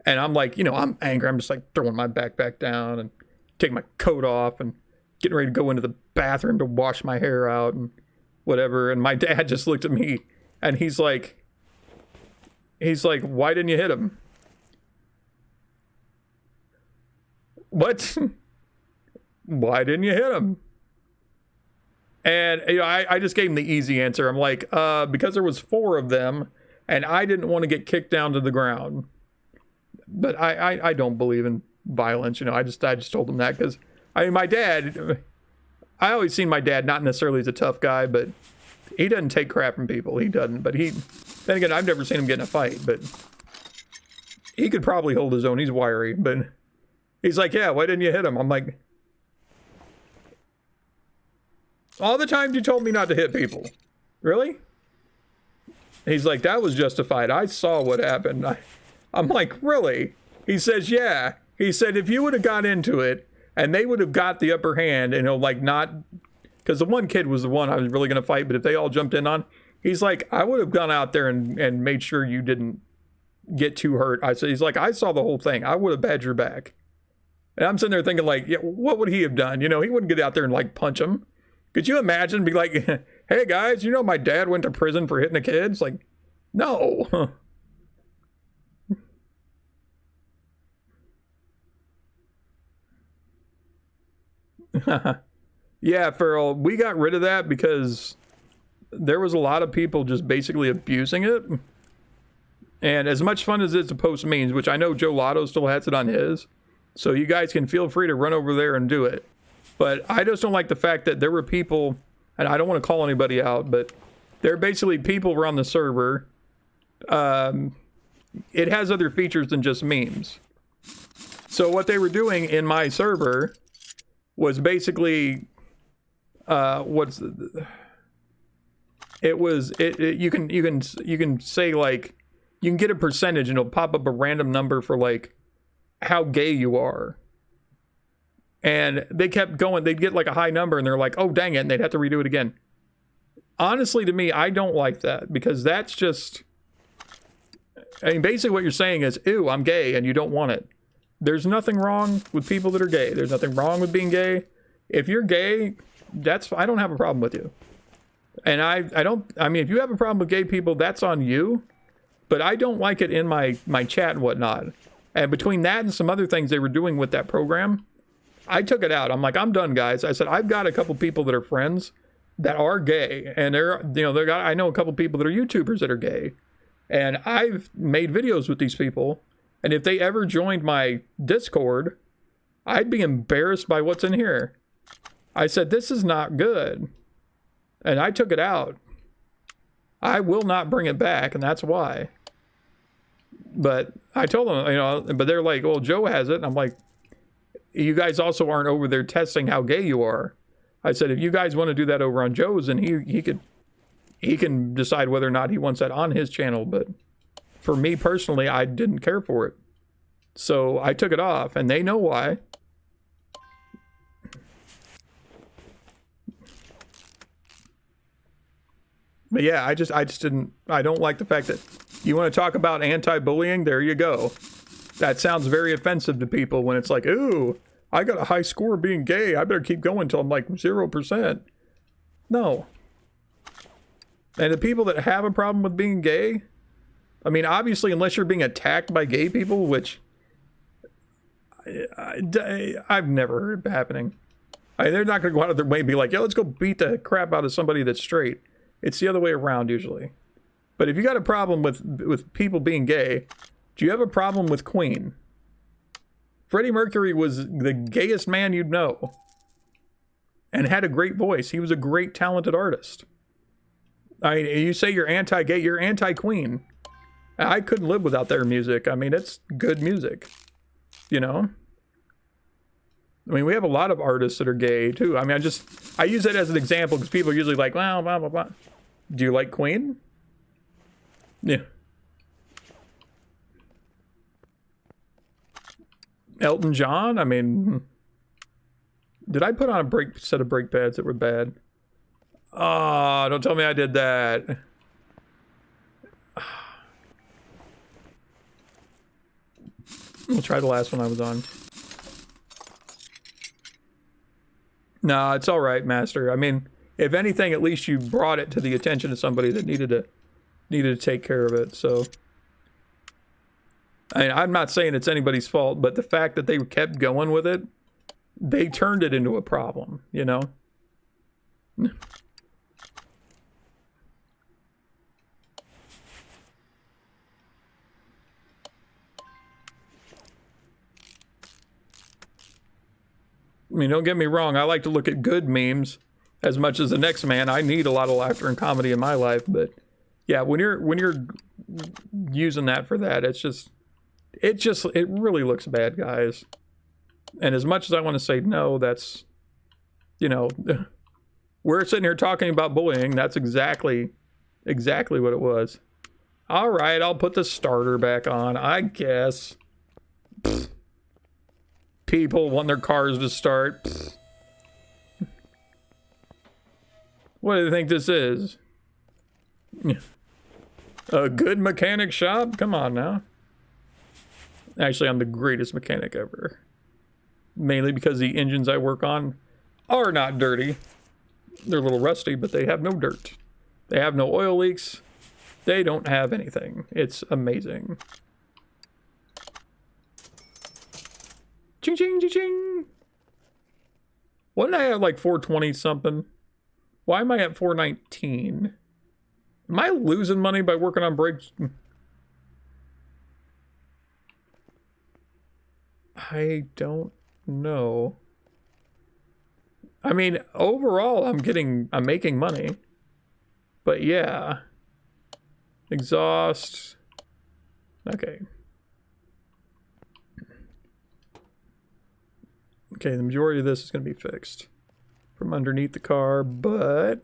and I'm like, you know, I'm angry. I'm just like throwing my backpack down and taking my coat off and getting ready to go into the bathroom to wash my hair out and whatever. And my dad just looked at me, and he's like, why didn't you hit him? What? Why didn't you hit him? And you know, I just gave him the easy answer. I'm like, because there was 4 of them, and I didn't want to get kicked down to the ground. But I don't believe in violence, you know. I just told him that because, I mean, my dad, I always seen my dad not necessarily as a tough guy, but he doesn't take crap from people. He doesn't. But then again, I've never seen him get in a fight, but he could probably hold his own. He's wiry, but he's like, yeah, why didn't you hit him? I'm like, all the times you told me not to hit people. Really? He's like, that was justified. I saw what happened. I'm like, really? He says, yeah. He said, if you would have got into it and they would have got the upper hand, and, you know, like, not, because the one kid was the one I was really going to fight, but if they all jumped in on, he's like, I would have gone out there and made sure you didn't get too hurt. He's like, I saw the whole thing. I would have had your back. And I'm sitting there thinking, like, yeah, what would he have done? You know, he wouldn't get out there and, like, punch him. Could you imagine, be like, hey, guys, you know my dad went to prison for hitting a kid? It's like, no. Yeah, Farrell, we got rid of that because there was a lot of people just basically abusing it. And as much fun as it's to post memes, which I know Joe Lotto still has it on his, so you guys can feel free to run over there and do it. But I just don't like the fact that there were people, and I don't want to call anybody out, but there are basically people around the server. It has other features than just memes. So what they were doing in my server was basically, you can say, like, you can get a percentage and it'll pop up a random number for, like, how gay you are. And they kept going. They'd get like a high number and they're like, oh, dang it. And they'd have to redo it again. Honestly, to me, I don't like that, because that's just, I mean, basically what you're saying is, ew, I'm gay, and you don't want it. There's nothing wrong with people that are gay. There's nothing wrong with being gay. If you're gay, I don't have a problem with you. And I mean, if you have a problem with gay people, that's on you. But I don't like it in my chat and whatnot. And between that and some other things they were doing with that program, I took it out. I'm like, I'm done, guys. I said, I've got a couple people that are friends that are gay, and I know a couple people that are YouTubers that are gay, and I've made videos with these people, and if they ever joined my Discord, I'd be embarrassed by what's in here. I said, this is not good, and I took it out. I will not bring it back, and that's why. But I told them, you know, but they're like, well, Joe has it, and I'm like, you guys also aren't over there testing how gay you are. I said, if you guys want to do that over on Joe's, and he can decide whether or not he wants that on his channel. But for me personally, I didn't care for it. So I took it off, and they know why. But yeah, I just didn't, I don't like the fact that you want to talk about anti-bullying, there you go. That sounds very offensive to people when it's like, ooh, I got a high score being gay. I better keep going until I'm like 0%. No. And the people that have a problem with being gay, I mean, obviously, unless you're being attacked by gay people, which I've never heard happening. They're not going to go out of their way and be like, yeah, let's go beat the crap out of somebody that's straight. It's the other way around usually. But if you got a problem with people being gay, do you have a problem with Queen? Freddie Mercury was the gayest man you'd know. And had a great voice. He was a great, talented artist. I mean, you say you're anti-gay, you're anti-Queen. I couldn't live without their music. I mean, it's good music. You know? I mean, we have a lot of artists that are gay, too. I mean, I use that as an example because people are usually like, well, blah, blah, blah. Do you like Queen? Yeah. Elton John? I mean, did I put on a set of brake pads that were bad? Oh, don't tell me I did that. We'll try the last one I was on. No, it's all right, Master. I mean, if anything, at least you brought it to the attention of somebody that needed to take care of it. So, I mean, I'm not saying it's anybody's fault, but the fact that they kept going with it, they turned it into a problem, you know? I mean, don't get me wrong, I like to look at good memes as much as the next man. I need a lot of laughter and comedy in my life, but yeah, when you're using that for that, it really looks bad, guys. And as much as I want to say no, that's, you know, we're sitting here talking about bullying. That's exactly what it was. All right, I'll put the starter back on, I guess. Pfft. People want their cars to start. Pfft. What do you think this is? A good mechanic shop? Come on now. Actually, I'm the greatest mechanic ever. Mainly because the engines I work on are not dirty. They're a little rusty, but they have no dirt. They have no oil leaks. They don't have anything. It's amazing. Ching, ching, ching, ching. What did I have, like 420 something? Why am I at 419? Am I losing money by working on brakes? I don't know. I mean, overall, I'm making money. But yeah. Exhaust. Okay. Okay, the majority of this is going to be fixed from underneath the car, but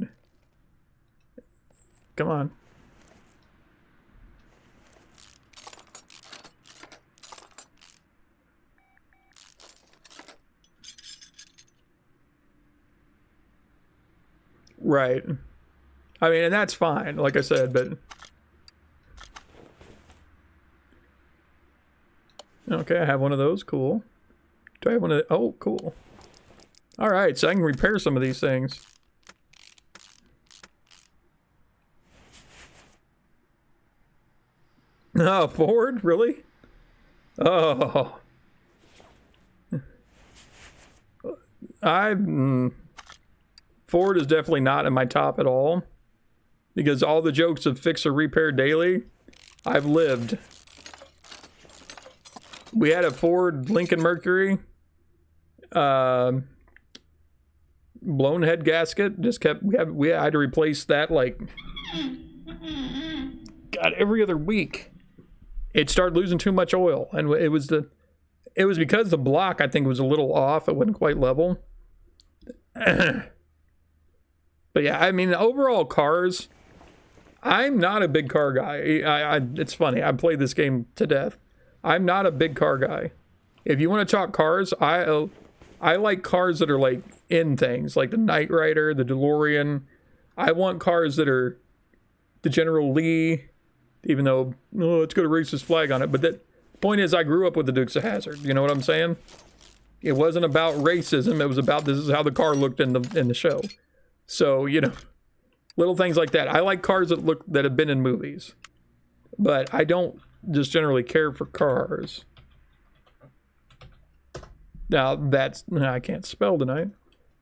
come on. Right. I mean, and that's fine, like I said, but okay, I have one of those. Cool. Do I have one of the... Oh, cool. All right, so I can repair some of these things. Oh, Ford? Really? Oh. Ford is definitely not in my top at all. Because all the jokes of fix or repair daily, I've lived. We had a Ford Lincoln Mercury. Blown head gasket. Just kept... We had to replace that like... God, every other week. It started losing too much oil. And it was because the block, I think, was a little off. It wasn't quite level. But yeah, I mean, overall cars... I'm not a big car guy. It's funny. I played this game to death. I'm not a big car guy. If you want to talk cars, I like cars that are like in things, like the Knight Rider, the DeLorean. I want cars that are the General Lee, even though, oh, it's got a racist flag on it. But the point is, I grew up with the Dukes of Hazzard. You know what I'm saying? It wasn't about racism. It was about this is how the car looked in the show. So, you know, little things like that. I like cars that have been in movies, but I don't just generally care for cars. Now I can't spell tonight.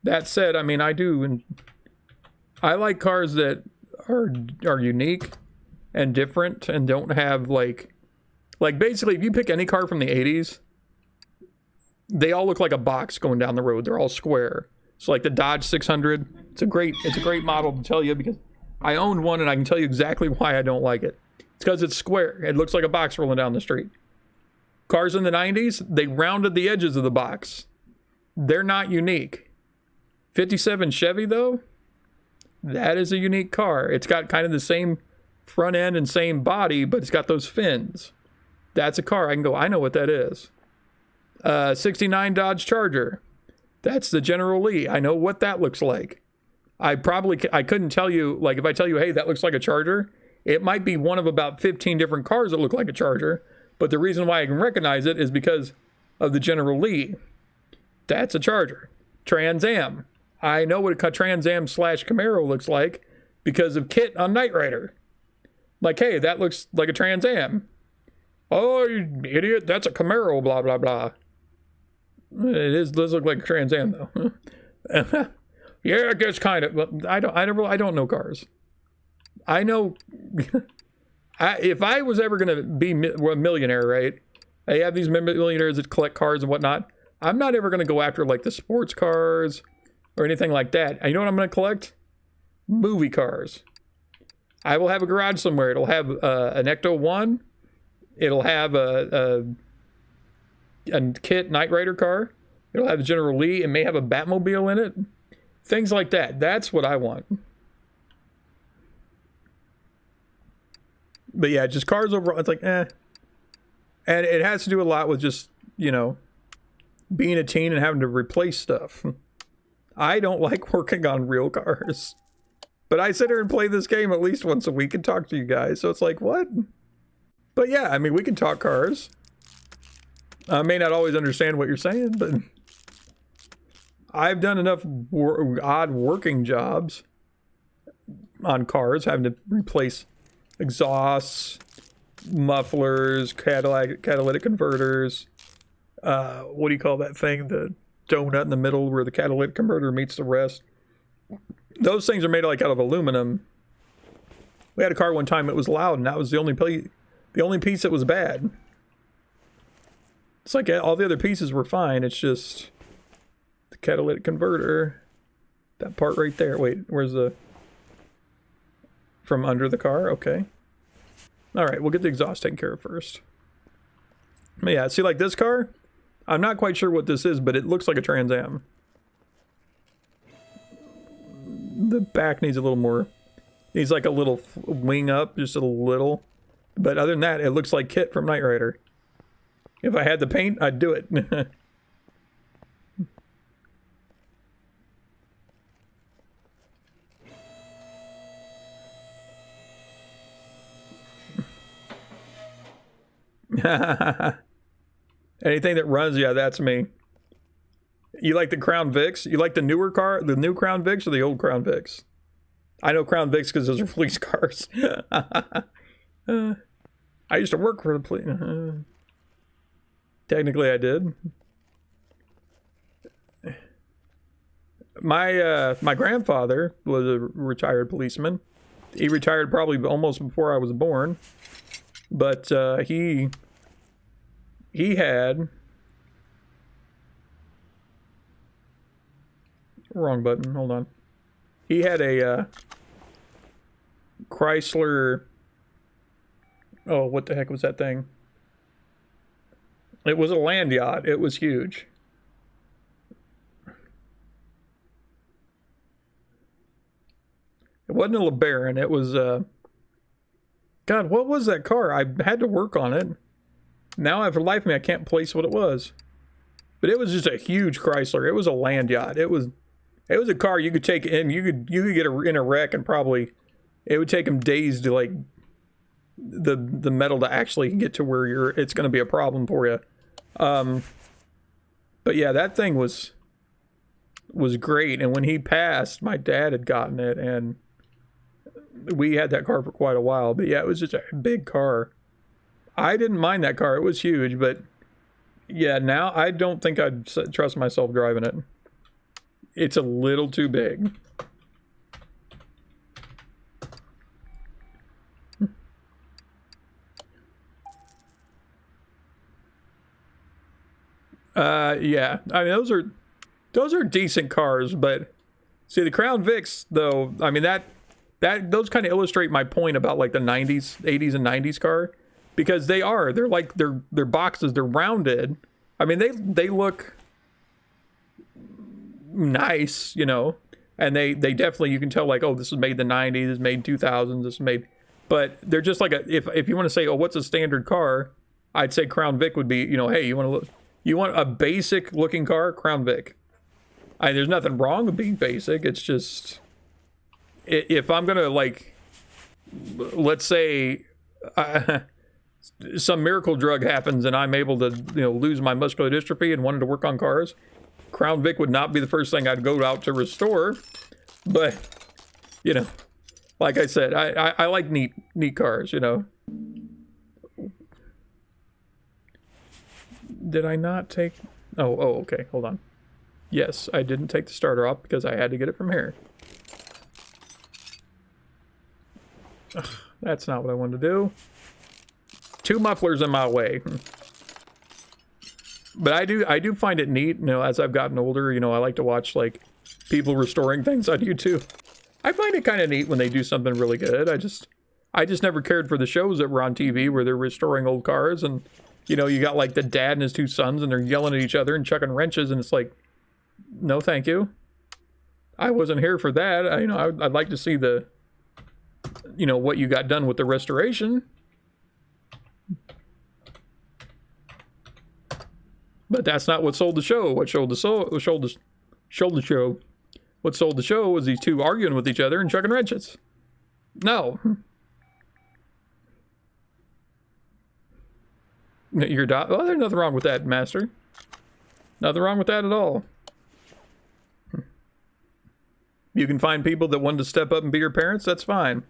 That said, I mean, I do, and I like cars that are unique and different and don't have like basically if you pick any car from the 80s, they all look like a box going down the road. They're all square. So like the Dodge 600, it's a great model to tell you because I own one and I can tell you exactly why I don't like it. It's because it's square. It looks like a box rolling down the street. Cars in the 90s, they rounded the edges of the box. They're not unique. 57 Chevy though, that is a unique car. It's got kind of the same front end and same body, but it's got those fins. That's a car I can go, I know what that is. 69 Dodge Charger. That's the General Lee. I know what that looks like. I couldn't tell you, like, if I tell you, hey, that looks like a Charger, it might be one of about 15 different cars that look like a Charger. But the reason why I can recognize it is because of the General Lee. That's a Charger. Trans Am. I know what a Trans Am / Camaro looks like because of Kit on Knight Rider. Like, hey, that looks like a Trans Am. Oh, you idiot, that's a Camaro, blah, blah, blah. It does look like a Trans Am, though. Yeah, I guess kind of. But I don't know cars. I know... if I was ever going to be a millionaire, right? I have these millionaires that collect cars and whatnot. I'm not ever going to go after, like, the sports cars or anything like that. And you know what I'm going to collect? Movie cars. I will have a garage somewhere. It'll have an Ecto 1. It'll have a Kit Knight Rider car. It'll have a General Lee. It may have a Batmobile in it. Things like that. That's what I want. But yeah, just cars overall, it's like, eh. And it has to do a lot with just, you know, being a teen and having to replace stuff. I don't like working on real cars. But I sit here and play this game at least once a week and talk to you guys. So it's like, what? But yeah, I mean, we can talk cars. I may not always understand what you're saying, but I've done enough odd working jobs on cars, having to replace exhausts, mufflers, catalytic converters. What do you call that thing? The donut in the middle where the catalytic converter meets the rest. Those things are made like out of aluminum. We had a car one time, it was loud, and that was the only piece that was bad. It's like all the other pieces were fine. It's just the catalytic converter. That part right there. Wait, where's the... From under the car? Okay. Alright, we'll get the exhaust taken care of first. But yeah, see, like this car? I'm not quite sure what this is, but it looks like a Trans Am. The back needs a little more... Needs like a little wing up, just a little. But other than that, it looks like Kit from Knight Rider. If I had the paint, I'd do it. Anything that runs, yeah, that's me. You like the Crown Vics? You like the newer car, the new Crown Vics, or the old Crown Vics? I know Crown Vics because those are police cars. I used to work for the police. Technically, I did. My grandfather was a retired policeman. He retired probably almost before I was born. But he had... Wrong button, hold on. He had a Chrysler... Oh, what the heck was that thing? It was a land yacht. It was huge. It wasn't a LeBaron. It was... God, what was that car? I had to work on it. Now, for the life of me, I can't place what it was. But it was just a huge Chrysler. It was a land yacht. It was a car you could take in. You could get in a wreck and probably... It would take them days to, like... the metal to actually get to where it's going to be a problem for you. But yeah, that thing was great. And when he passed, my dad had gotten it, and we had that car for quite a while. But yeah, it was just a big car. I didn't mind that car. It was huge, but yeah, now I don't think I'd trust myself driving it. It's a little too big. Yeah, I mean, those are decent cars, but see, the Crown Vics, though, I mean, those kind of illustrate my point about, like, the 90s, 80s and 90s car, because they're like, they're boxes, they're rounded. I mean, they look nice, you know, and they definitely, you can tell, like, oh, this was made in the 90s, this is made 2000s, this is made, but they're just like if you want to say, oh, what's a standard car, I'd say Crown Vic would be, you know, hey, you want a basic looking car? Crown Vic. There's nothing wrong with being basic. It's just, if I'm gonna, like, let's say some miracle drug happens and I'm able to, lose my muscular dystrophy and wanted to work on cars, Crown Vic would not be the first thing I'd go out to restore. But, like I said, I like neat cars, Did I not take... Oh, okay, hold on. Yes, I didn't take the starter off because I had to get it from here. Ugh, that's not what I wanted to do. 2 mufflers in my way. But I do find it neat, as I've gotten older, I like to watch, like, people restoring things on YouTube. I find it kind of neat when they do something really good. I just never cared for the shows that were on TV where they're restoring old cars and, you got, like, the dad and his 2 sons and they're yelling at each other and chucking wrenches and it's like, no, thank you. I wasn't here for that. I'd like to see the, what you got done with the restoration. But that's not what sold the show. What sold the show was these 2 arguing with each other and chucking wrenches. No. Well, there's nothing wrong with that, Master. Nothing wrong with that at all. You can find people that want to step up and be your parents, that's fine.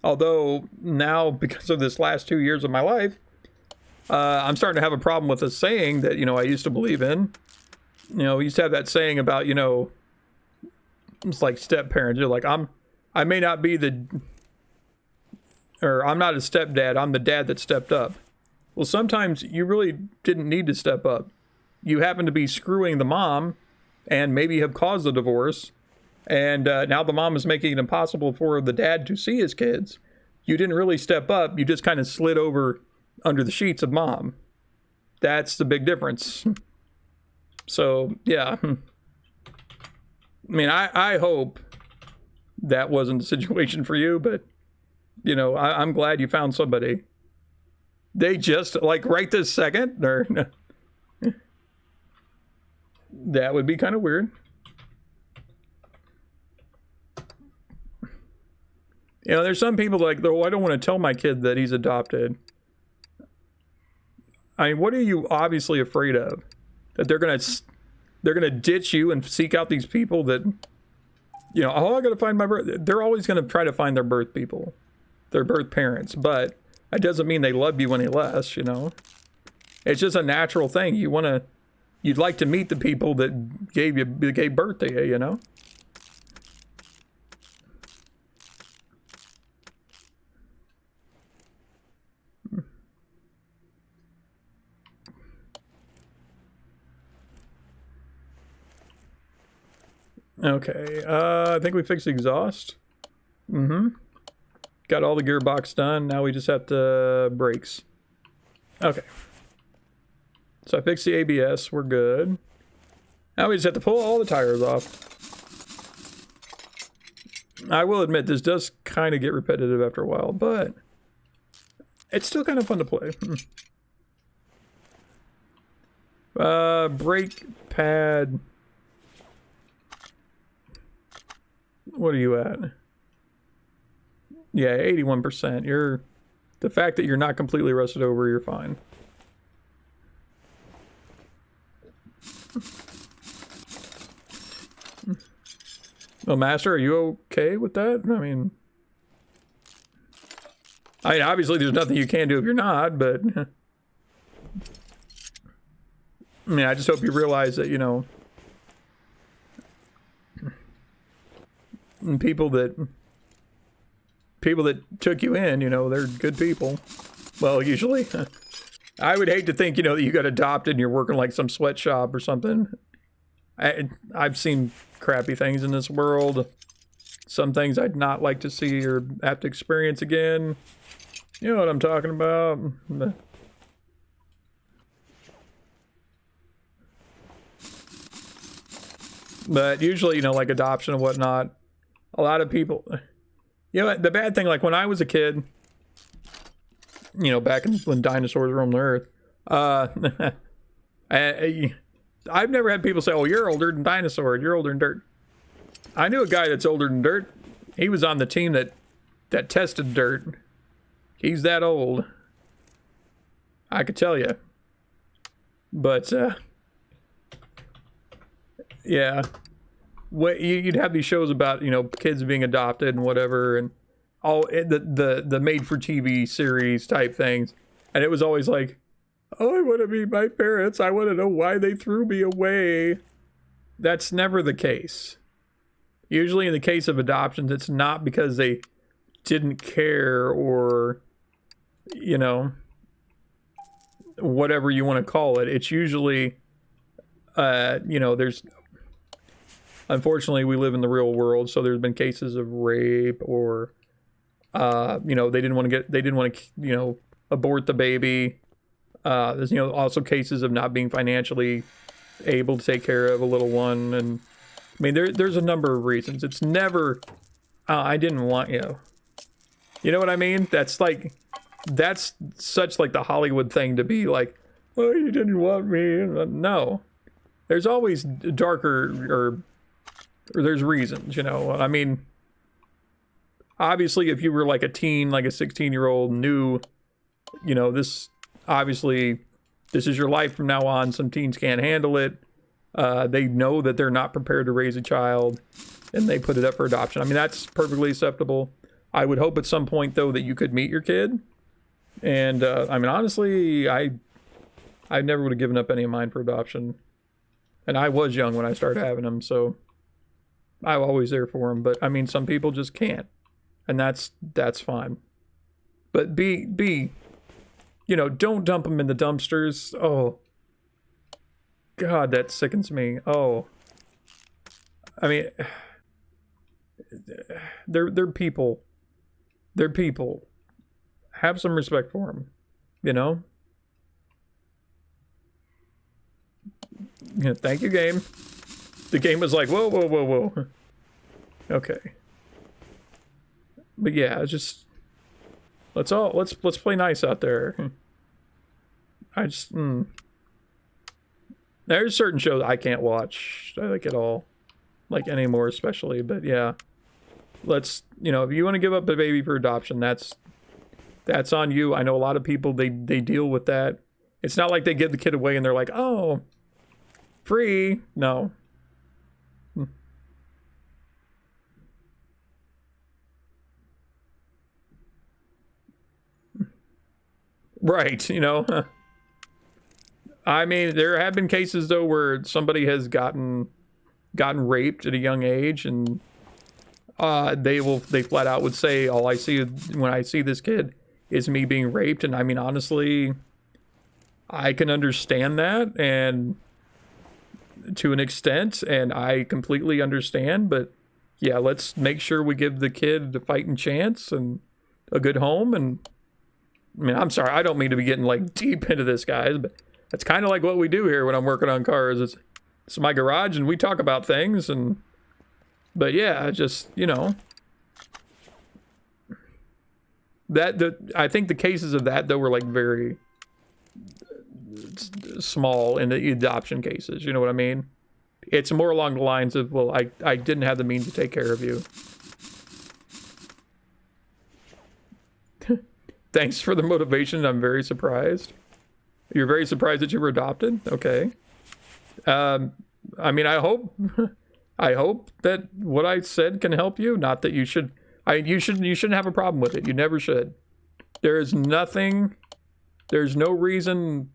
Although, now, because of this last 2 years of my life, I'm starting to have a problem with a saying that, I used to believe in. We used to have that saying about, it's like step parents. You're like, I may not be I'm not a stepdad, I'm the dad that stepped up. Well, sometimes you really didn't need to step up. You happen to be screwing the mom and maybe have caused the divorce. And now the mom is making it impossible for the dad to see his kids. You didn't really step up. You just kind of slid over under the sheets of mom. That's the big difference. So, yeah. I mean, I hope that wasn't the situation for you, but, I'm glad you found somebody. They just, like, right this second, or... That would be kind of weird. There's some people like, though, I don't want to tell my kid that he's adopted. I mean, what are you obviously afraid of? That they're gonna ditch you and seek out these people that, I gotta find my birth. They're always gonna try to find their birth people, their birth parents. But that doesn't mean they love you any less. It's just a natural thing. You'd like to meet the people that gave birth to you. Okay, I think we fixed the exhaust. Got all the gearbox done. Now we just have to brakes. Okay. So I fixed the ABS. We're good. Now we just have to pull all the tires off. I will admit, this does kind of get repetitive after a while, but it's still kind of fun to play. Brake pad... What are you at? Yeah, 81%. The fact that you're not completely rusted over, you're fine. Well, Master, are you okay with that? I mean, obviously there's nothing you can do if you're not, but... I mean, I just hope you realize that, and people that took you in, they're good people. Well, usually. I would hate to think, that you got adopted and you're working like some sweatshop or something. I've seen crappy things in this world. Some things I'd not like to see or have to experience again. You know what I'm talking about. But usually, like adoption and whatnot, a lot of people, the bad thing, like when I was a kid, back when dinosaurs roamed the earth, I've never had people say, oh, you're older than dinosaur, you're older than dirt. I knew a guy that's older than dirt. He was on the team that tested dirt. He's that old. I could tell you. But, yeah. You'd have these shows about, you know, kids being adopted and whatever, and all the made-for-TV series type things. And it was always like, oh, I want to meet my parents. I want to know why they threw me away. That's never the case. Usually in the case of adoptions, it's not because they didn't care or, you know, whatever you want to call it. It's usually, you know, unfortunately we live in the real world, so there's been cases of rape or, you know, they didn't want to, you know, abort the baby. There's, you know, also cases of not being financially able to take care of a little one. And I mean, there's a number of reasons. It's never, I didn't want you. You know what I mean? That's such like the Hollywood thing to be like, oh, you didn't want me. No, there's always darker or there's reasons, you know. I mean, obviously if you were like a teen, like a 16-year-old knew, you know, this is your life from now on. Some teens can't handle it. They know that they're not prepared to raise a child and they put it up for adoption. I mean, that's perfectly acceptable. I would hope at some point though that you could meet your kid. And, I mean, honestly, I never would have given up any of mine for adoption. And I was young when I started having them, so I'm always there for them. But I mean, some people just can't, and that's fine. But you know, don't dump them in the dumpsters. Oh, God, that sickens me. Oh, I mean, they're people. They're people. Have some respect for them, you know? Yeah, thank you, game. The game was like, whoa, whoa, whoa, whoa. Okay. But yeah, it's just... Let's play nice out there. I just... There's certain shows I can't watch, like, at all. Like, anymore, especially. But yeah. Let's... You know, if you want to give up a baby for adoption, that's on you. I know a lot of people, they deal with that. It's not like they give the kid away and they're like, oh, free. No. Right, you know. I mean, there have been cases though where somebody has gotten raped at a young age, and they flat out would say, all I see when I see this kid is me being raped. And I mean, honestly, I can understand that, and to an extent, and I completely understand. But yeah, let's make sure we give the kid a fighting chance and a good home. And I mean, I'm sorry, I don't mean to be getting like deep into this, guys, but that's kind of like what we do here when I'm working on cars. It's my garage and we talk about things. And but yeah, just, you know, I think the cases of that though were like very small in the adoption cases. You know what I mean? It's more along the lines of, well, I didn't have the means to take care of you. Thanks for the motivation. I'm very surprised. You're very surprised that you were adopted? Okay. I mean, I hope that what I said can help you. Not that you should. You shouldn't have a problem with it. You never should. There's no reason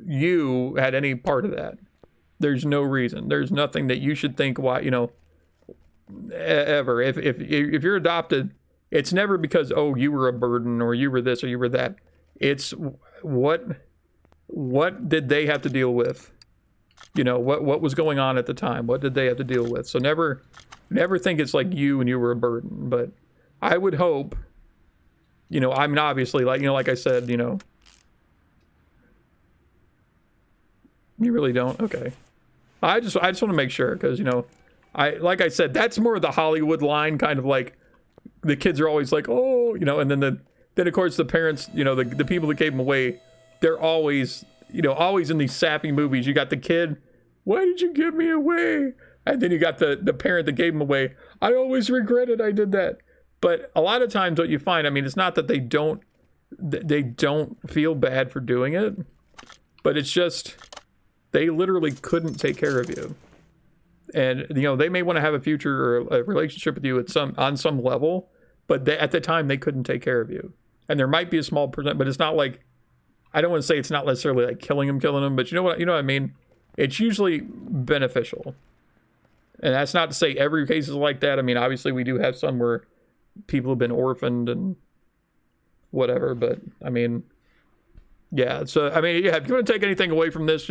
you had any part of that. There's no reason. There's nothing that you should think why, you know, ever. If you're adopted, it's never because, oh, you were a burden or you were this or you were that. It's what did they have to deal with? You know, what was going on at the time? What did they have to deal with? So never think it's like you and you were a burden. But I would hope, you know, I mean, obviously, like, you know, like I said, you know, you really don't? Okay. I just want to make sure, because, you know, like I said, that's more of the Hollywood line, kind of like the kids are always like, oh, you know, and then of course the parents, you know, the people that gave them away, they're always, you know, always in these sappy movies. You got the kid, why did you give me away? And then you got the parent that gave them away. I always regretted I did that. But a lot of times what you find, I mean, it's not that they don't feel bad for doing it, but it's just they literally couldn't take care of you. And, you know, they may want to have a future or a relationship with you on some level, but at the time they couldn't take care of you. And there might be a small percent, but it's not like, I don't want to say it's not necessarily like killing them, but you know what I mean? It's usually beneficial. And that's not to say every case is like that. I mean, obviously we do have some where people have been orphaned and whatever, but I mean, yeah. So, I mean, yeah, if you want to take anything away from this,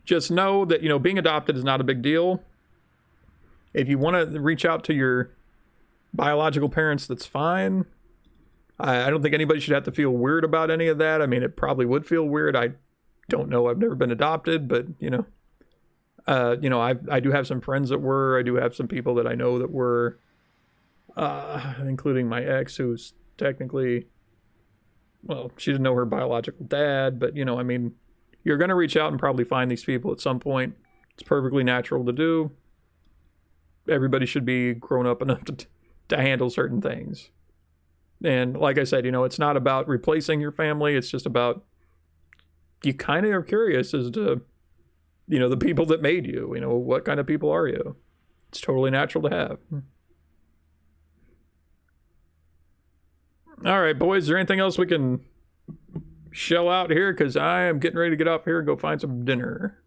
just know that, you know, being adopted is not a big deal. If you want to reach out to your biological parents, that's fine. I don't think anybody should have to feel weird about any of that. I mean, it probably would feel weird. I don't know. I've never been adopted, but, you know, I do have some friends that were. I do have some people that I know that were, including my ex, who's technically, well, she didn't know her biological dad, but, you know, I mean, you're going to reach out and probably find these people at some point. It's perfectly natural to do. Everybody should be grown up enough to handle certain things. And like I said, you know, it's not about replacing your family. It's just about, you kind of are curious as to, you know, the people that made you. You know, what kind of people are you? It's totally natural to have. All right, boys, is there anything else we can shell out here? Because I am getting ready to get off here and go find some dinner.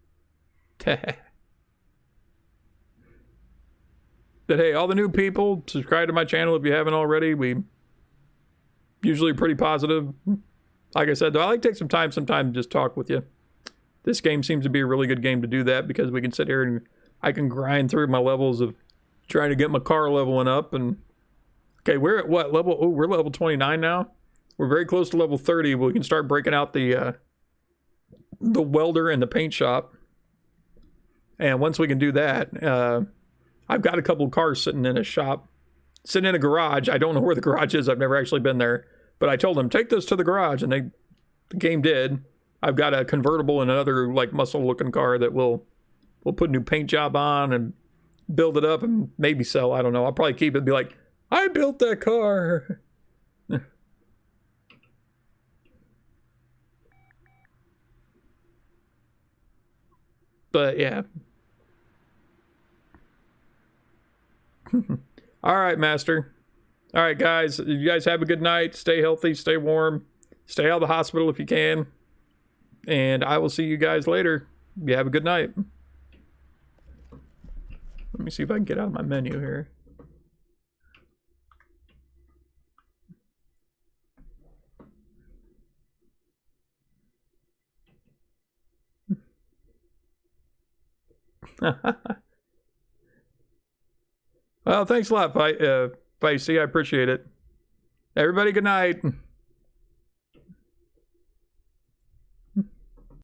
But hey, all the new people, subscribe to my channel if you haven't already. We usually pretty positive. Like I said, though, I like to take some time sometimes to just talk with you. This game seems to be a really good game to do that because we can sit here and I can grind through my levels of trying to get my car leveling up. And okay, we're at what level? Oh, we're level 29 now. We're very close to level 30. We can start breaking out the welder and the paint shop. And once we can do that, I've got a couple of cars sitting in a shop, sitting in a garage. I don't know where the garage is. I've never actually been there. But I told them, take this to the garage. And the game did. I've got a convertible and another like muscle-looking car that we'll put a new paint job on and build it up and maybe sell. I don't know. I'll probably keep it and be like, I built that car. But yeah. All right, Master. All right, guys. You guys have a good night. Stay healthy. Stay warm. Stay out of the hospital if you can. And I will see you guys later. You have a good night. Let me see if I can get out of my menu here. Well, thanks a lot, Feisty. I appreciate it. Everybody, good night.